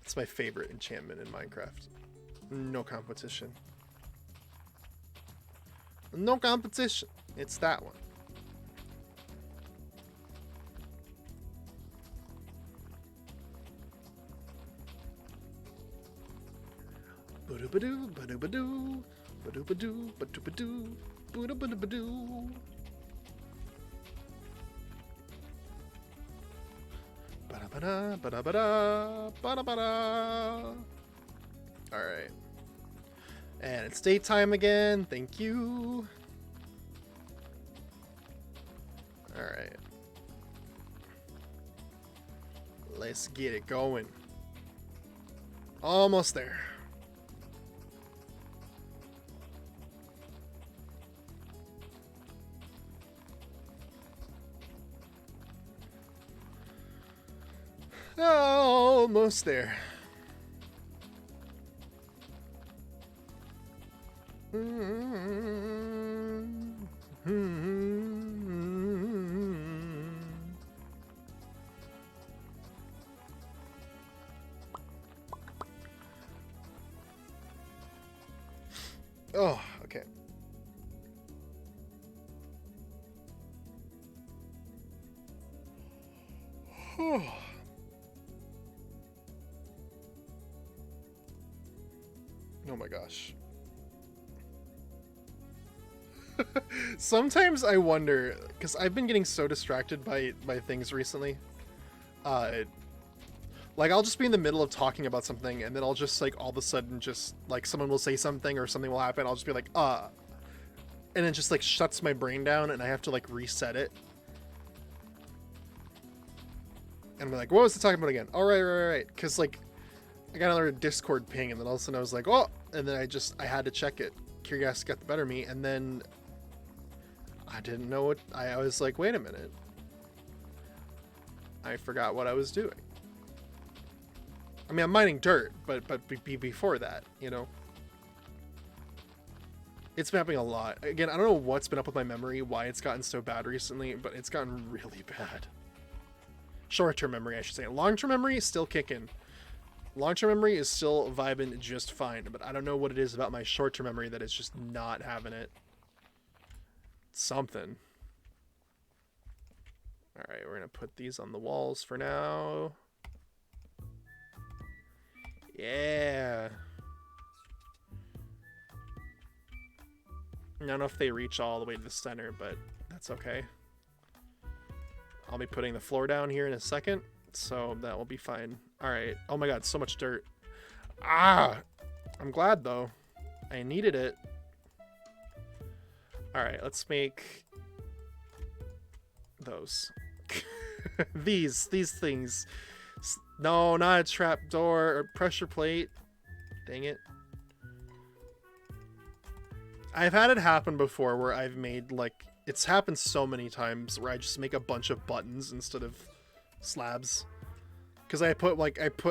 S1: It's my favorite enchantment in Minecraft. No competition. No competition. It's that one. Ba-do-ba-doo, ba-do-ba-doo, ba-do-ba-doo, ba-do-ba-doo, ba-do-ba-doo. Ba-da-ba-da, ba-da-ba-da, ba-da-ba-da. Alright. And it's daytime again. Thank you. Alright. Let's get it going. Almost there. Almost there. Oh, okay. Oh my gosh. Sometimes I wonder, because I've been getting so distracted by things recently. Like, I'll just be in the middle of talking about something, and then I'll just, like, all of a sudden just, like, someone will say something or something will happen. I'll just be like, and it just, like, shuts my brain down, and I have to, like, reset it. And I'm like, what was I talking about again? Oh, right. Because, like, I got another Discord ping, and then all of a sudden I was like, oh! And then I had to check it. Curiosity got the better of me, and then I didn't know what, I was like, wait a minute. I forgot what I was doing. I mean, I'm mining dirt, but before that, you know? It's been happening a lot. Again, I don't know what's been up with my memory, why it's gotten so bad recently, but it's gotten really bad. Short-term memory, I should say. Long-term memory is still kicking. Long-term memory is still vibing just fine, but I don't know what it is about my short-term memory that is just not having it. Something. Alright, we're gonna put these on the walls for now. Yeah. I don't know if they reach all the way to the center, but that's okay. I'll be putting the floor down here in a second, so that will be fine. Alright. Oh my god, so much dirt. Ah! I'm glad, though. I needed it. Alright, let's make those. These things. No, not a trap door or pressure plate. Dang it. I've had it happen before where I've made, like, it's happened so many times where I just make a bunch of buttons instead of slabs. Because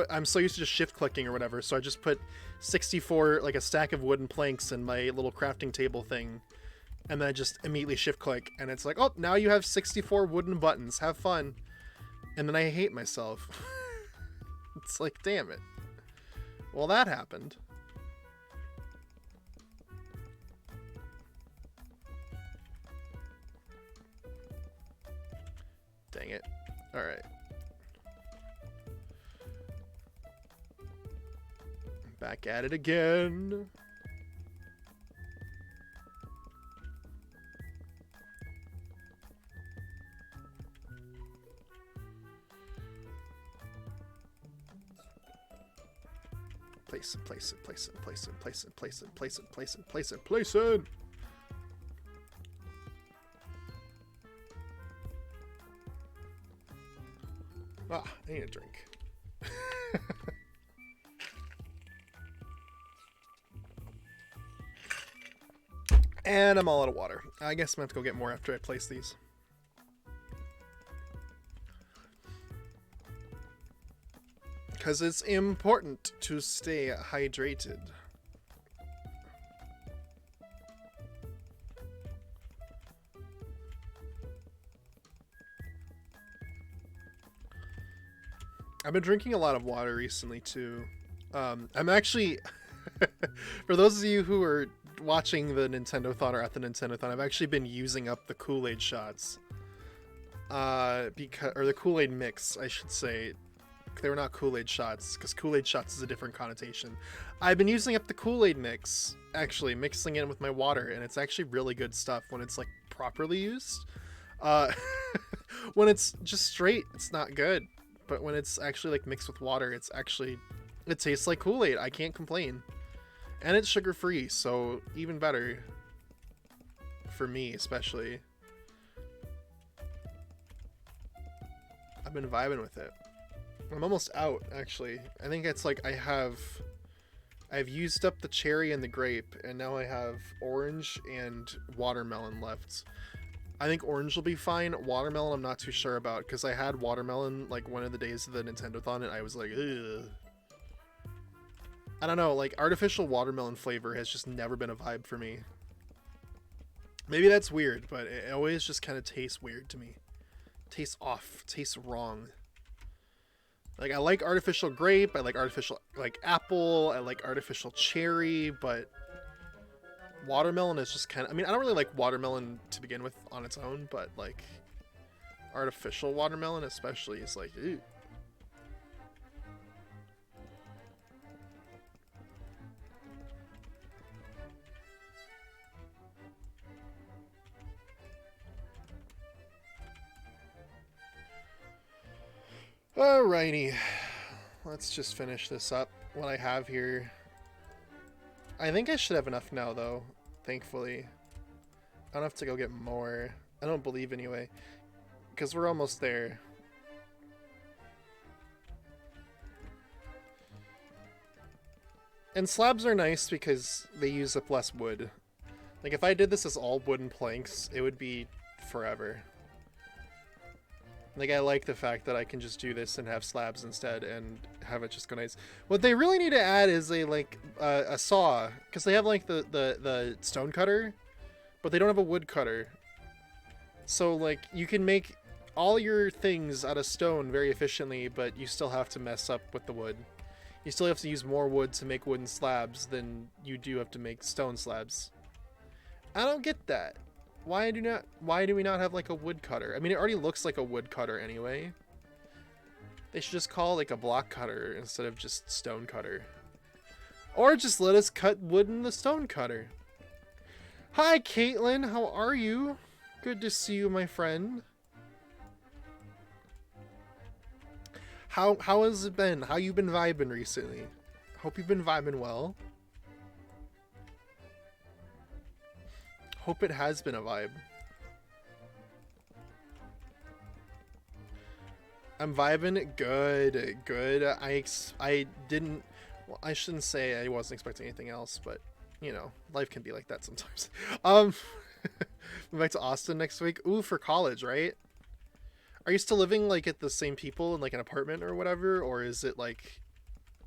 S1: I'm so used to just shift clicking or whatever, so I just put 64, like a stack of wooden planks in my little crafting table thing. And then I just immediately shift click, and it's like, oh, now you have 64 wooden buttons. Have fun. And then I hate myself. It's like, damn it. Well, that happened. Dang it. Alright. Back at it again. Place it. Ah, I need a drink. And I'm all out of water. I guess I'm gonna have to go get more after I place these. Because it's important to stay hydrated. I've been drinking a lot of water recently too. I'm actually, for those of you who are watching the Nintendo-thon or at the Nintendo-thon, I've actually been using up the Kool-Aid shots. Or the Kool-Aid mix, I should say. They were not Kool-Aid shots, because Kool-Aid shots is a different connotation. I've been using up the Kool-Aid mix, actually, mixing it with my water, and it's actually really good stuff when it's, like, properly used. When it's just straight, it's not good. But when it's actually, like, mixed with water, it tastes like Kool-Aid. I can't complain. And it's sugar-free, so even better. For me, especially. I've been vibing with it. I'm almost out, actually. I think it's like I've used up the cherry and the grape, and now I have orange and watermelon left. I think orange will be fine. Watermelon I'm not too sure about, because I had watermelon like one of the days of the Nintendo-thon, and I was like, ugh. I don't know, like artificial watermelon flavor has just never been a vibe for me. Maybe that's weird, but it always just kind of tastes weird to me. Tastes off, tastes wrong. Like, I like artificial grape, I like artificial, like, apple, I like artificial cherry, but watermelon is just kind of, I mean, I don't really like watermelon to begin with on its own, but, like, artificial watermelon especially is like, ew. Alrighty, let's just finish this up. What I have here, I think I should have enough now though, thankfully. I don't have to go get more. I don't believe anyway, because we're almost there. And slabs are nice because they use up less wood. Like if I did this as all wooden planks, it would be forever. Like, I like the fact that I can just do this and have slabs instead and have it just go nice. What they really need to add is a saw, because they have, like, the stone cutter, but they don't have a wood cutter. So, like, you can make all your things out of stone very efficiently, but you still have to mess up with the wood. You still have to use more wood to make wooden slabs than you do have to make stone slabs. I don't get that. Why do we not have like a wood cutter? I mean, it already looks like a wood cutter anyway. They should just call it like a block cutter instead of just stone cutter. Or just let us cut wood in the stone cutter. Hi, Caitlin. How are you? Good to see you, my friend. How has it been? How you been vibing recently? Hope you've been vibing well. Hope it has been a vibe. I'm vibing good, good. I didn't, well, I shouldn't say I wasn't expecting anything else, but you know, life can be like that sometimes. Move back to Austin next week. Ooh, for college, right? Are you still living like at the same people in like an apartment or whatever, or is it like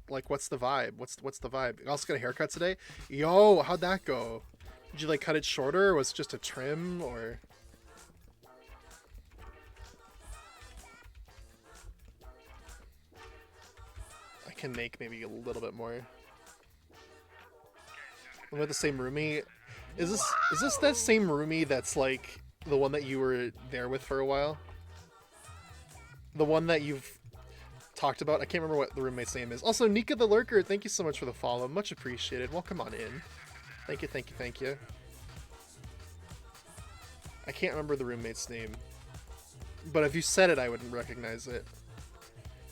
S1: what's the vibe? What's the vibe? You also got a haircut today? Yo, how'd that go? Did you like cut it shorter, or was it just a trim, or? I can make maybe a little bit more. I'm with the same roomie. Is this that same roomie that's like the one that you were there with for a while? The one that you've talked about? I can't remember what the roommate's name is. Also, Nika the Lurker, thank you so much for the follow. Much appreciated. Welcome on in. Thank you, thank you, thank you. I can't remember the roommate's name, but if you said it, I wouldn't recognize it.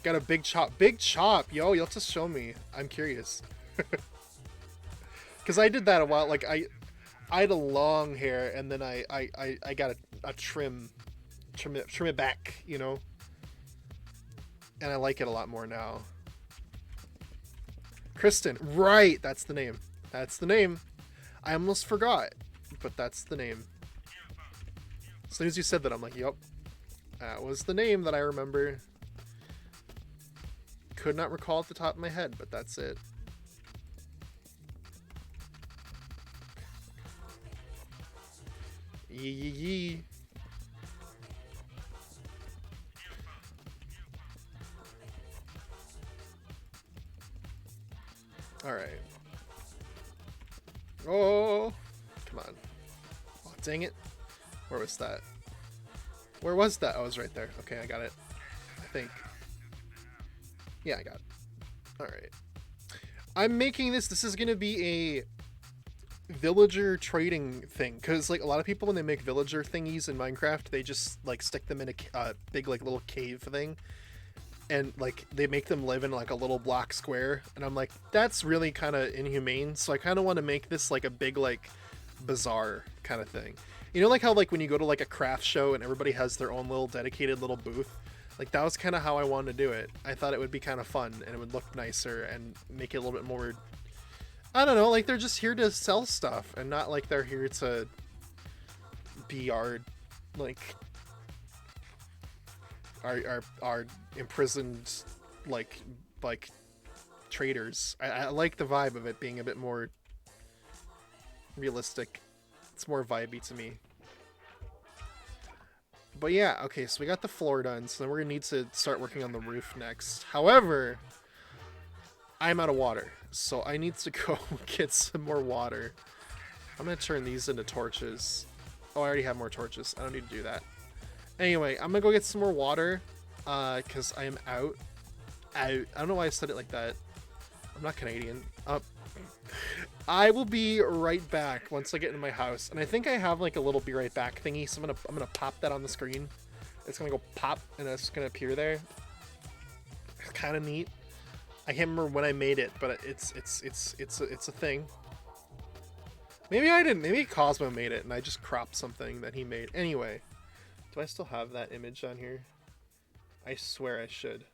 S1: Got a big chop. Big chop! Yo, you'll have to show me. I'm curious. Because I did that a while. Like, I had a long hair, and then I got a trim it back, you know? And I like it a lot more now. Kristen. Right! That's the name. That's the name. I almost forgot, but that's the name. As soon as you said that, I'm like, yep. That was the name that I remember. could not recall at the top of my head, but that's it. Yee yee yee. Alright. Oh, come on. Oh, dang it. Where was that? Where was that? Oh, it was right there. Okay, I got it. I think. Yeah, I got it. Alright. I'm making this. This is going to be a villager trading thing. Because, like, a lot of people, when they make villager thingies in Minecraft, they just, like, stick them in a big, like, little cave thing. And, like, they make them live in, like, a little block square. And I'm like, that's really kind of inhumane. So I kind of want to make this, like, a big, like, bazaar kind of thing. You know, like how, like, when you go to, like, a craft show and everybody has their own little dedicated little booth? Like, that was kind of how I wanted to do it. I thought it would be kind of fun and it would look nicer and make it a little bit more... I don't know, like, they're just here to sell stuff and not like they're here to be our, like... Our imprisoned, like traders. I like the vibe of it being a bit more realistic. It's more vibey to me. But yeah, okay, so we got the floor done, so then we're gonna need to start working on the roof next. However, I'm out of water, so I need to go get some more water. I'm gonna turn these into torches. Oh, I already have more torches. I don't need to do that. Anyway, I'm gonna go get some more water, because I am out. I don't know why I said it like that. I'm not Canadian. I will be right back once I get into my house, and I think I have like a little be right back thingy, so I'm gonna pop that on the screen. It's gonna go pop, and it's gonna appear there. It's kind of neat. I can't remember when I made it, but it's a thing. Maybe I didn't. Maybe Cosmo made it, and I just cropped something that he made. Anyway, do I still have that image on here? I swear I should.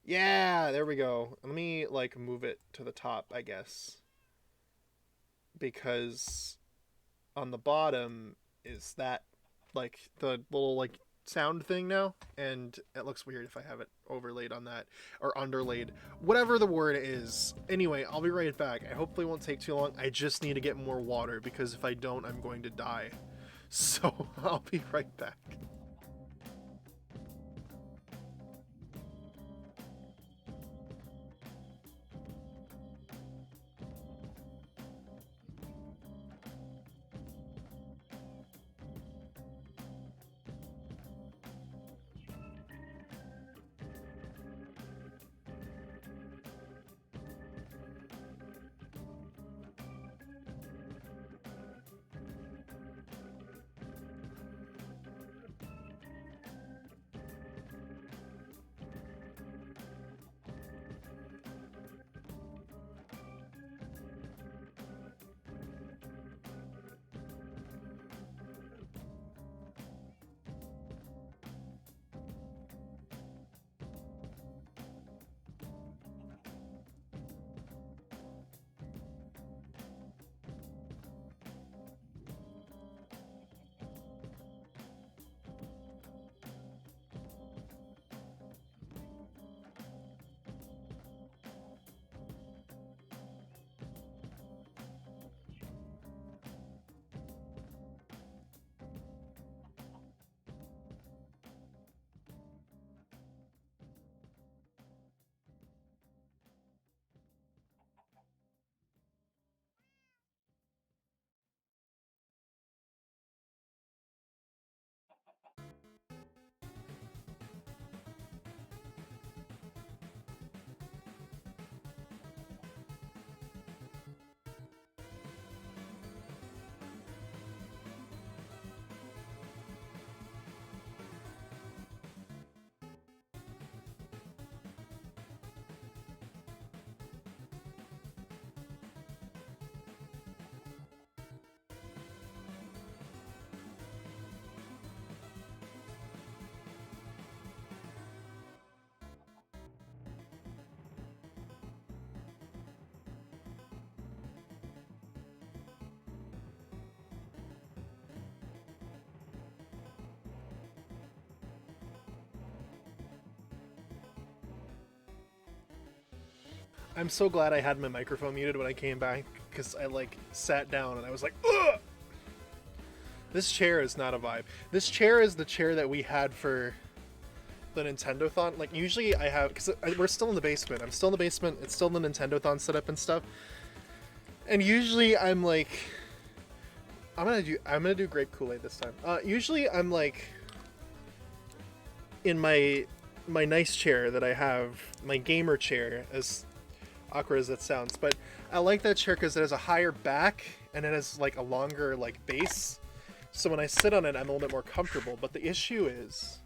S1: Yeah, there we go. Let me, like, move it to the top, I guess. Because on the bottom is that, like, the little, like, sound thing now. And it looks weird if I have it overlaid on that. Or underlaid. Whatever the word is. Anyway, I'll be right back. I hopefully won't take too long. I just need to get more water, because if I don't, I'm going to die. So, I'll be right back. I'm so glad I had my microphone muted when I came back, because I like sat down and I was like, ugh! This chair is not a vibe. This chair is the chair that we had for the Nintendo-thon. Like, usually I have, because we're still in the basement. I'm still in the basement. It's still the Nintendo-thon setup and stuff. And usually I'm like, I'm gonna do grape Kool-Aid this time. Usually I'm like in my nice chair that I have, my gamer chair, as awkward as it sounds, but I like that chair because it has a higher back and it has like a longer like base. So when I sit on it, I'm a little bit more comfortable. But the issue is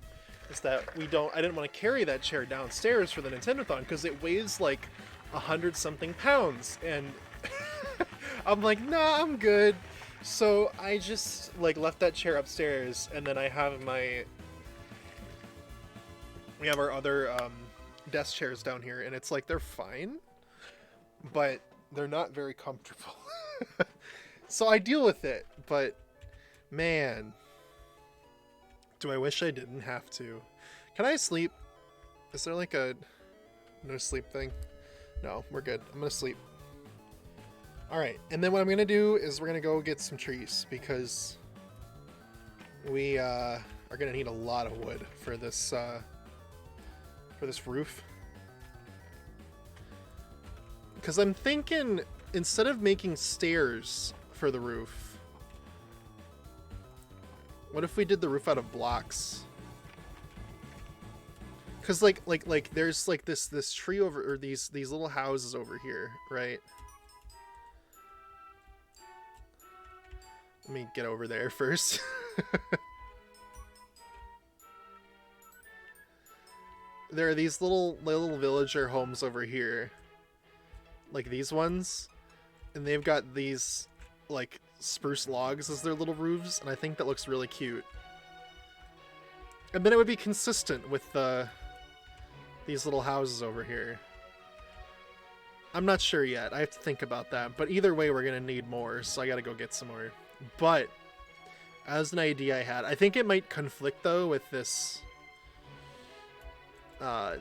S1: that I didn't want to carry that chair downstairs for the Nintendo-thon because it weighs like 100-something pounds, and I'm like, nah, I'm good. So I just like left that chair upstairs, and then I have we have our other desk chairs down here, and it's like they're fine, but they're not very comfortable. So I deal with it, but man, do I wish I didn't have to. Can I sleep? Is there like a no sleep thing? No, we're good. I'm gonna sleep. Alright, and then what I'm gonna do is we're gonna go get some trees, because we are gonna need a lot of wood for this roof. Because I'm thinking, instead of making stairs for the roof, what if we did the roof out of blocks? Because like there's like this tree over, or these little houses over here, right? Let me get over there first. There are these little villager homes over here, like these ones, and they've got these like spruce logs as their little roofs, and I think that looks really cute. And then it would be consistent with these little houses over here. I'm not sure yet. I have to think about that. But either way, we're gonna need more, so I gotta go get some more. But as an idea I had, I think it might conflict though with this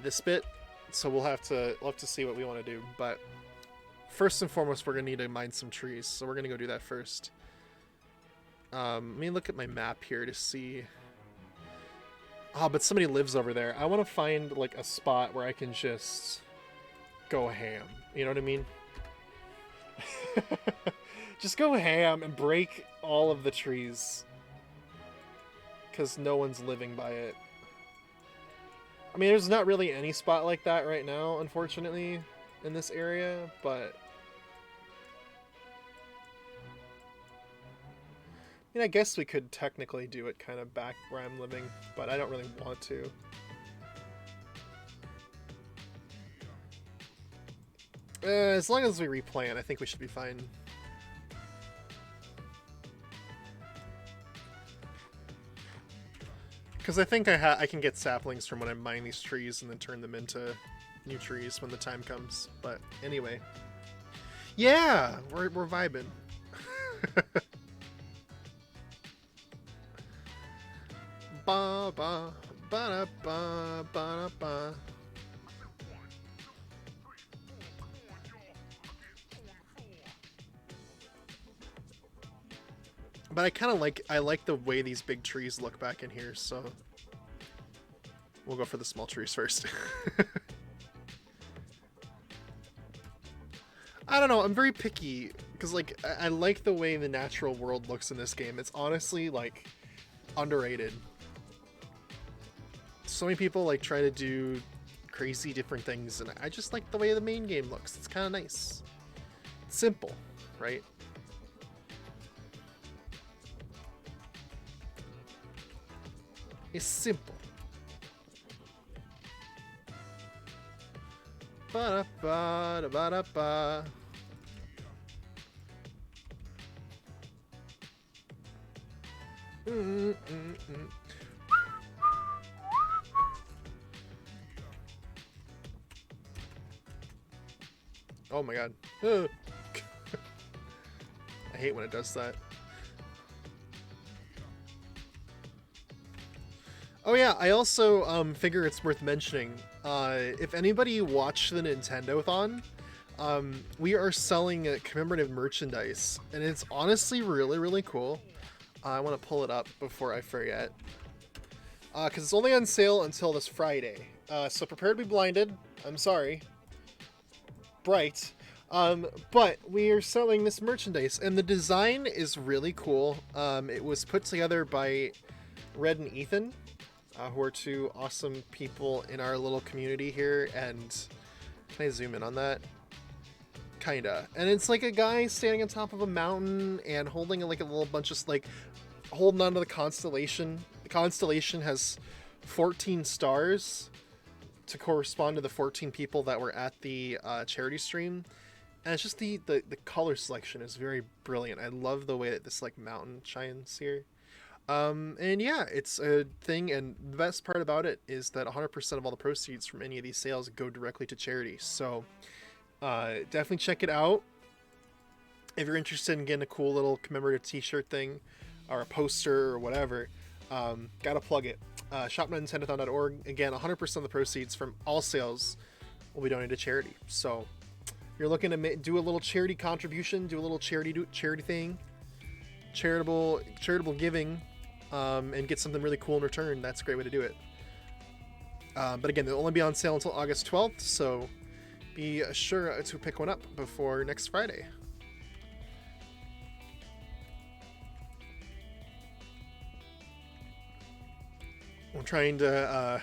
S1: this bit, so we'll have to see what we want to do. But first and foremost, we're gonna need to mine some trees, so we're gonna go do that first. Let me look at my map here to see. Oh, but somebody lives over there. I want to find like a spot where I can just go ham. You know what I mean? Just go ham and break all of the trees, because no one's living by it. I mean, there's not really any spot like that right now, unfortunately, in this area, but I mean, I guess we could technically do it kind of back where I'm living, but I don't really want to. As long as we replant, I think we should be fine. Because I think I can get saplings from when I'm mining these trees and then turn them into new trees when the time comes. But anyway. Yeah! We're vibing. Ba ba ba ba ba ba. But I kind of like the way these big trees look back in here, so we'll go for the small trees first. I don't know, I'm very picky, because like I like the way the natural world looks in this game. It's honestly like underrated. So many people like try to do crazy different things, and I just like the way the main game looks. It's kind of nice. It's simple, right? It's simple. Ba da ba da ba da ba. Oh my god. I hate when it does that. Oh yeah, I also figure it's worth mentioning. If anybody watched the Nintendo-thon, we are selling commemorative merchandise, and it's honestly really, really cool. I want to pull it up before I forget. Because it's only on sale until this Friday. So prepare to be blinded. I'm sorry. Bright. But we are selling this merchandise, and the design is really cool. It was put together by Red and Ethan, who are two awesome people in our little community here. And can I zoom in on that? Kinda. And it's like a guy standing on top of a mountain and holding like a little bunch of like holding onto the constellation. The constellation has 14 stars to correspond to the 14 people that were at the charity stream. And it's just the color selection is very brilliant. I love the way that this like mountain shines here. And yeah, it's a thing, and the best part about it is that 100% of all the proceeds from any of these sales go directly to charity. So definitely check it out. If you're interested in getting a cool little commemorative t-shirt thing or a poster or whatever, gotta plug it. Shop.nintendothon.org. Again, 100% of the proceeds from all sales will be donated to charity. So you're looking to do a little charity contribution, do a little charity thing, charitable giving, and get something really cool in return. That's a great way to do it. But again, they'll only be on sale until August 12th, so be sure to pick one up before next Friday. We're trying to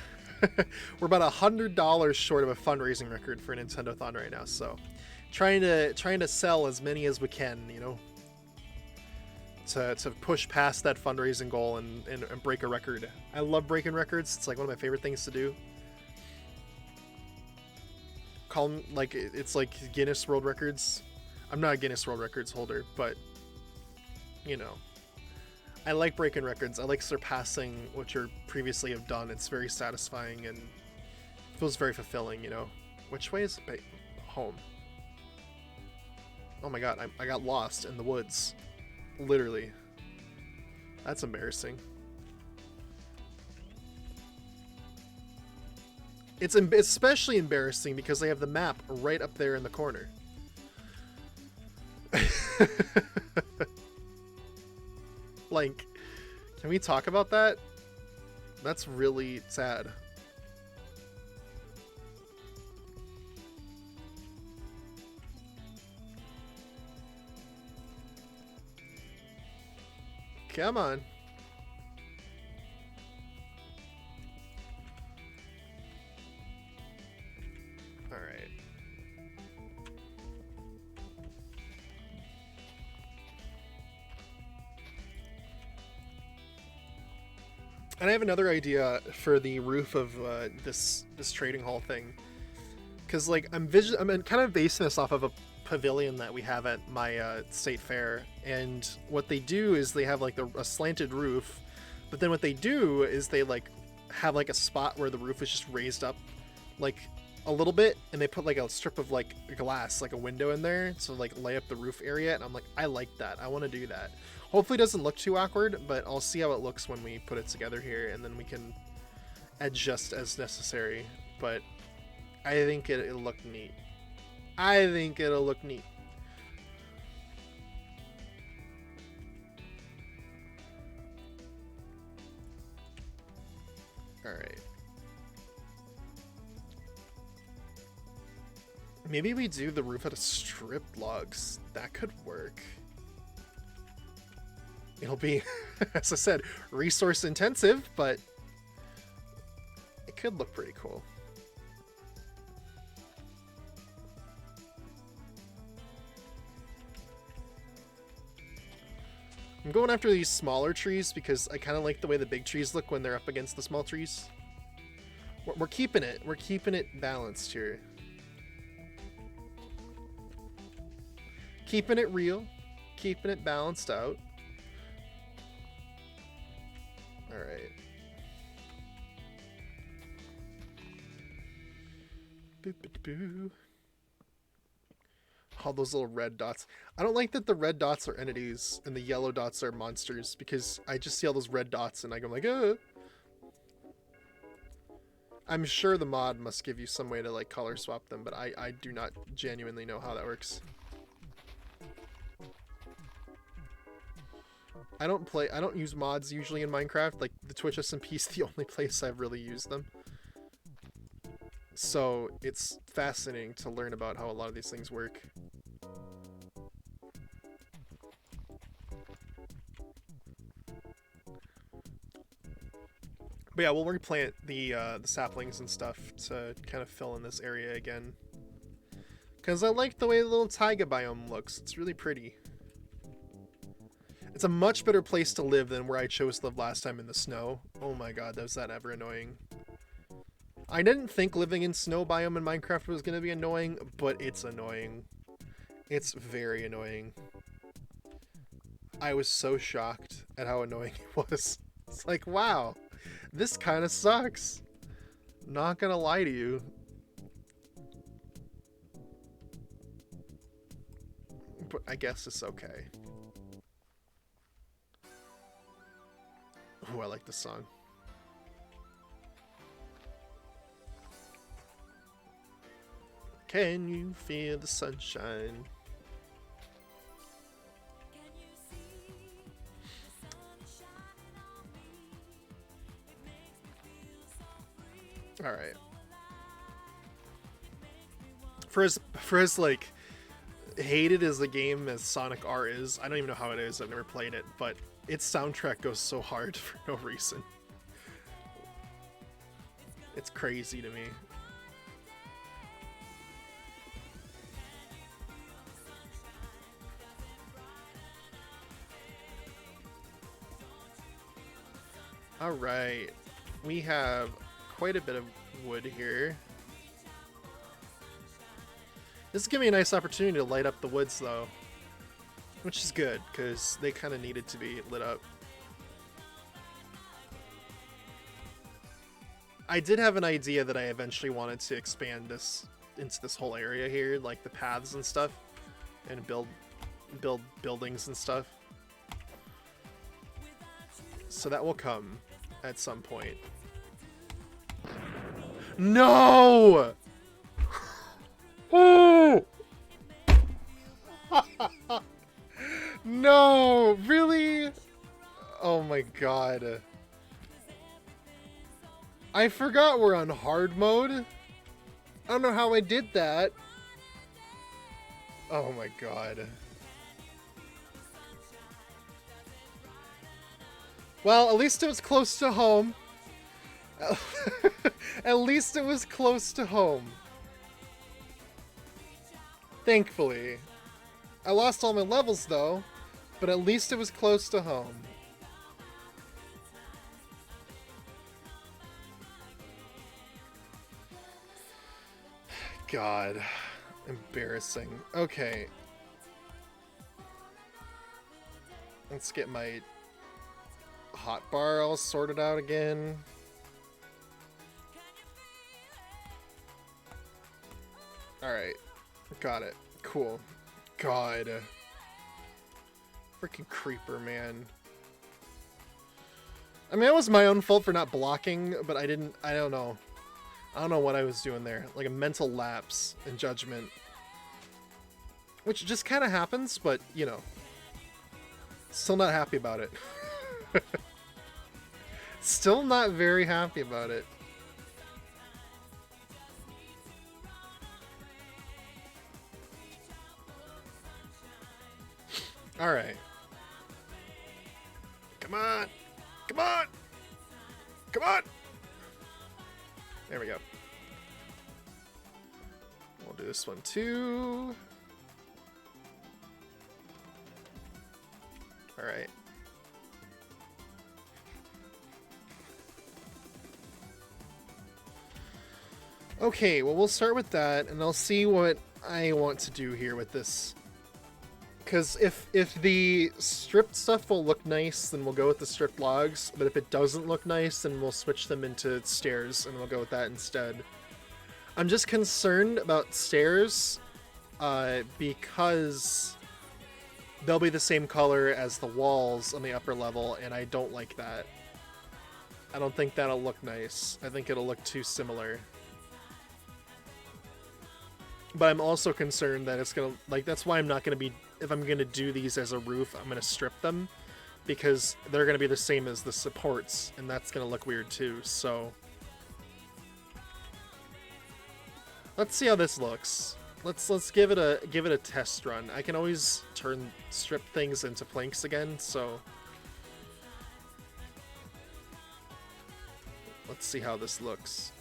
S1: we're about $100 short of a fundraising record for Nintendothon right now, so trying to sell as many as we can, you know, to push past that fundraising goal and break a record. I love breaking records. It's like one of my favorite things to do. Call them like it's like Guinness World Records. I'm not a Guinness World Records holder, but you know, I like breaking records. I like surpassing what you previously have done. It's very satisfying and feels very fulfilling, you know. Which way is home? Oh my god, I got lost in the woods. Literally. That's embarrassing. It's especially embarrassing because they have the map right up there in the corner. Like, can we talk about that? That's really sad. Come on. All right. And I have another idea for the roof of this trading hall thing, because like I'm kind of basing this off of a pavilion that we have at my state fair, and what they do is they have like a slanted roof, but then what they do is they like have like a spot where the roof is just raised up like a little bit, and they put like a strip of like glass, like a window in there to like lay up the roof area, and I'm like, I like that. I want to do that. Hopefully it doesn't look too awkward, but I'll see how it looks when we put it together here, and then we can adjust as necessary. But I think it'll look neat. I think it'll look neat. Alright. Maybe we do the roof out of strip logs. That could work. It'll be, as I said, resource intensive, but it could look pretty cool. I'm going after these smaller trees because I kind of like the way the big trees look when they're up against the small trees. We're keeping it. We're keeping it balanced here. Keeping it real. Keeping it balanced out. Alright. Boo. All those little red dots. I don't like that the red dots are entities and the yellow dots are monsters, because I just see all those red dots and I go like, I'm sure the mod must give you some way to like color swap them, but I do not genuinely know how that works. I don't use mods usually in Minecraft. Like the Twitch SMP is the only place I've really used them. So it's fascinating to learn about how a lot of these things work. But yeah, we'll replant the saplings and stuff to kind of fill in this area again. Because I like the way the little taiga biome looks. It's really pretty. It's a much better place to live than where I chose to live last time in the snow. Oh my god, was that ever annoying. I didn't think living in snow biome in Minecraft was going to be annoying, but it's annoying. It's very annoying. I was so shocked at how annoying it was. It's like, wow, this kind of sucks. Not gonna lie to you. But I guess it's okay. Ooh, I like this song. Can you feel the sunshine? All right. For as like hated as the game as Sonic R is, I don't even know how it is. I've never played it, but its soundtrack goes so hard for no reason. It's crazy to me. All right, we have quite a bit of wood here. This is giving me a nice opportunity to light up the woods though, which is good because they kind of needed to be lit up. I did have an idea that I eventually wanted to expand this into this whole area here, like the paths and stuff, and build buildings and stuff. So that will come at some point. No! Oh! No, really? Oh my god. I forgot we're on hard mode. I don't know how I did that. Oh my god. Well, at least it was close to home. At least it was close to home. Thankfully. I lost all my levels though, but at least it was close to home. God. Embarrassing. Okay. Let's get my hotbar all sorted out again. Alright. Got it. Cool. God. Freaking creeper, man. I mean, it was my own fault for not blocking, but I don't know. I don't know what I was doing there. Like a mental lapse in judgment. Which just kind of happens, but, you know. Still not happy about it. Still not very happy about it. Alright. Come on! Come on! Come on! There we go. We'll do this one too. Alright. Okay, well, we'll start with that, and I'll see what I want to do here with this. Because if the stripped stuff will look nice, then we'll go with the stripped logs. But if it doesn't look nice, then we'll switch them into stairs, and we'll go with that instead. I'm just concerned about stairs, because they'll be the same color as the walls on the upper level, and I don't like that. I don't think that'll look nice. I think it'll look too similar. But I'm also concerned that it's gonna, like, that's why I'm not gonna be, if I'm gonna do these as a roof, I'm gonna strip them, because they're gonna be the same as the supports, and that's gonna look weird too, so. Let's see how this looks. Let's give it a test run. I can always strip things into planks again, so. Let's see how this looks.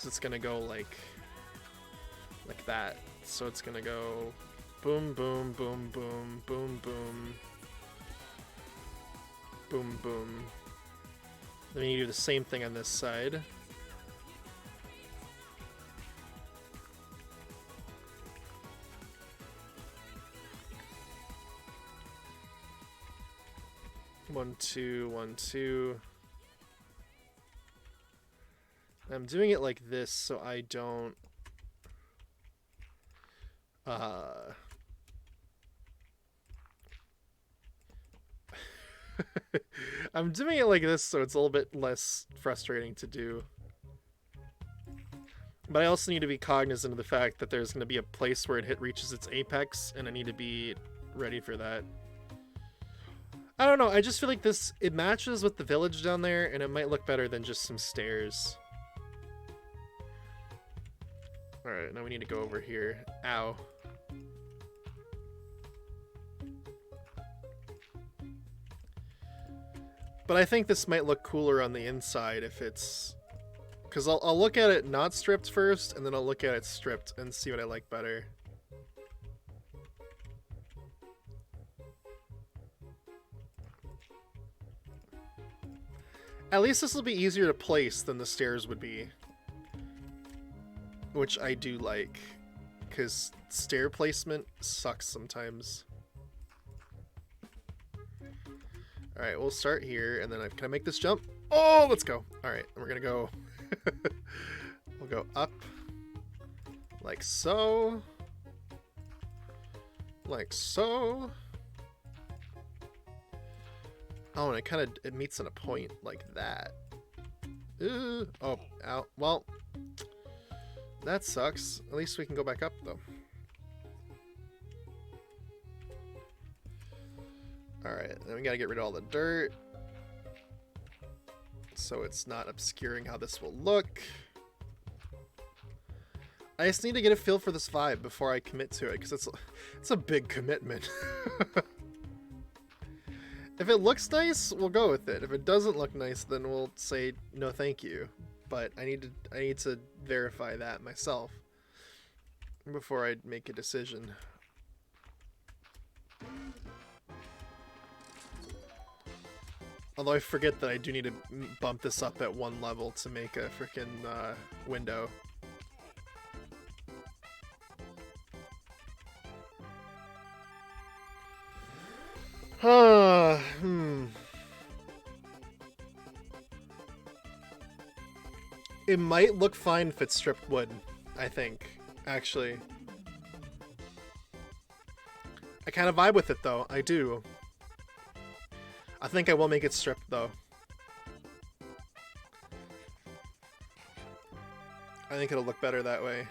S1: It's gonna go like that. So it's gonna go boom, boom, boom, boom, boom, boom, boom, boom. Then you do the same thing on this side. One, two, 1, 2. I'm doing it like this so I don't I'm doing it like this so it's a little bit less frustrating to do. But I also need to be cognizant of the fact that there's going to be a place where it reaches its apex, and I need to be ready for that. I don't know, I just feel like it matches with the village down there, and it might look better than just some stairs. Alright, now we need to go over here. Ow. But I think this might look cooler on the inside if it's... Because I'll look at it not stripped first, and then I'll look at it stripped and see what I like better. At least this will be easier to place than the stairs would be. Which I do like, because stair placement sucks sometimes. Alright, we'll start here, and then can I make this jump? Oh, let's go. Alright, we're gonna go... We'll go up, like so. Like so. Oh, and it meets on a point like that. Oh, ow. Well... That sucks. At least we can go back up, though. Alright, then we gotta get rid of all the dirt. So it's not obscuring how this will look. I just need to get a feel for this vibe before I commit to it, because it's a big commitment. If it looks nice, we'll go with it. If it doesn't look nice, then we'll say no thank you. But I need to verify that myself before I make a decision. Although I forget that I do need to bump this up at 1 level to make a freaking window. It might look fine if it's stripped wood, I think, actually. I kind of vibe with it, though. I do. I think I will make it stripped, though. I think it'll look better that way.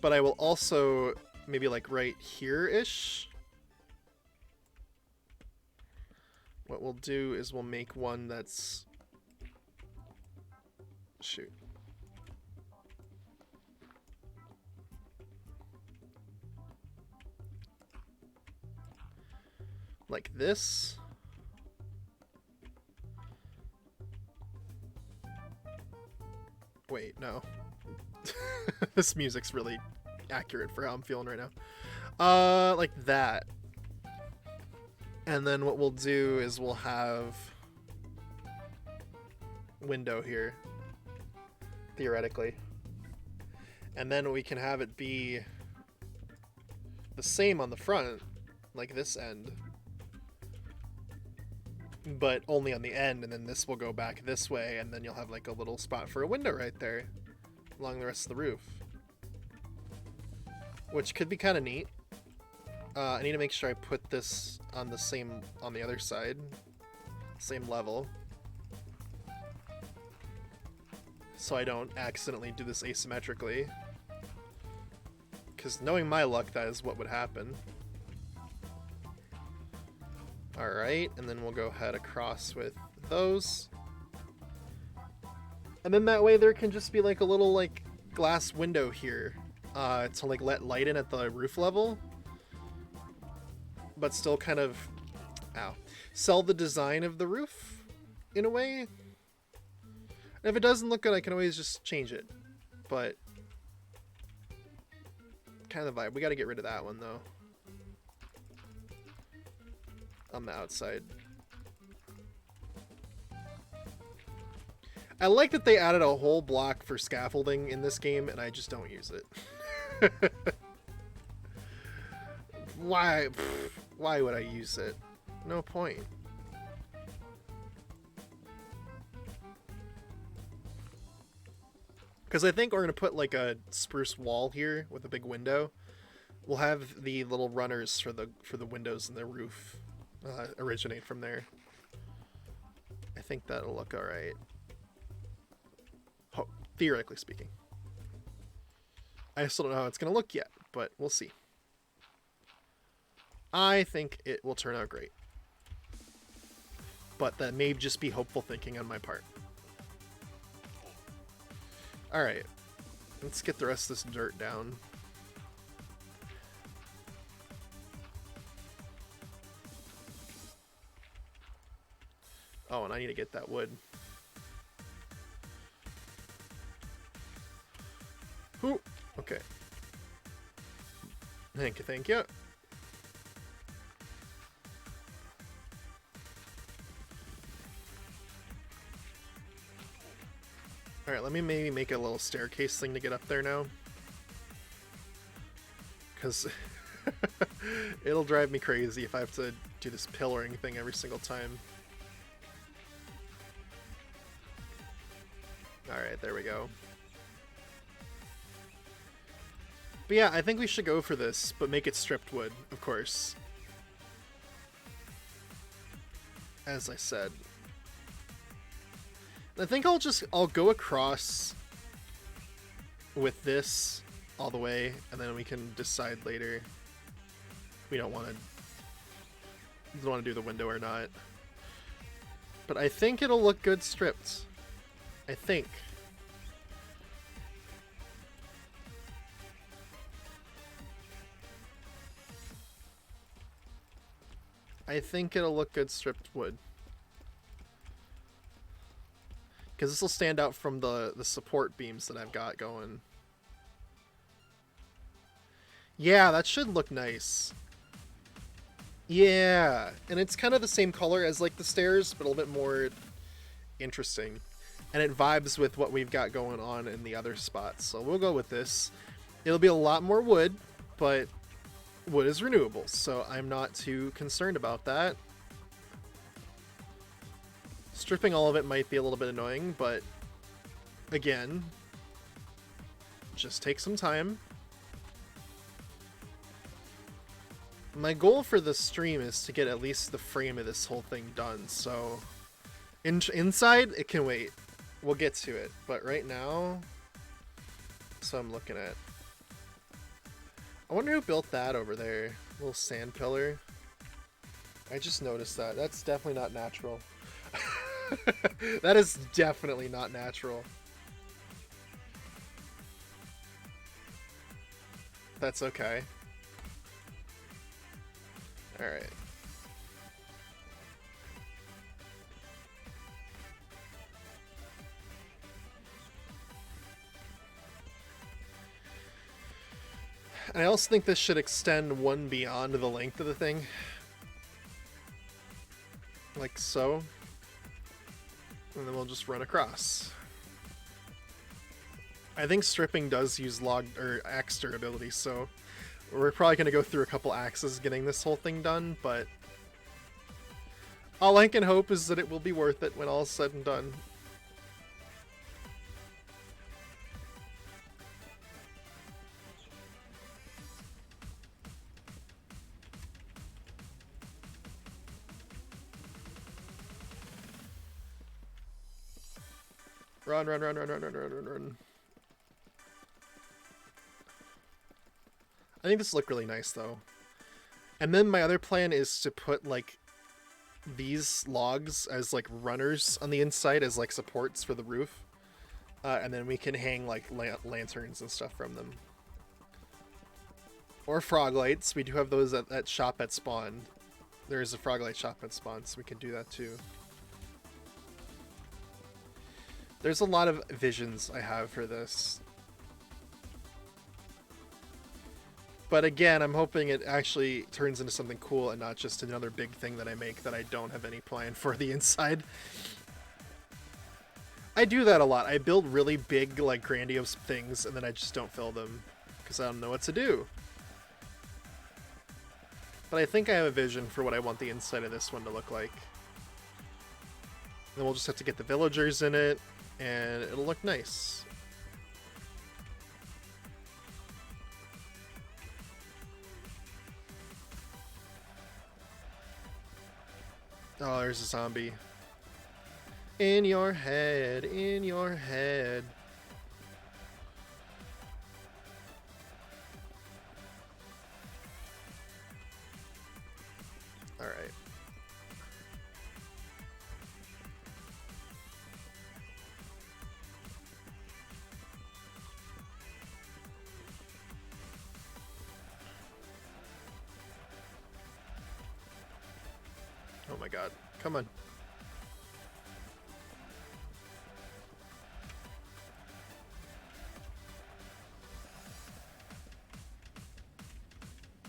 S1: But I will also, maybe like right here-ish. What we'll do is we'll make one that's... Shoot. Like this. Wait, no. This music's really accurate for how I'm feeling right now. Like that. And then what we'll do is we'll have window here, theoretically. And then we can have it be the same on the front, like this end. But only on the end, and then this will go back this way, and then you'll have like a little spot for a window right there along the rest of the roof. Which could be kind of neat. I need to make sure I put this on the other side, same level, so I don't accidentally do this asymmetrically. Because knowing my luck, that is what would happen. Alright, and then we'll go ahead across with those. And then that way there can just be like a little like glass window here to like let light in at the roof level. But still kind of, sell the design of the roof in a way. And if it doesn't look good, I can always just change it. But kind of the vibe. We got to get rid of that one though. On the outside. I like that they added a whole block for scaffolding in this game, and I just don't use it. Why? Why would I use it? No point. Because I think we're going to put like a spruce wall here with a big window. We'll have the little runners for the windows and the roof originate from there. I think that'll look alright. Oh, theoretically speaking. I still don't know how it's going to look yet, but we'll see. I think it will turn out great. But that may just be hopeful thinking on my part. Alright, let's get the rest of this dirt down. Oh, and I need to get that wood. Ooh, okay. Thank you, thank you. Alright, let me maybe make a little staircase thing to get up there now. Because it'll drive me crazy if I have to do this pillaring thing every single time. Alright, there we go. But yeah, I think we should go for this, but make it stripped wood, of course. As I said. I think I'll go across with this all the way, and then we can decide later. We don't want to do the window or not. But I think it'll look good stripped. I think. I think it'll look good stripped wood. Because this will stand out from the support beams that I've got going. Yeah, that should look nice. Yeah, and it's kind of the same color as like the stairs, but a little bit more interesting. And it vibes with what we've got going on in the other spots. So we'll go with this. It'll be a lot more wood, but wood is renewable, so I'm not too concerned about that. Stripping all of it might be a little bit annoying, but again, just take some time. My goal for this stream is to get at least the frame of this whole thing done, so inside, it can wait. We'll get to it, but right now, that's what I'm looking at. I wonder who built that over there. Little sand pillar. I just noticed that. That's definitely not natural. That is definitely not natural. That's okay. Alright. I also think this should extend one beyond the length of the thing. Like so. And then we'll just run across. I think stripping does use log or axe durability, so we're probably going to go through a couple axes getting this whole thing done, but all I can hope is that it will be worth it when all is said and done. Run, run, run, run, run, run, run, run, run. I think this look really nice though. And then my other plan is to put like these logs as like runners on the inside as like supports for the roof. And then we can hang like lanterns and stuff from them. Or frog lights. We do have those at that shop at spawn. There is a frog light shop at spawn, so we can do that too. There's a lot of visions I have for this. But again, I'm hoping it actually turns into something cool and not just another big thing that I make that I don't have any plan for the inside. I do that a lot. I build really big, like, grandiose things, and then I just don't fill them because I don't know what to do. But I think I have a vision for what I want the inside of this one to look like. Then we'll just have to get the villagers in it, and it'll look nice. Oh, there's a zombie. In your head, in your head. Alright. Oh my god. Come on.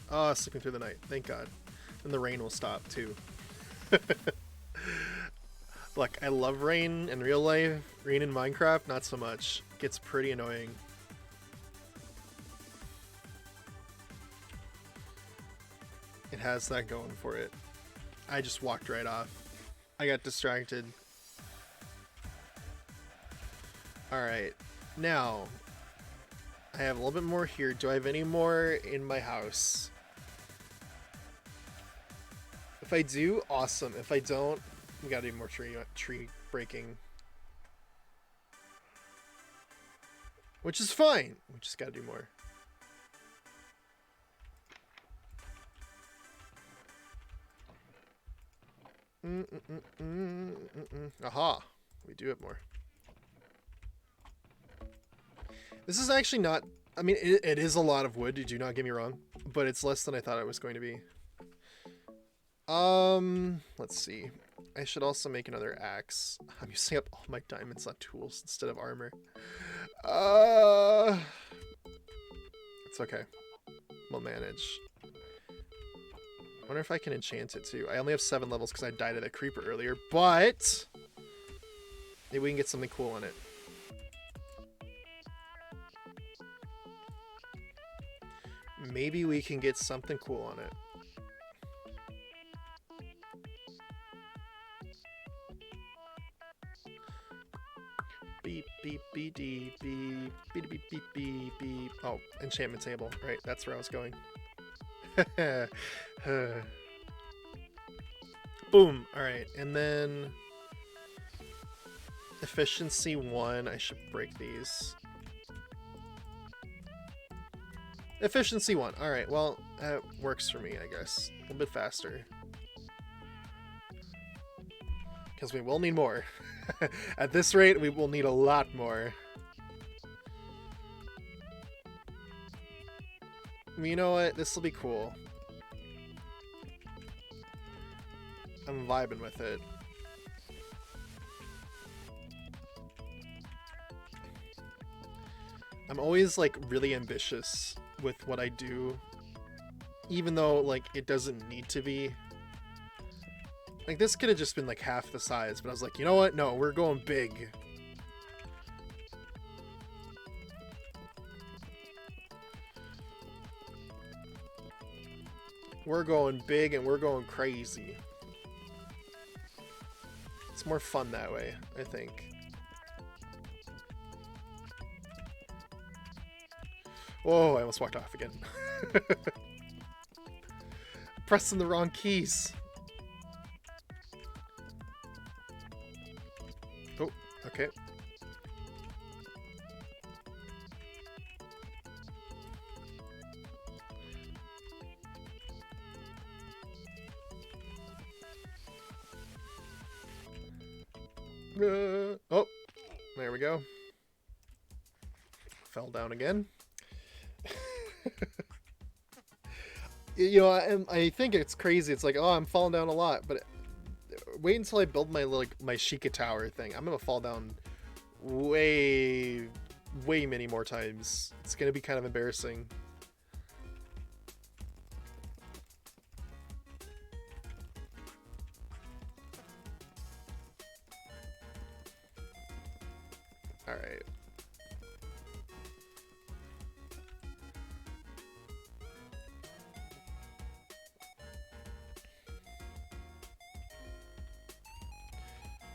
S1: Oh, sleeping through the night. Thank God. And the rain will stop, too. Look, I love rain in real life. Rain in Minecraft, not so much. It gets pretty annoying. It has that going for it. I just walked right off. I got distracted. Alright. Now, I have a little bit more here. Do I have any more in my house? If I do, awesome. If I don't, we gotta do more tree breaking. Which is fine. We just gotta do more. Aha. We do have more. This is actually not... I mean, it is a lot of wood, do not get me wrong. But it's less than I thought it was going to be. Let's see. I should also make another axe. I'm using up all my diamonds on tools instead of armor. It's okay. We'll manage. I wonder if I can enchant it too. I only have 7 levels because I died of a creeper earlier, but maybe we can get something cool on it. Maybe we can get something cool on it. Beep, beep, beep, beep, beep, beep, beep, beep, beep, beep. Oh, enchantment table. Right, that's where I was going. Boom. Alright, and then efficiency 1. I should break these. Efficiency 1. Alright, well, that works for me, I guess. A little bit faster. Because we will need more. At this rate, we will need a lot more. You know what? This will be cool. I'm vibing with it. I'm always, like, really ambitious with what I do. Even though, like, it doesn't need to be. Like, this could have just been, like, half the size, but I was like, you know what? No, we're going big. We're going big and we're going crazy. It's more fun that way, I think. Whoa, I almost walked off again. Pressing the wrong keys. Oh, okay. Oh, there we go. Fell down again. You know, I think it's crazy. It's like, oh, I'm falling down a lot, but wait until I build my my Sheikah tower thing. I'm gonna fall down way many more times. It's gonna be kind of embarrassing. All right.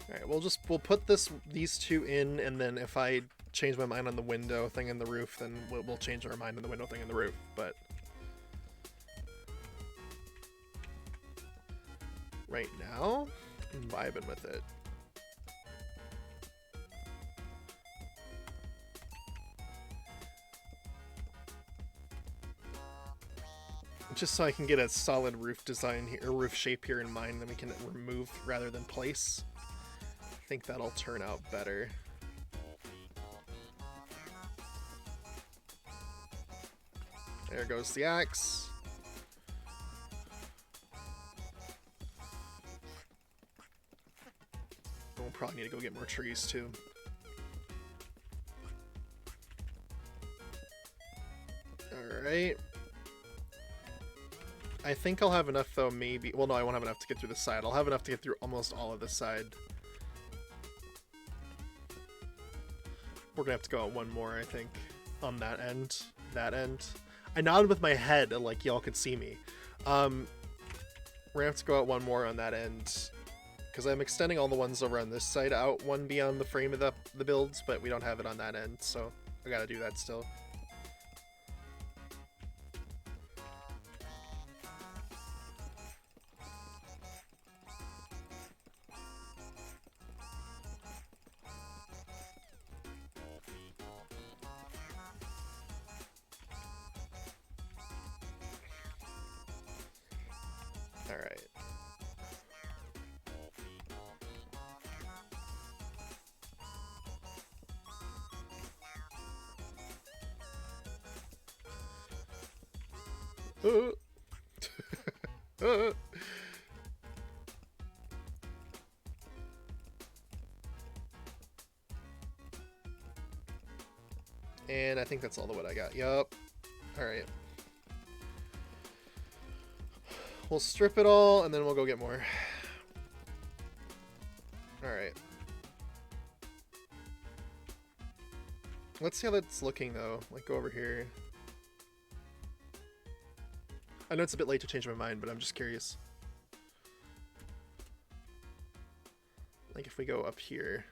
S1: Alright, we'll put these two in, and then if I change my mind on the window thing in the roof, then we'll change our mind on the window thing in the roof, but right now, I'm vibing with it. Just so I can get a solid roof design here, or roof shape here in mind, then we can remove rather than place. I think that'll turn out better. There goes the axe. We'll probably need to go get more trees too. Alright. I think I'll have enough though, maybe. Well, no, I won't have enough to get through the side. I'll have enough to get through almost all of this side. We're gonna have to go out one more, I think, on that end. That end. I nodded with my head, like y'all could see me. We're gonna have to go out one more on that end, because I'm extending all the ones over on this side out one beyond the frame of the builds, but we don't have it on that end, so I gotta do that still. And I think that's all the wood I got. Yup. Alright. We'll strip it all, and then we'll go get more. Alright. Let's see how that's looking, though. Like, go over here. I know it's a bit late to change my mind, but I'm just curious. Like, if we go up here.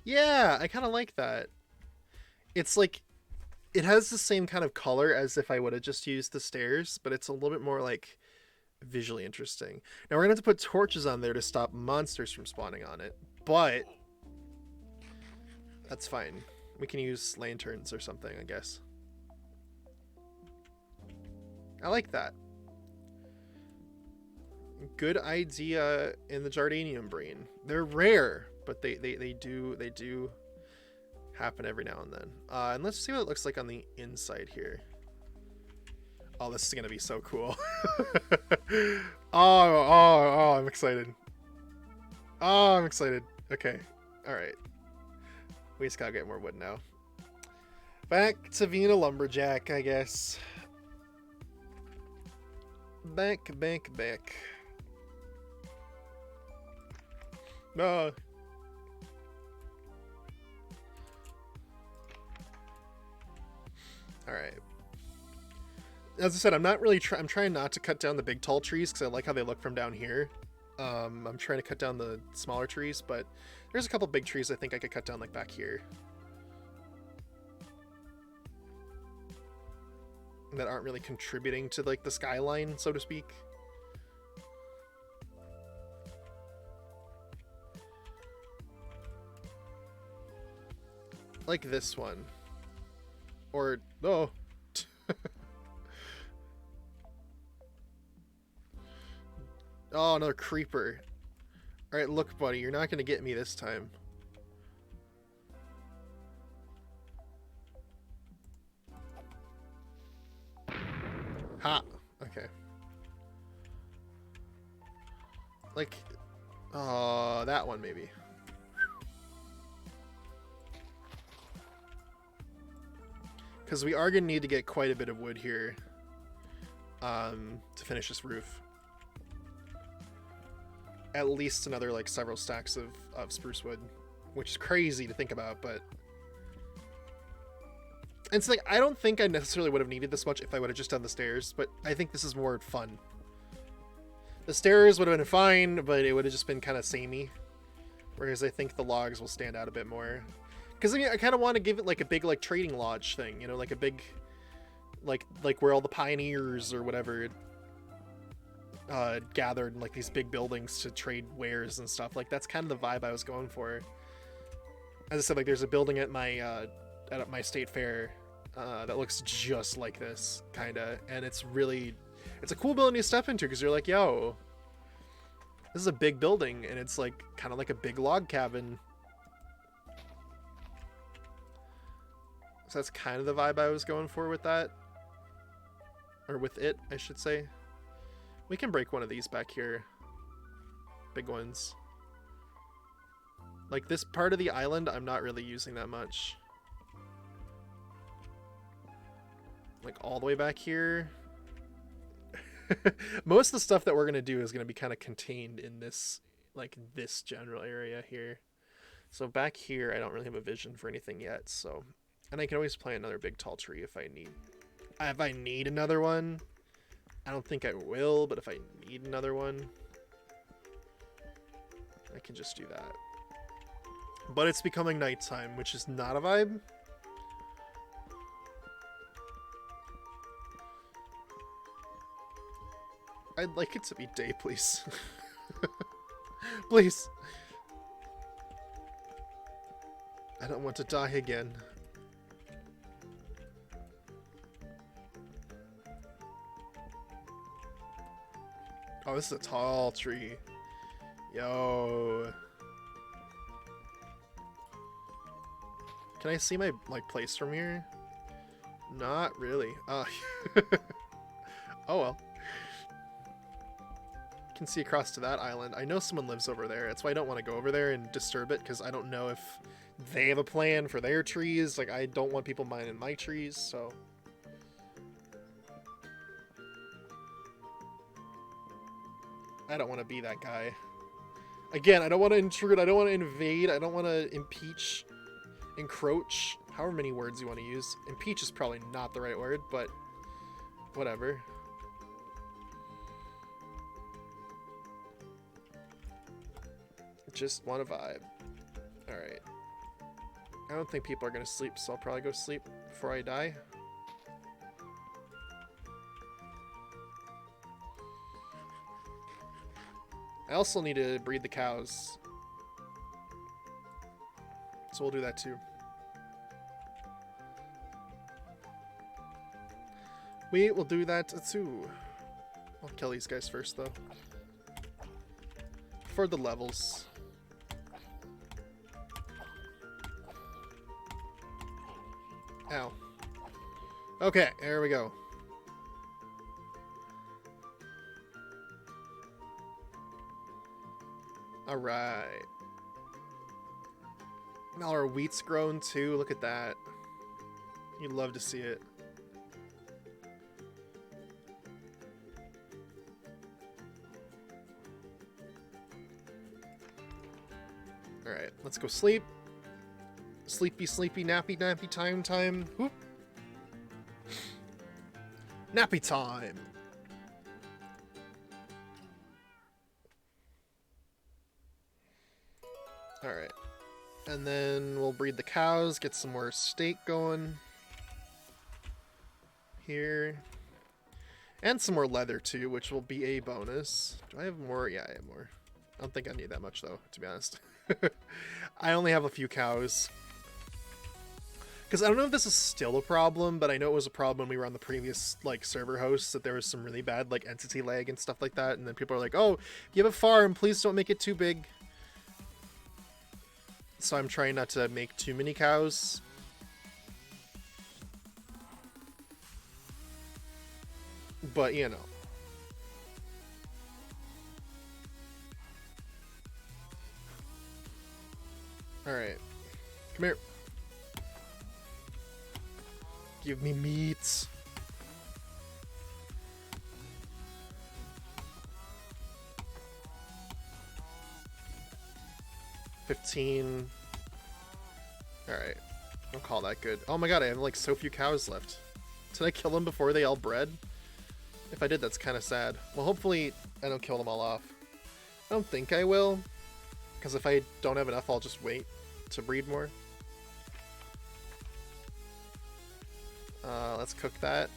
S1: Yeah, I kind of like that. It's like, it has the same kind of color as if I would have just used the stairs, but it's a little bit more, like, visually interesting. Now, we're going to have to put torches on there to stop monsters from spawning on it, but that's fine. We can use lanterns or something, I guess. I like that. Good idea in the Jardinium brain. They're rare, but they do happen every now and then. And let's see what it looks like on the inside here. Oh, this is gonna be so cool. oh, I'm excited. Oh, I'm excited. Okay, all right. We just gotta get more wood now. Back to being a lumberjack, I guess. Back. No. All right. As I said, I'm not really I'm trying not to cut down the big tall trees because I like how they look from down here. I'm trying to cut down the smaller trees, but there's a couple big trees I think I could cut down, like back here, that aren't really contributing to like the skyline, so to speak. Like this one. Or no. Oh, another creeper. Alright, look, buddy, you're not gonna get me this time. Ha! Okay. Like, that one maybe. Because we are gonna need to get quite a bit of wood here to finish this roof. At least another, like, several stacks of spruce wood, which is crazy to think about, but... And it's like, I don't think I necessarily would have needed this much if I would have just done the stairs, but I think this is more fun. The stairs would have been fine, but it would have just been kind of samey. Whereas I think the logs will stand out a bit more. Because I mean, I kind of want to give it like a big, like, trading lodge thing, you know, like a big, like where all the pioneers or whatever gathered in, like, these big buildings to trade wares and stuff. Like, that's kind of the vibe I was going for. As I said, like, there's a building at my state fair that looks just like this, kind of, and it's a cool building to step into because you're like, yo, this is a big building, and it's like kind of like a big log cabin. So that's kind of the vibe I was going for with that, or with it, I should say. We can break one of these back here. Big ones. Like, this part of the island, I'm not really using that much. Like, all the way back here. Most of the stuff that we're going to do is going to be kind of contained in this, like, this general area here. So back here, I don't really have a vision for anything yet, so... And I can always plant another big tall tree if I need... If I need another one. I don't think I will, but if I need another one, I can just do that. But it's becoming nighttime, which is not a vibe. I'd like it to be day, please. Please. I don't want to die again. Oh, this is a tall tree. Yo. Can I see my, like, place from here? Not really. Oh well. Can see across to that island. I know someone lives over there. That's why I don't want to go over there and disturb it, because I don't know if they have a plan for their trees. Like, I don't want people mining my trees, so... I don't want to be that guy. Again, I don't want to intrude. I don't want to invade. I don't want to impeach. Encroach. However many words you want to use. Impeach is probably not the right word, but whatever. Just want to vibe. Alright. I don't think people are going to sleep, so I'll probably go sleep before I die. I also need to breed the cows. So we'll do that too. We will do that too. I'll kill these guys first though. For the levels. Ow. Okay, there we go. Alright. Now our wheat's grown too. Look at that. You'd love to see it. Alright, let's go sleep. Sleepy, sleepy, nappy, nappy, time. Whoop. Nappy time. Alright. And then we'll breed the cows, get some more steak going. Here. And some more leather too, which will be a bonus. Do I have more? Yeah, I have more. I don't think I need that much though, to be honest. I only have a few cows. Because I don't know if this is still a problem, but I know it was a problem when we were on the previous like server hosts, that there was some really bad like entity lag and stuff like that, and then people are like, oh, if you have a farm, please don't make it too big. So I'm trying not to make too many cows. But, you know. Alright. Come here. Give me meats. $15. Alright. I'll call that good. Oh my god, I have like so few cows left. Did I kill them before they all bred? If I did, that's kind of sad. Well, hopefully I don't kill them all off. I don't think I will, because if I don't have enough, I'll just wait to breed more. Let's cook that.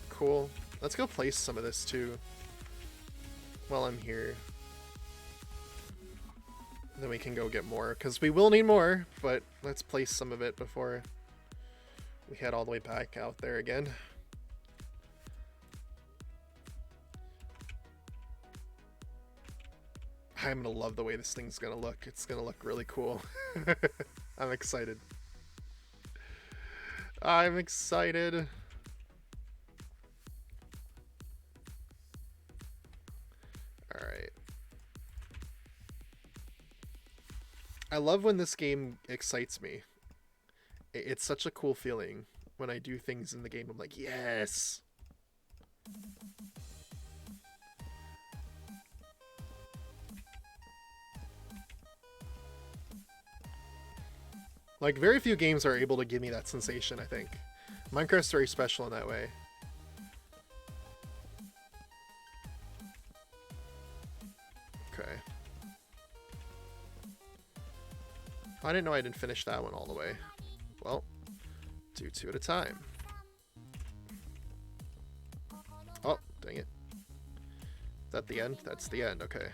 S1: Cool. Let's go place some of this too while I'm here. And then we can go get more, because we will need more, but let's place some of it before we head all the way back out there again. I'm gonna love the way this thing's gonna look. It's gonna look really cool. I'm excited. I'm excited. Alright. I love when this game excites me. It's such a cool feeling when I do things in the game. I'm like, yes! Like, very few games are able to give me that sensation, I think. Minecraft's very special in that way. Okay. I didn't know I didn't finish that one all the way. Well, do two at a time. Oh, dang it. Is that the end? That's the end, okay.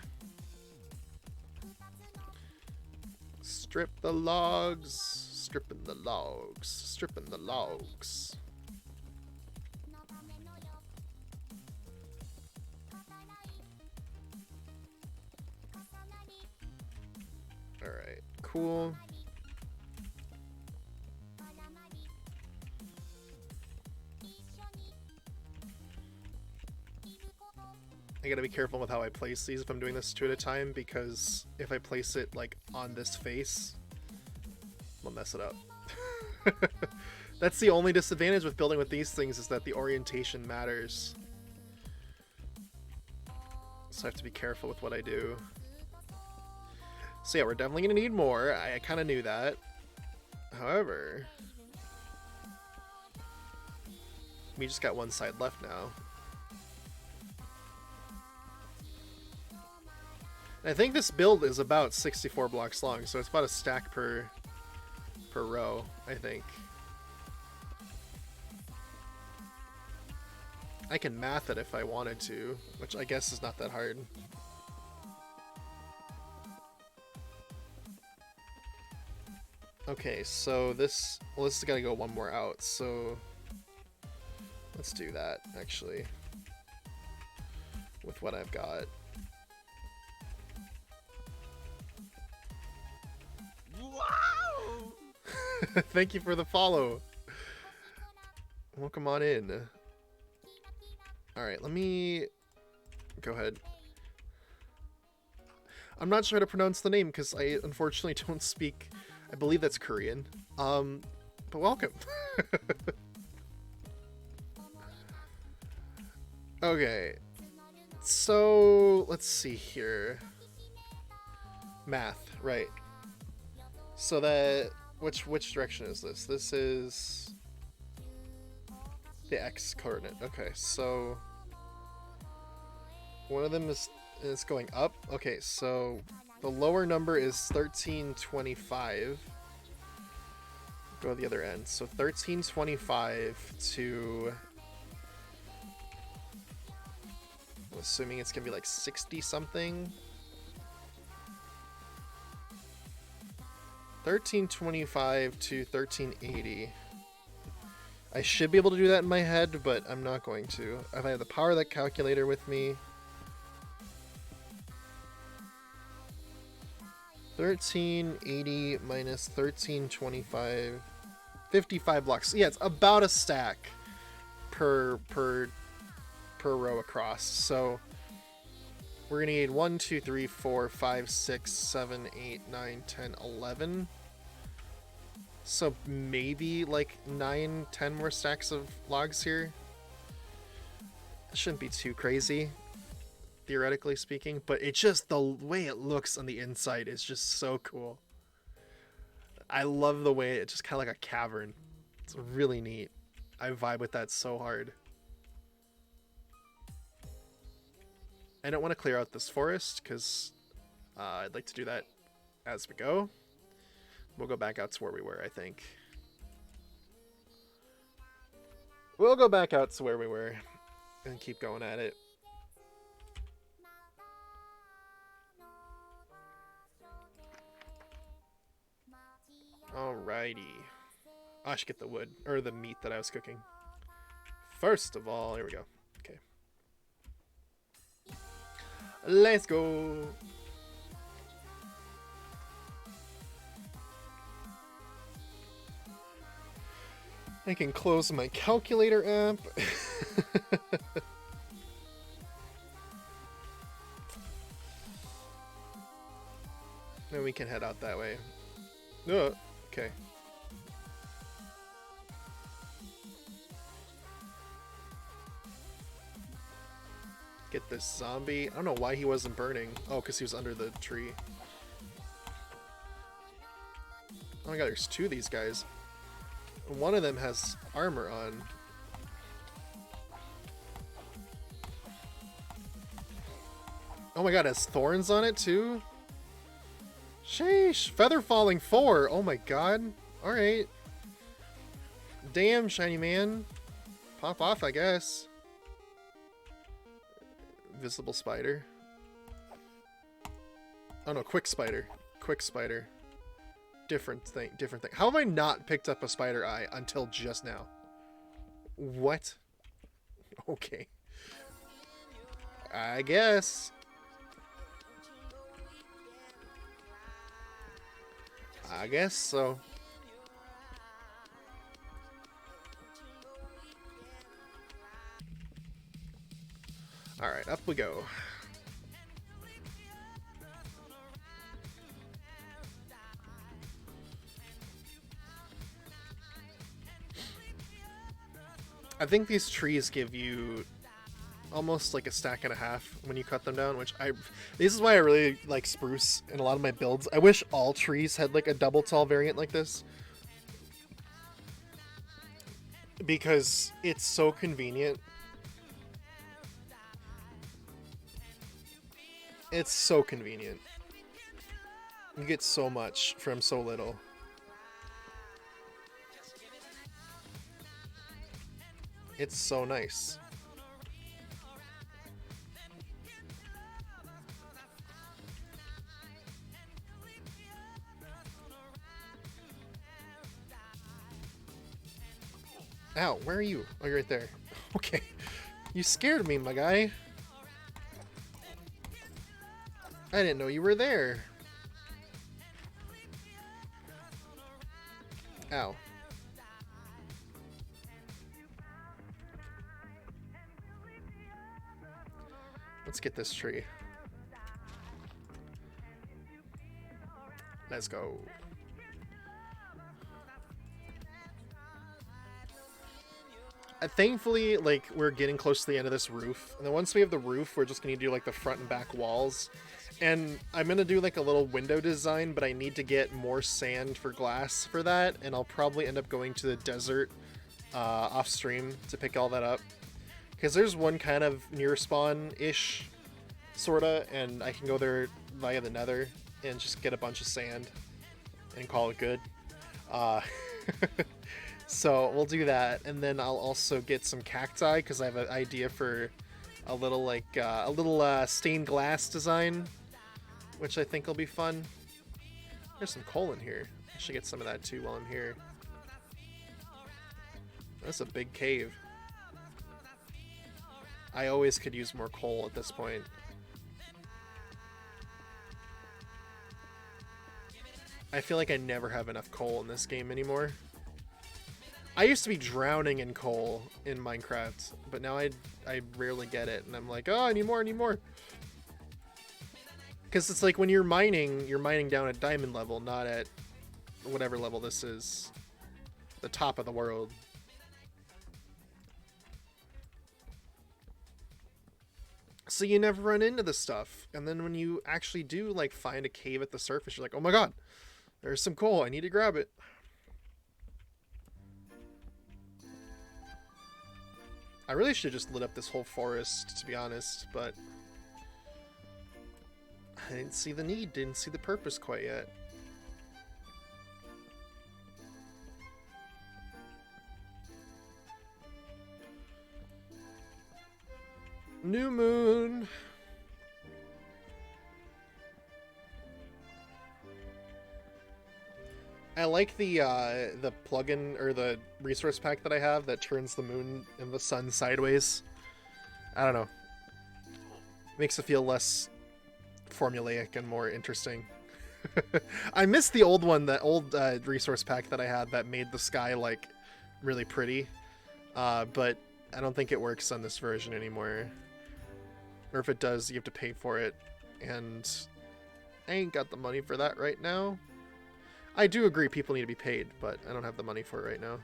S1: Strip the logs, stripping the logs, stripping the logs. Alright, cool. I gotta be careful with how I place these if I'm doing this two at a time, because if I place it like on this face, I'll mess it up. That's the only disadvantage with building with these things, is that the orientation matters. So I have to be careful with what I do. So yeah, we're definitely gonna need more. I kind of knew that. However, we just got one side left now. I think this build is about 64 blocks long, so it's about a stack per row, I think. I can math it if I wanted to, which I guess is not that hard. Okay, so this has gotta go one more out, so let's do that, actually, with what I've got. Thank you for the follow. Welcome on in. Alright, let me go ahead. I'm not sure how to pronounce the name because I unfortunately don't speak, I believe that's Korean. But welcome. Okay. So, let's see here. Math, right. So that, which direction is this? This is the X coordinate. Okay, so one of them is going up. Okay, so the lower number is 1325. Go to the other end. So 1325 to, I'm assuming it's gonna be like 60 something. 1325 to 1380. I should be able to do that in my head, but I'm not going to. If I have the power of that calculator with me. 1380 minus 1325. 55 blocks. Yeah, it's about a stack per row across. So we're gonna need 1, 2, 3, 4, 5, 6, 7, 8, 9, 10, 11. So maybe like 9, 10 more stacks of logs here. It shouldn't be too crazy, theoretically speaking, but it's just the way it looks on the inside is just so cool. I love the way it's just kind of like a cavern. It's really neat. I vibe with that so hard. I don't want to clear out this forest because I'd like to do that as we go. We'll go back out to where we were, I think. We'll go back out to where we were and keep going at it. Alrighty. Oh, I should get the wood, or the meat that I was cooking. First of all, here we go. Okay. Let's go. I can close my calculator app. And we can head out that way. Oh, okay. Get this zombie. I don't know why he wasn't burning. Oh, because he was under the tree. Oh my god, there's two of these guys. One of them has armor on. Oh my god, it has thorns on it too? Sheesh. Feather falling 4. Oh my god. Alright. Damn, shiny man. Pop off, I guess. Visible spider. Oh no, quick spider. Quick spider. Different thing. How have I not picked up a spider eye until just now? What? Okay. I guess. I guess so. Alright, up we go. I think these trees give you almost like a stack and a half when you cut them down, which this is why I really like spruce in a lot of my builds. I wish all trees had like a double tall variant like this, because it's so convenient. It's so convenient. You get so much from so little. It's so nice. Ow, where are you? Oh, you're right there. Okay. You scared me, my guy. I didn't know you were there. Ow. Let's get this tree. Let's go. Thankfully, like, we're getting close to the end of this roof. And then once we have the roof, we're just going to do, like, the front and back walls. And I'm going to do, like, a little window design, but I need to get more sand for glass for that. And I'll probably end up going to the desert off stream to pick all that up. Because there's one kind of near spawn-ish, sorta, and I can go there via the nether and just get a bunch of sand and call it good. So we'll do that, and then I'll also get some cacti, because I have an idea for a little, like, stained glass design, which I think will be fun. There's some coal in here. I should get some of that too while I'm here. That's a big cave. I always could use more coal at this point. I feel like I never have enough coal in this game anymore. I used to be drowning in coal in Minecraft, but now I rarely get it, and I'm like, oh, I need more, I need more. Because it's like when you're mining down at diamond level, not at whatever level this is. The top of the world. So you never run into this stuff. And then when you actually do, like, find a cave at the surface, you're like, oh my god, there's some coal, I need to grab it. I really should have just lit up this whole forest, to be honest, but I didn't see the need, didn't see the purpose quite yet. New moon. I like the plugin or the resource pack that I have that turns the moon and the sun sideways. I don't know. Makes it feel less formulaic and more interesting. I missed the old one, that old resource pack that I had that made the sky like really pretty, but I don't think it works on this version anymore. Or if it does, you have to pay for it, and I ain't got the money for that right now. I do agree people need to be paid, but I don't have the money for it right now.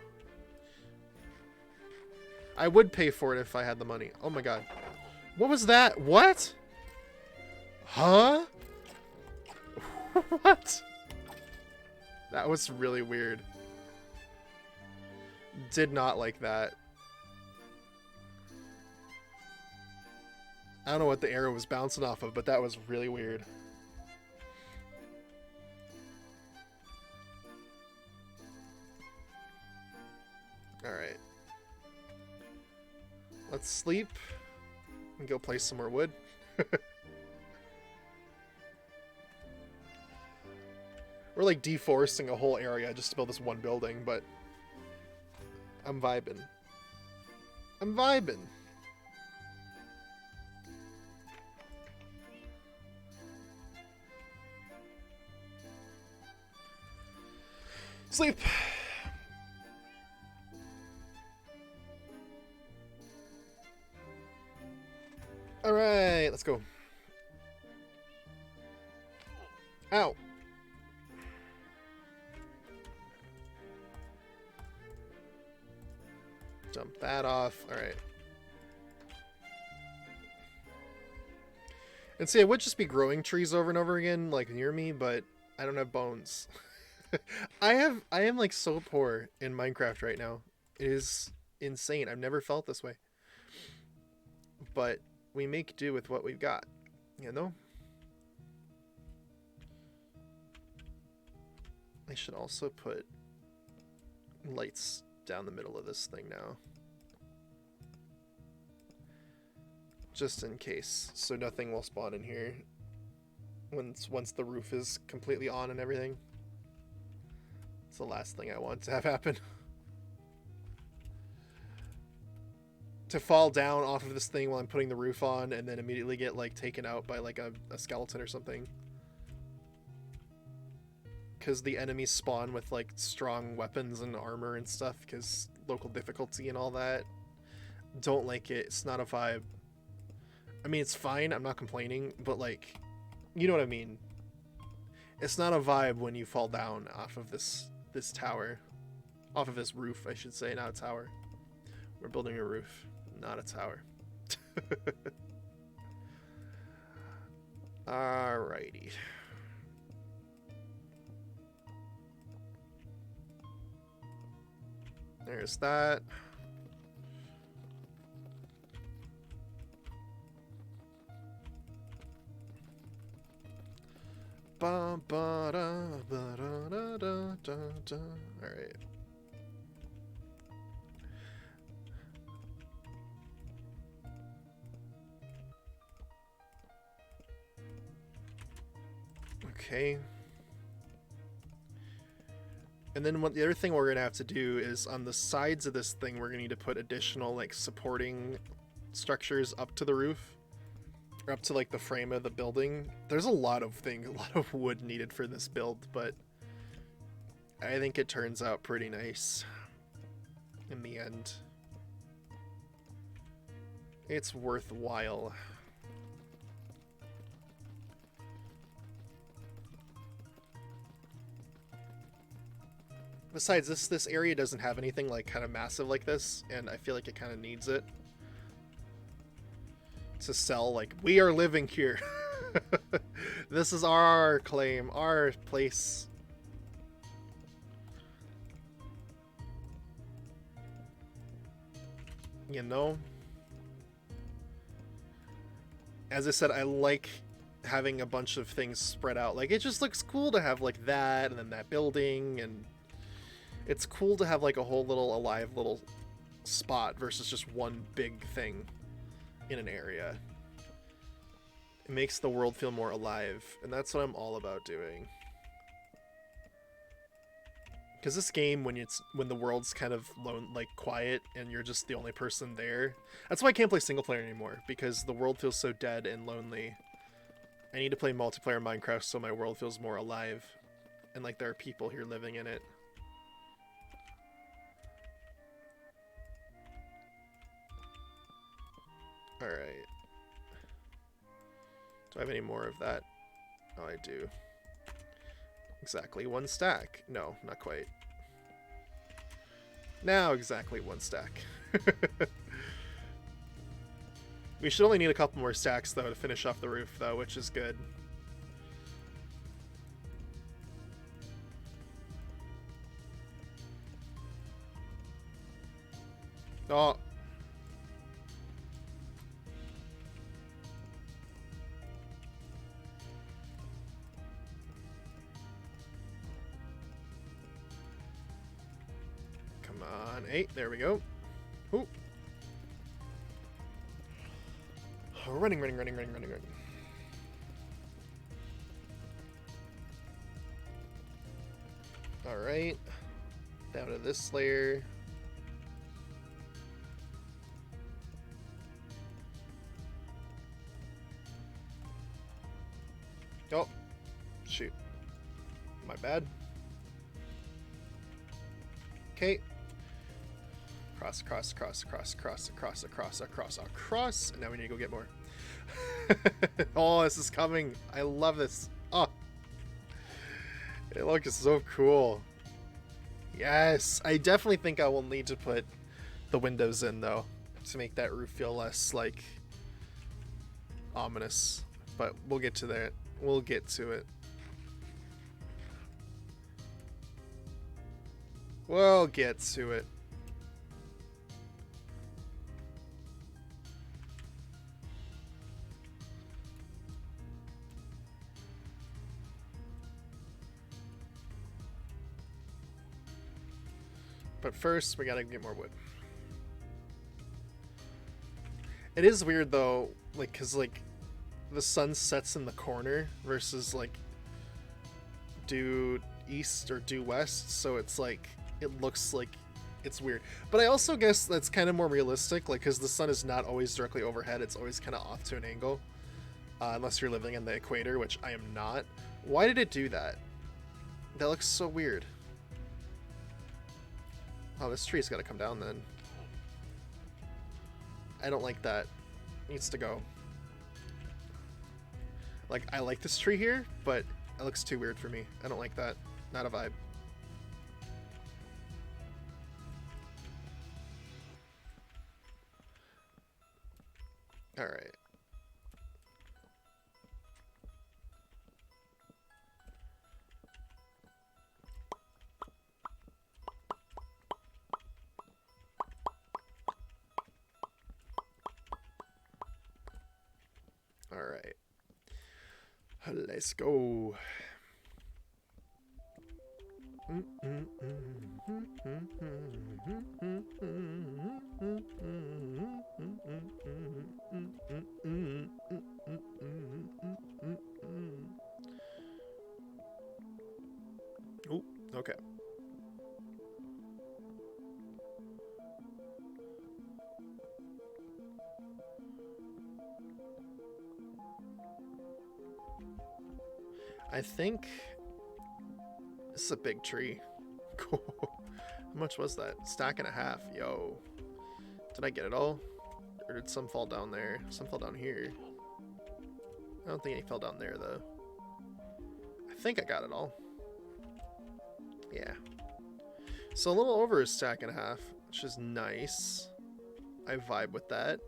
S1: I would pay for it if I had the money. Oh my god. What was that? What? Huh? What? That was really weird. Did not like that. I don't know what the arrow was bouncing off of, but that was really weird. Alright. Let's sleep and go place some more wood. We're like deforesting a whole area just to build this one building, but I'm vibing. I'm vibing. Sleep. All right, let's go. Ow. Jump that off. All right. And see, I would just be growing trees over and over again, like near me, but I don't have bones. I am like so poor in Minecraft right now. It is insane. I've never felt this way. But we make do with what we've got, you know? I should also put lights down the middle of this thing now. Just in case, so nothing will spawn in here once the roof is completely on and everything. It's the last thing I want to have happen. To fall down off of this thing while I'm putting the roof on and then immediately get like taken out by like a skeleton or something. Because the enemies spawn with like strong weapons and armor and stuff because local difficulty and all that. Don't like it. It's not a vibe. I mean, it's fine. I'm not complaining, but like, you know what I mean? It's not a vibe when you fall down off of this tower. Off of this roof, I should say, not a tower. We're building a roof, not a tower. Alrighty. There's that. All right. Okay. And then the other thing we're gonna have to do is on the sides of this thing, we're gonna need to put additional like supporting structures up to the roof, or up to like the frame of the building. There's a lot of things, a lot of wood needed for this build, but I think it turns out pretty nice in the end. It's worthwhile. Besides, this area doesn't have anything like kind of massive like this, and I feel like it kind of needs it to sell, like, we are living here. This is our claim, our place. You know? As I said, I like having a bunch of things spread out. Like, it just looks cool to have like that, and then that building, and it's cool to have like a whole little alive little spot versus just one big thing in an area. It makes the world feel more alive, and that's what I'm all about doing. Because this game, when the world's kind of like quiet and you're just the only person there, that's why I can't play single player anymore, because the world feels so dead and lonely. I need to play multiplayer Minecraft so my world feels more alive, and like there are people here living in it. Alright. Do I have any more of that? Oh, I do. Exactly one stack. No, not quite. Now exactly one stack. We should only need a couple more stacks, though, to finish off the roof, though, which is good. Oh. Come on. 8. There we go. Ooh. Running. Alright. Down to this layer. Oh. Shoot. My bad. Okay. Across. And now we need to go get more. Oh, this is coming. I love this. Oh. It looks so cool. Yes. I definitely think I will need to put the windows in, though, to make that roof feel less, like, ominous. But we'll get to that. We'll get to it. We'll get to it. But first, we gotta get more wood. It is weird, though, like, cause, like, the sun sets in the corner versus, like, due east or due west, so it's like, it looks like it's weird. But I also guess that's kind of more realistic, like, because the sun is not always directly overhead, it's always kind of off to an angle. Unless you're living in the equator, which I am not. Why did it do that? That looks so weird. Oh, this tree's got to come down then. I don't like that. It needs to go. Like, I like this tree here, but it looks too weird for me. I don't like that. Not a vibe. Alright. Alright. Let's go. Oh, okay. I think this is a big tree. Cool. How much was that? Stack and a half. Yo. Did I get it all? Or did some fall down there? Some fell down here. I don't think any fell down there, though. I think I got it all. Yeah. So a little over a stack and a half, which is nice. I vibe with that.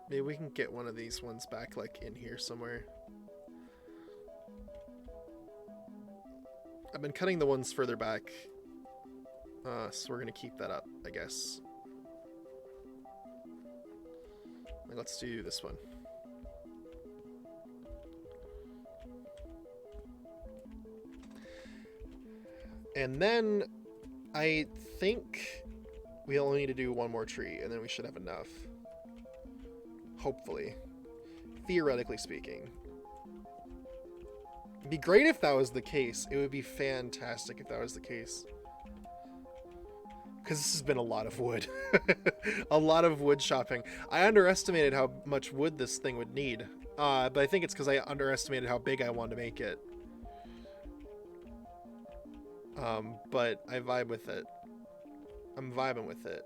S1: Maybe we can get one of these ones back, like, in here somewhere. I've been cutting the ones further back. So we're gonna keep that up, I guess. Let's do this one. And then I think we only need to do one more tree, and then we should have enough. Hopefully. Theoretically speaking. It'd be great if that was the case. It would be fantastic if that was the case. Because this has been a lot of wood. A lot of wood shopping. I underestimated how much wood this thing would need. But I think it's because I underestimated how big I wanted to make it. But I vibe with it. I'm vibing with it.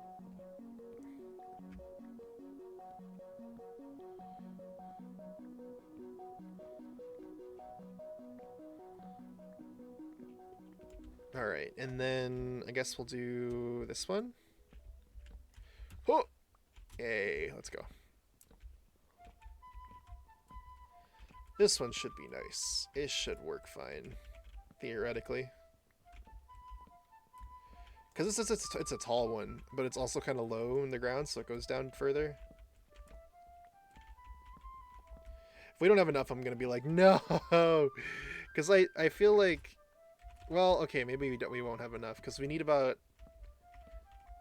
S1: Alright, and then I guess we'll do this one. Oh! Yay, let's go. This one should be nice. It should work fine, theoretically. Because it's a tall one, but it's also kind of low in the ground, so it goes down further. If we don't have enough, I'm going to be like, no! Because I feel like... Well, okay, maybe we won't have enough, because we need about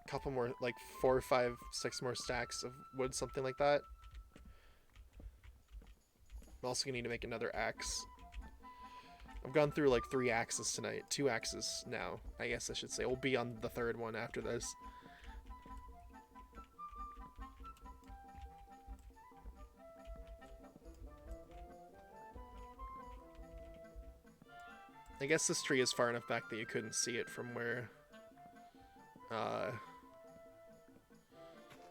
S1: a couple more, like 4, 5, 6 more stacks of wood, something like that. I'm also going to need to make another axe. I've gone through like 3 axes tonight. 2 axes now, I guess I should say. We'll be on the 3rd one after this. I guess this tree is far enough back that you couldn't see it from where...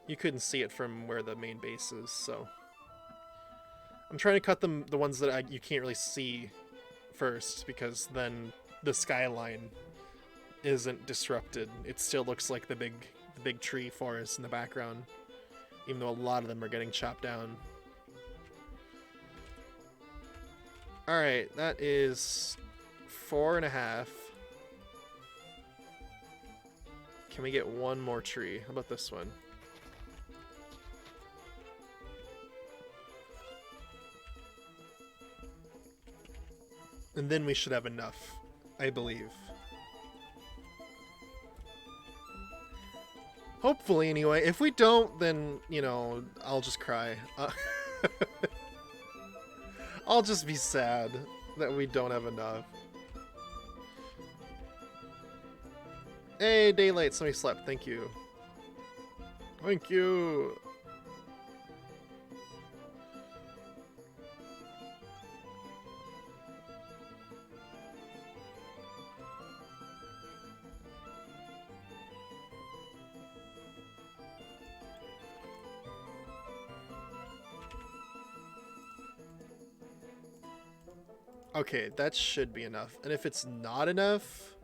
S1: you couldn't see it from where the main base is, so... I'm trying to cut the ones that you can't really see first, because then the skyline isn't disrupted. It still looks like the big tree forest in the background, even though a lot of them are getting chopped down. Alright, that is 4.5. Can we get one more tree? How about this one? And then we should have enough, I believe. Hopefully, anyway. If we don't, then, you know, I'll just cry. I'll just be sad that we don't have enough. Hey, daylight, somebody slept. Thank you. Thank you. Okay, that should be enough. And if it's not enough,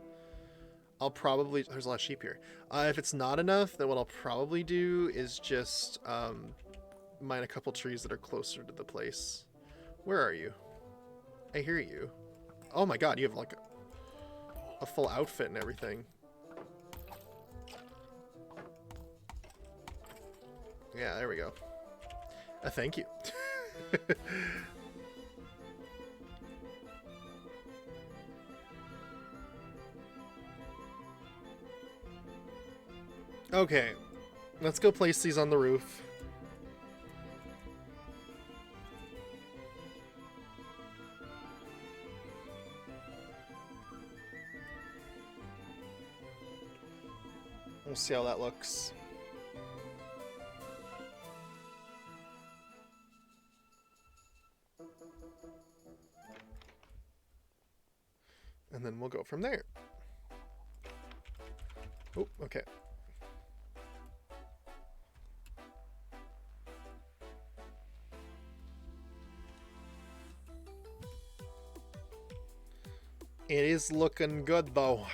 S1: I'll probably... There's a lot of sheep here. If it's not enough, then what I'll probably do is just mine a couple trees that are closer to the place. Where are you? I hear you. Oh my god, you have like a full outfit and everything. Yeah, there we go. Thank you. Okay, let's go place these on the roof. We'll see how that looks. from there. Oh, okay. It is looking good though.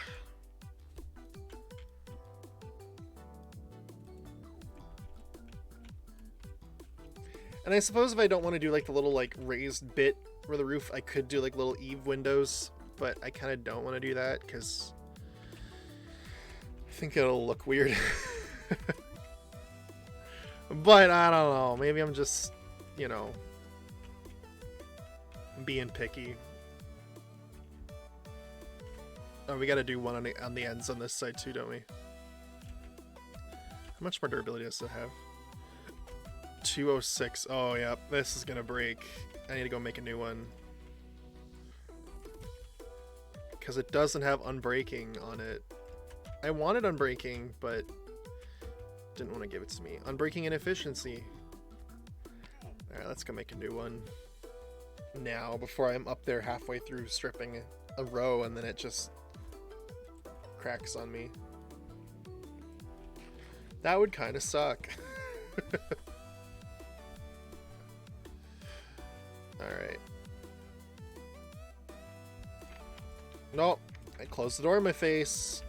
S1: And I suppose if I don't want to do like the little like raised bit for the roof, I could do like little eave windows, but I kind of don't want to do that because I think it'll look weird. But I don't know, maybe I'm just, you know, being picky. Oh, we gotta do one on the ends on this side too, don't we? How much more durability does it have? 206. Oh, yeah, this is gonna break. I need to go make a new one. Because it doesn't have unbreaking on it. I wanted unbreaking, but didn't want to give it to me. Unbreaking and efficiency. Alright, let's go make a new one. Now, before I'm up there halfway through stripping a row and then it just cracks on me. That would kind of suck. Alright. Nope. I closed the door in my face.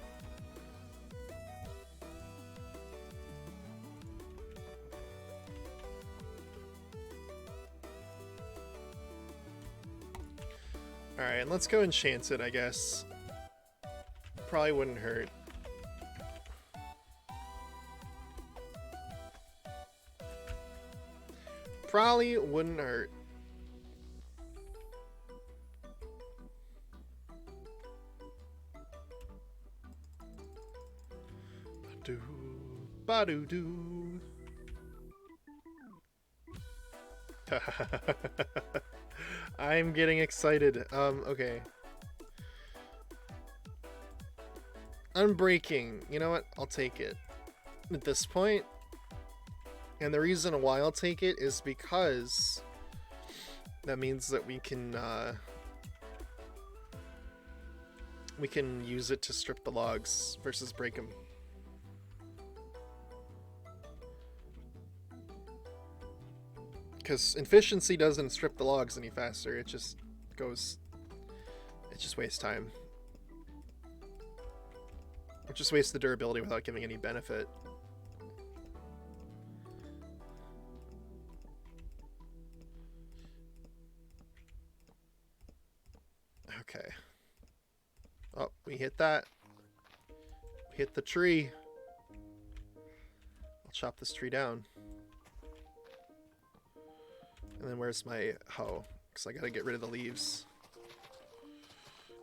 S1: Alright, let's go enchant it, I guess. Probably wouldn't hurt. Probably wouldn't hurt. Ba-doo, ba-doo-doo. I'm getting excited. Okay. Unbreaking. You know what? I'll take it. At this point. And the reason why I'll take it is because that means that we can use it to strip the logs versus break them. Because efficiency doesn't strip the logs any faster, it just wastes time. It just wastes the durability without giving any benefit. Okay. Oh, we hit that. We hit the tree. I'll chop this tree down. And then where's my hoe? Because I gotta get rid of the leaves.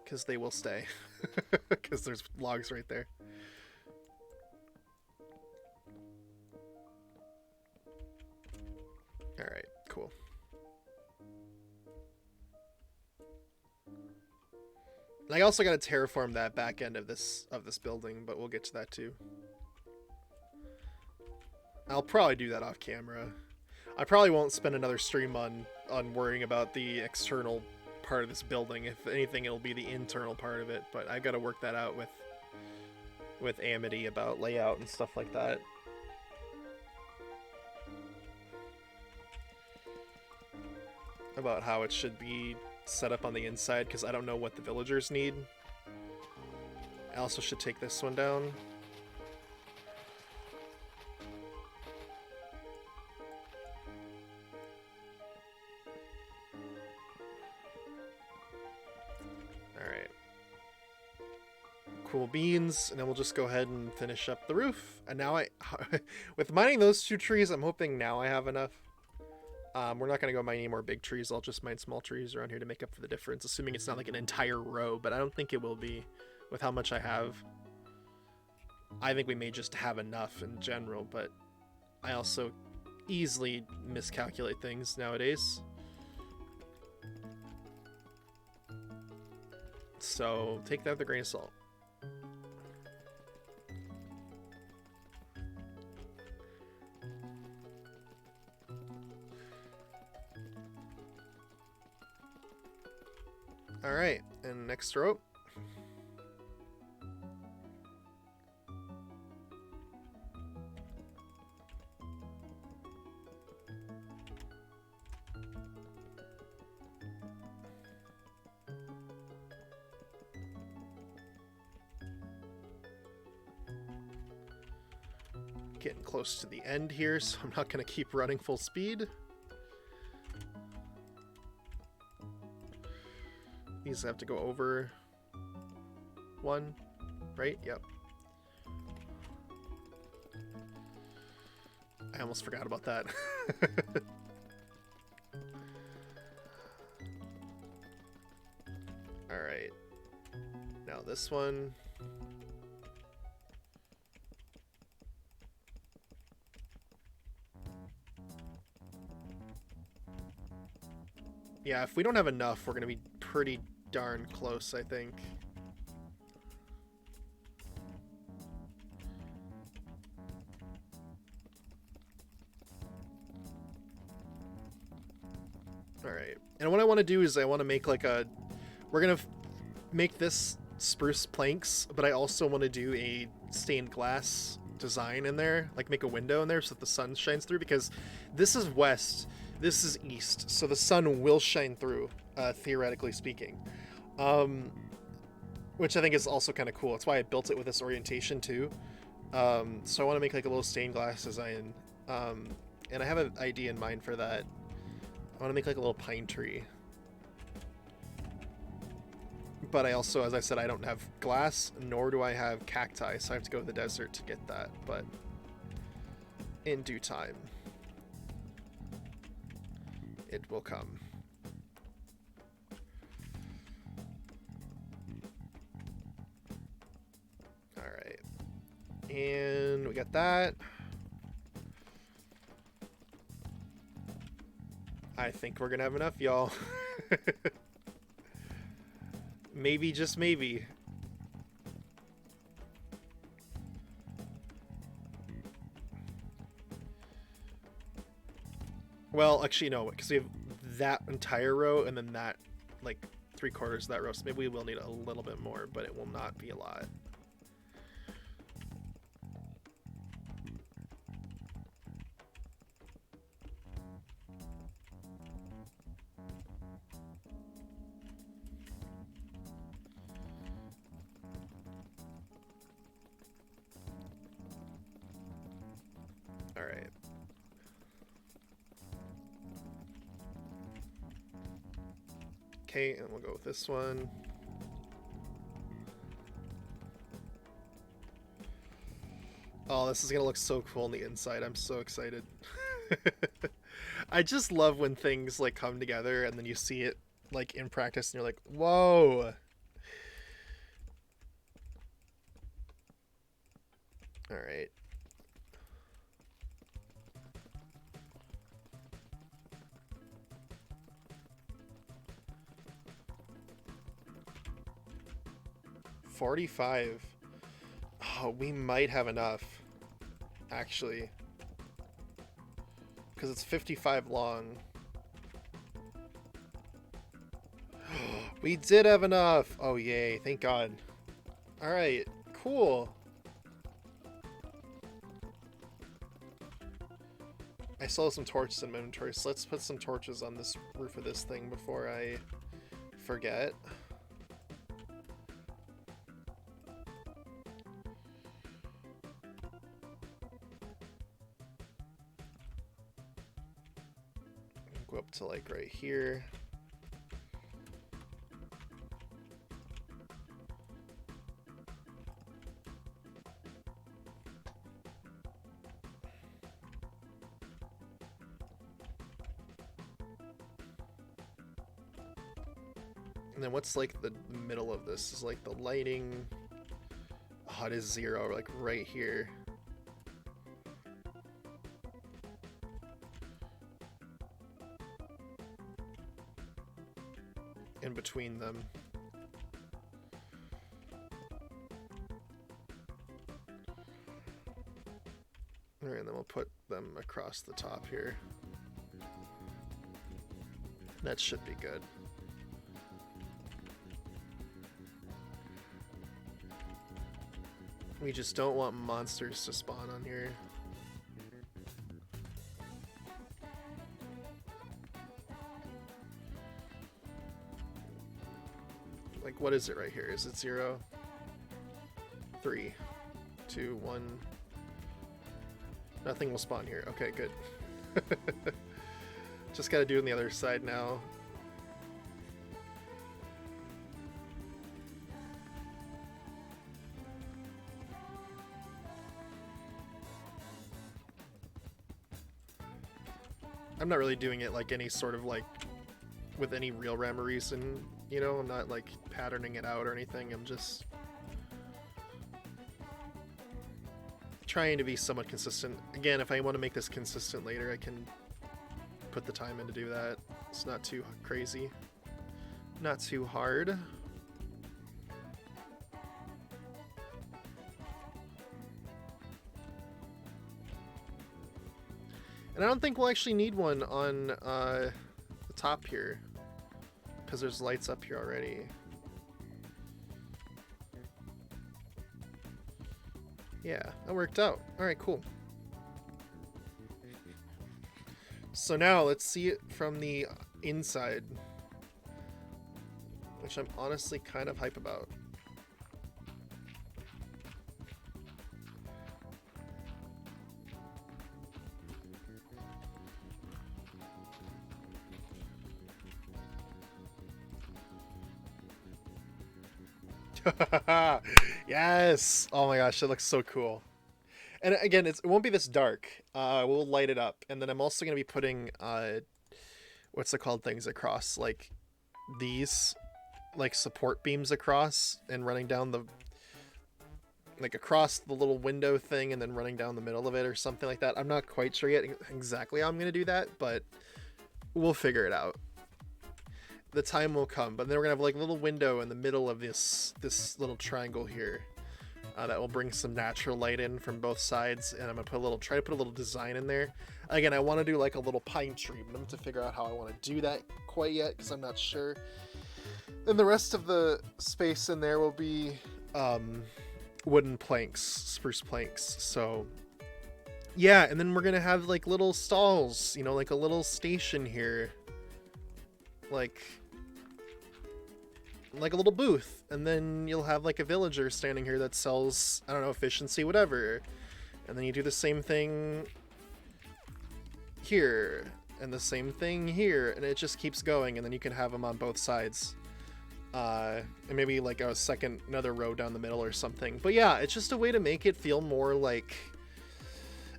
S1: Because they will stay. Because there's logs right there. Alright, cool. And I also gotta terraform that back end of this building, but we'll get to that too. I'll probably do that off camera. I probably won't spend another stream on worrying about the external part of this building. If anything, it'll be the internal part of it. But I've got to work that out with Amity about layout and stuff like that. About how it should be set up on the inside, because I don't know what the villagers need. I also should take this one down. Cool beans, and then we'll just go ahead and finish up the roof. And now with mining those two trees, I'm hoping now I have enough. We're not going to go mine any more big trees. I'll just mine small trees around here to make up for the difference, assuming it's not like an entire row, but I don't think it will be with how much I have. I think we may just have enough in general, but I also easily miscalculate things nowadays. So take that with a grain of salt. Alright, and next row. getting close to the end here, so I'm not going to keep running full speed. These have to go over 1, right? Yep. I almost forgot about that. Alright. Now this one. Yeah, if we don't have enough, we're going to be pretty darn close, I think. Alright. And what I want to do is I want to make like a... We're going to make this spruce planks, but I also want to do a stained glass design in there. Like make a window in there so that the sun shines through, because this is west, this is east, so the sun will shine through, theoretically speaking. Which I think is also kind of cool. That's why I built it with this orientation too. So I want to make like a little stained glass design. And I have an idea in mind for that. I want to make like a little pine tree. But I also, as I said, I don't have glass, nor do I have cacti, so I have to go to the desert to get that, but in due time, it will come. Alright. And we got that. I think we're gonna have enough, y'all. Maybe, just maybe. Well, actually, no, because we have that entire row and then that, like, 3/4 of that row. So maybe we will need a little bit more, but it will not be a lot. Alright. Okay, and we'll go with this one. Oh, this is gonna look so cool on the inside. I'm so excited. I just love when things like come together and then you see it like in practice and you're like, whoa. Alright. $45. Oh, we might have enough, actually, because it's 55 long. We did have enough. Oh, yay. Thank God. All right. Cool. I still have some torches in my inventory, so let's put some torches on this roof of this thing before I forget. Go up to like right here. And then what's like the middle of this is like the lighting. Oh, it is 0, like right here. In between them. Alright, and then we'll put them across the top here. That should be good. We just don't want monsters to spawn on here. Like, what is it right here? Is it 0? 3, 2, 1. Nothing will spawn here. Okay, good. Just gotta do it on the other side now. I'm not really doing it like any sort of like with any real rhyme or reason, you know? I'm not like patterning it out or anything. I'm just trying to be somewhat consistent. Again, if I want to make this consistent later, I can put the time in to do that. It's not too crazy, not too hard. And I don't think we'll actually need one on the top here, because there's lights up here already. Yeah, that worked out. Alright, cool. So now let's see it from the inside, which I'm honestly kind of hype about. Yes! Oh my gosh, it looks so cool. And again, it won't be this dark. We'll light it up. And then I'm also going to be putting, what's it called, things across, like these, like support beams across and running down the, like across the little window thing and then running down the middle of it or something like that. I'm not quite sure yet exactly how I'm going to do that, but we'll figure it out. The time will come, but then we're gonna have like a little window in the middle of this little triangle here that will bring some natural light in from both sides, and I'm gonna try to put a little design in there. Again, I want to do like a little pine tree, but I'm going to figure out how I want to do that quite yet because I'm not sure. Then the rest of the space in there will be wooden planks, spruce planks. So yeah, and then we're gonna have like little stalls, you know, like a little station here, like a little booth, and then you'll have like a villager standing here that sells, I don't know, efficiency, whatever. And then you do the same thing here and the same thing here, and it just keeps going, and then you can have them on both sides. And maybe like another row down the middle or something. But yeah, it's just a way to make it feel more like,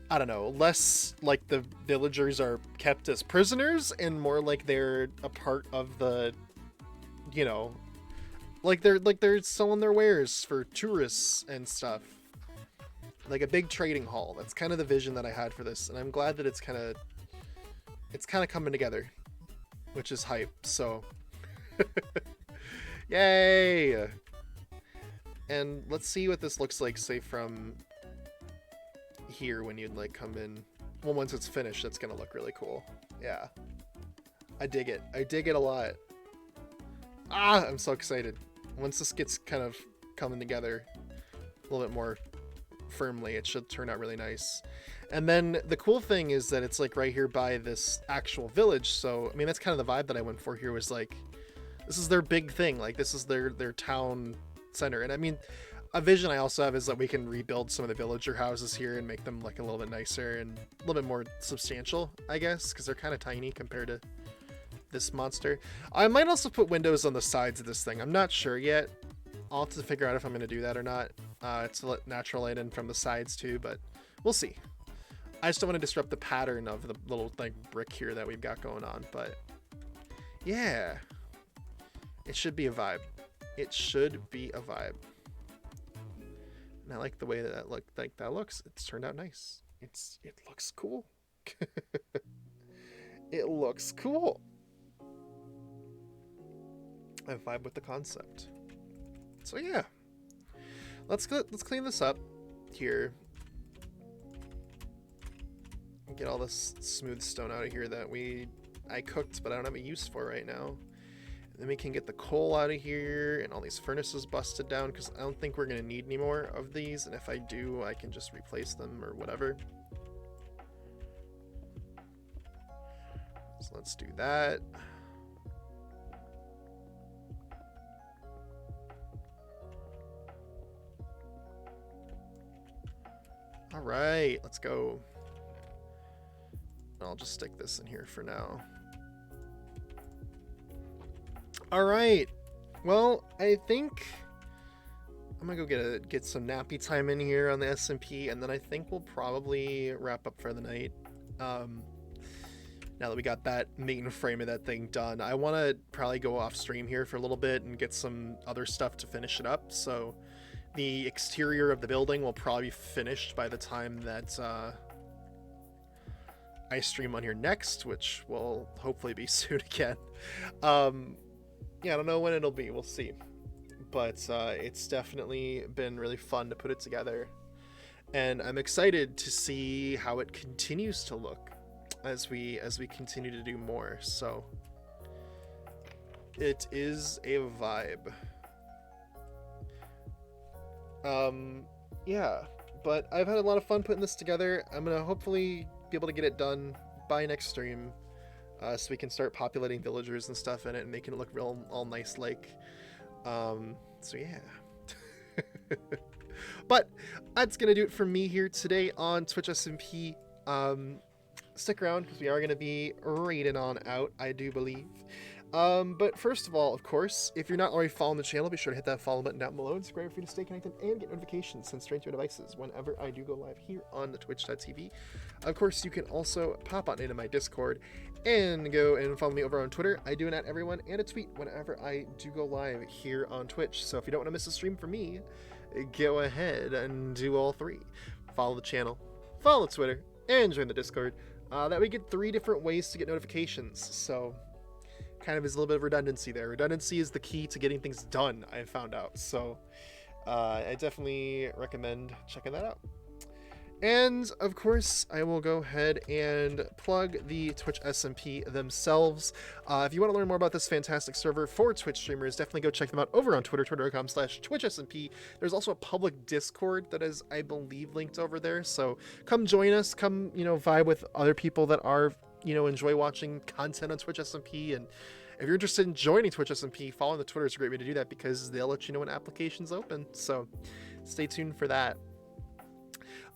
S1: I don't know, less like the villagers are kept as prisoners and more like they're a part of the, you know, like they're selling their wares for tourists and stuff. Like a big trading hall. That's kind of the vision that I had for this, and I'm glad that it's kind of coming together, which is hype. So yay! And let's see what this looks like, say from here when you'd like come in. Well, once it's finished, it's gonna look really cool. Yeah, I dig it. I dig it a lot. I'm so excited. Once this gets kind of coming together a little bit more firmly, it should turn out really nice. And then the cool thing is that it's like right here by this actual village. So I mean, that's kind of the vibe that I went for here, was like, this is their big thing. Like this is their town center. And I mean, a vision I also have is that we can rebuild some of the villager houses here and make them like a little bit nicer and a little bit more substantial, I guess, because they're kind of tiny compared to this monster. I might also put windows on the sides of this thing. I'm not sure yet. I'll have to figure out if I'm going to do that or not. To let natural light in from the sides too, but we'll see. I just don't want to disrupt the pattern of the little like brick here that we've got going on, but yeah, it should be a vibe. It should be a vibe. And I like the way that looks. It's turned out nice. It looks cool. It looks cool. I vibe with the concept. So yeah, let's clean this up here. Get all this smooth stone out of here that I cooked, but I don't have a use for right now. And then we can get the coal out of here and all these furnaces busted down, because I don't think we're going to need any more of these. And if I do, I can just replace them or whatever. So let's do that. All right, let's go. I'll just stick this in here for now. All right. Well, I think I'm gonna go get some nappy time in here on the SMP, and then I think we'll probably wrap up for the night. Now that we got that main frame of that thing done, I want to probably go off stream here for a little bit and get some other stuff to finish it up. So the exterior of the building will probably be finished by the time that I stream on here next, which will hopefully be soon again. Yeah, I don't know when it'll be. We'll see. But it's definitely been really fun to put it together. And I'm excited to see how it continues to look as we continue to do more. So it is a vibe. Yeah, but I've had a lot of fun putting this together. I'm gonna hopefully be able to get it done by next stream, so we can start populating villagers and stuff in it and making it look real all nice like. So yeah. But that's gonna do it for me here today on Twitch SMP. Stick around because we are going to be raiding on out, I do believe. But first of all, of course, if you're not already following the channel, be sure to hit that follow button down below and subscribe for you to stay connected and get notifications sent straight to your devices whenever I do go live here on the twitch.tv. Of course, you can also pop on into my Discord and go and follow me over on Twitter. I do an at everyone and a tweet whenever I do go live here on Twitch. So if you don't want to miss a stream from me, go ahead and do all three. Follow the channel, follow Twitter, and join the Discord. That we get 3 different ways to get notifications, so kind of is a little bit of redundancy there. Redundancy is the key to getting things done, I found out, so I definitely recommend checking that out. And of course, I will go ahead and plug the Twitch SMP themselves. If you want to learn more about this fantastic server for Twitch streamers, definitely go check them out over on Twitter, twitter.com/TwitchSMP. There's also a public Discord that is, I believe, linked over there. So come join us, come, vibe with other people that are, enjoy watching content on Twitch SMP. And if you're interested in joining Twitch SMP, following the Twitter is a great way to do that because they'll let you know when applications open. So stay tuned for that.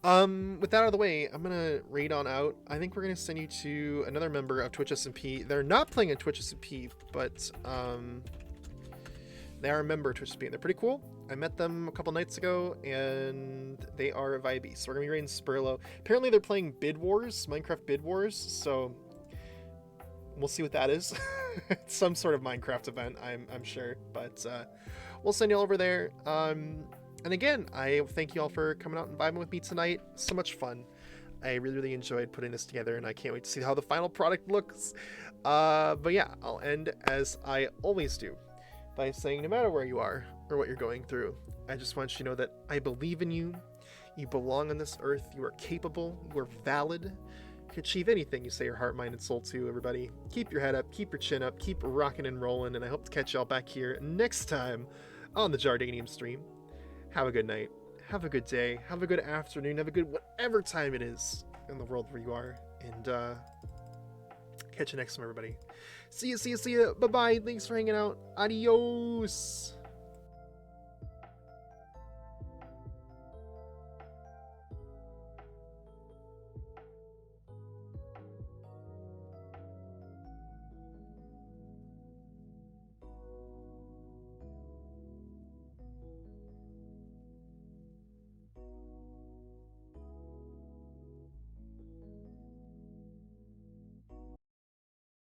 S1: With that out of the way, I'm gonna raid on out. I think we're gonna send you to another member of Twitch SMP. They're not playing on Twitch SMP, but they are a member of Twitch SMP and they're pretty cool. I met them a couple nights ago and they are vibey. So we're gonna be raiding Spurlow. Apparently they're playing Bid Wars, Minecraft Bid Wars, so we'll see what that is. It's some sort of Minecraft event, I'm sure, but we'll send you all over there. And again, I thank you all for coming out and vibing with me tonight. So much fun. I really enjoyed putting this together, and I can't wait to see how the final product looks. But yeah, I'll end as I always do by saying no matter where you are or what you're going through, I just want you to know that I believe in you. You belong on this earth. You are capable. You are valid. You can achieve anything you say your heart, mind, and soul to, everybody. Keep your head up. Keep your chin up. Keep rocking and rolling, and I hope to catch y'all back here next time on the Jardanium stream. Have a good night, have a good day, have a good afternoon, have a good whatever time it is in the world where you are, and catch you next time, everybody. See ya, bye-bye, thanks for hanging out, adios!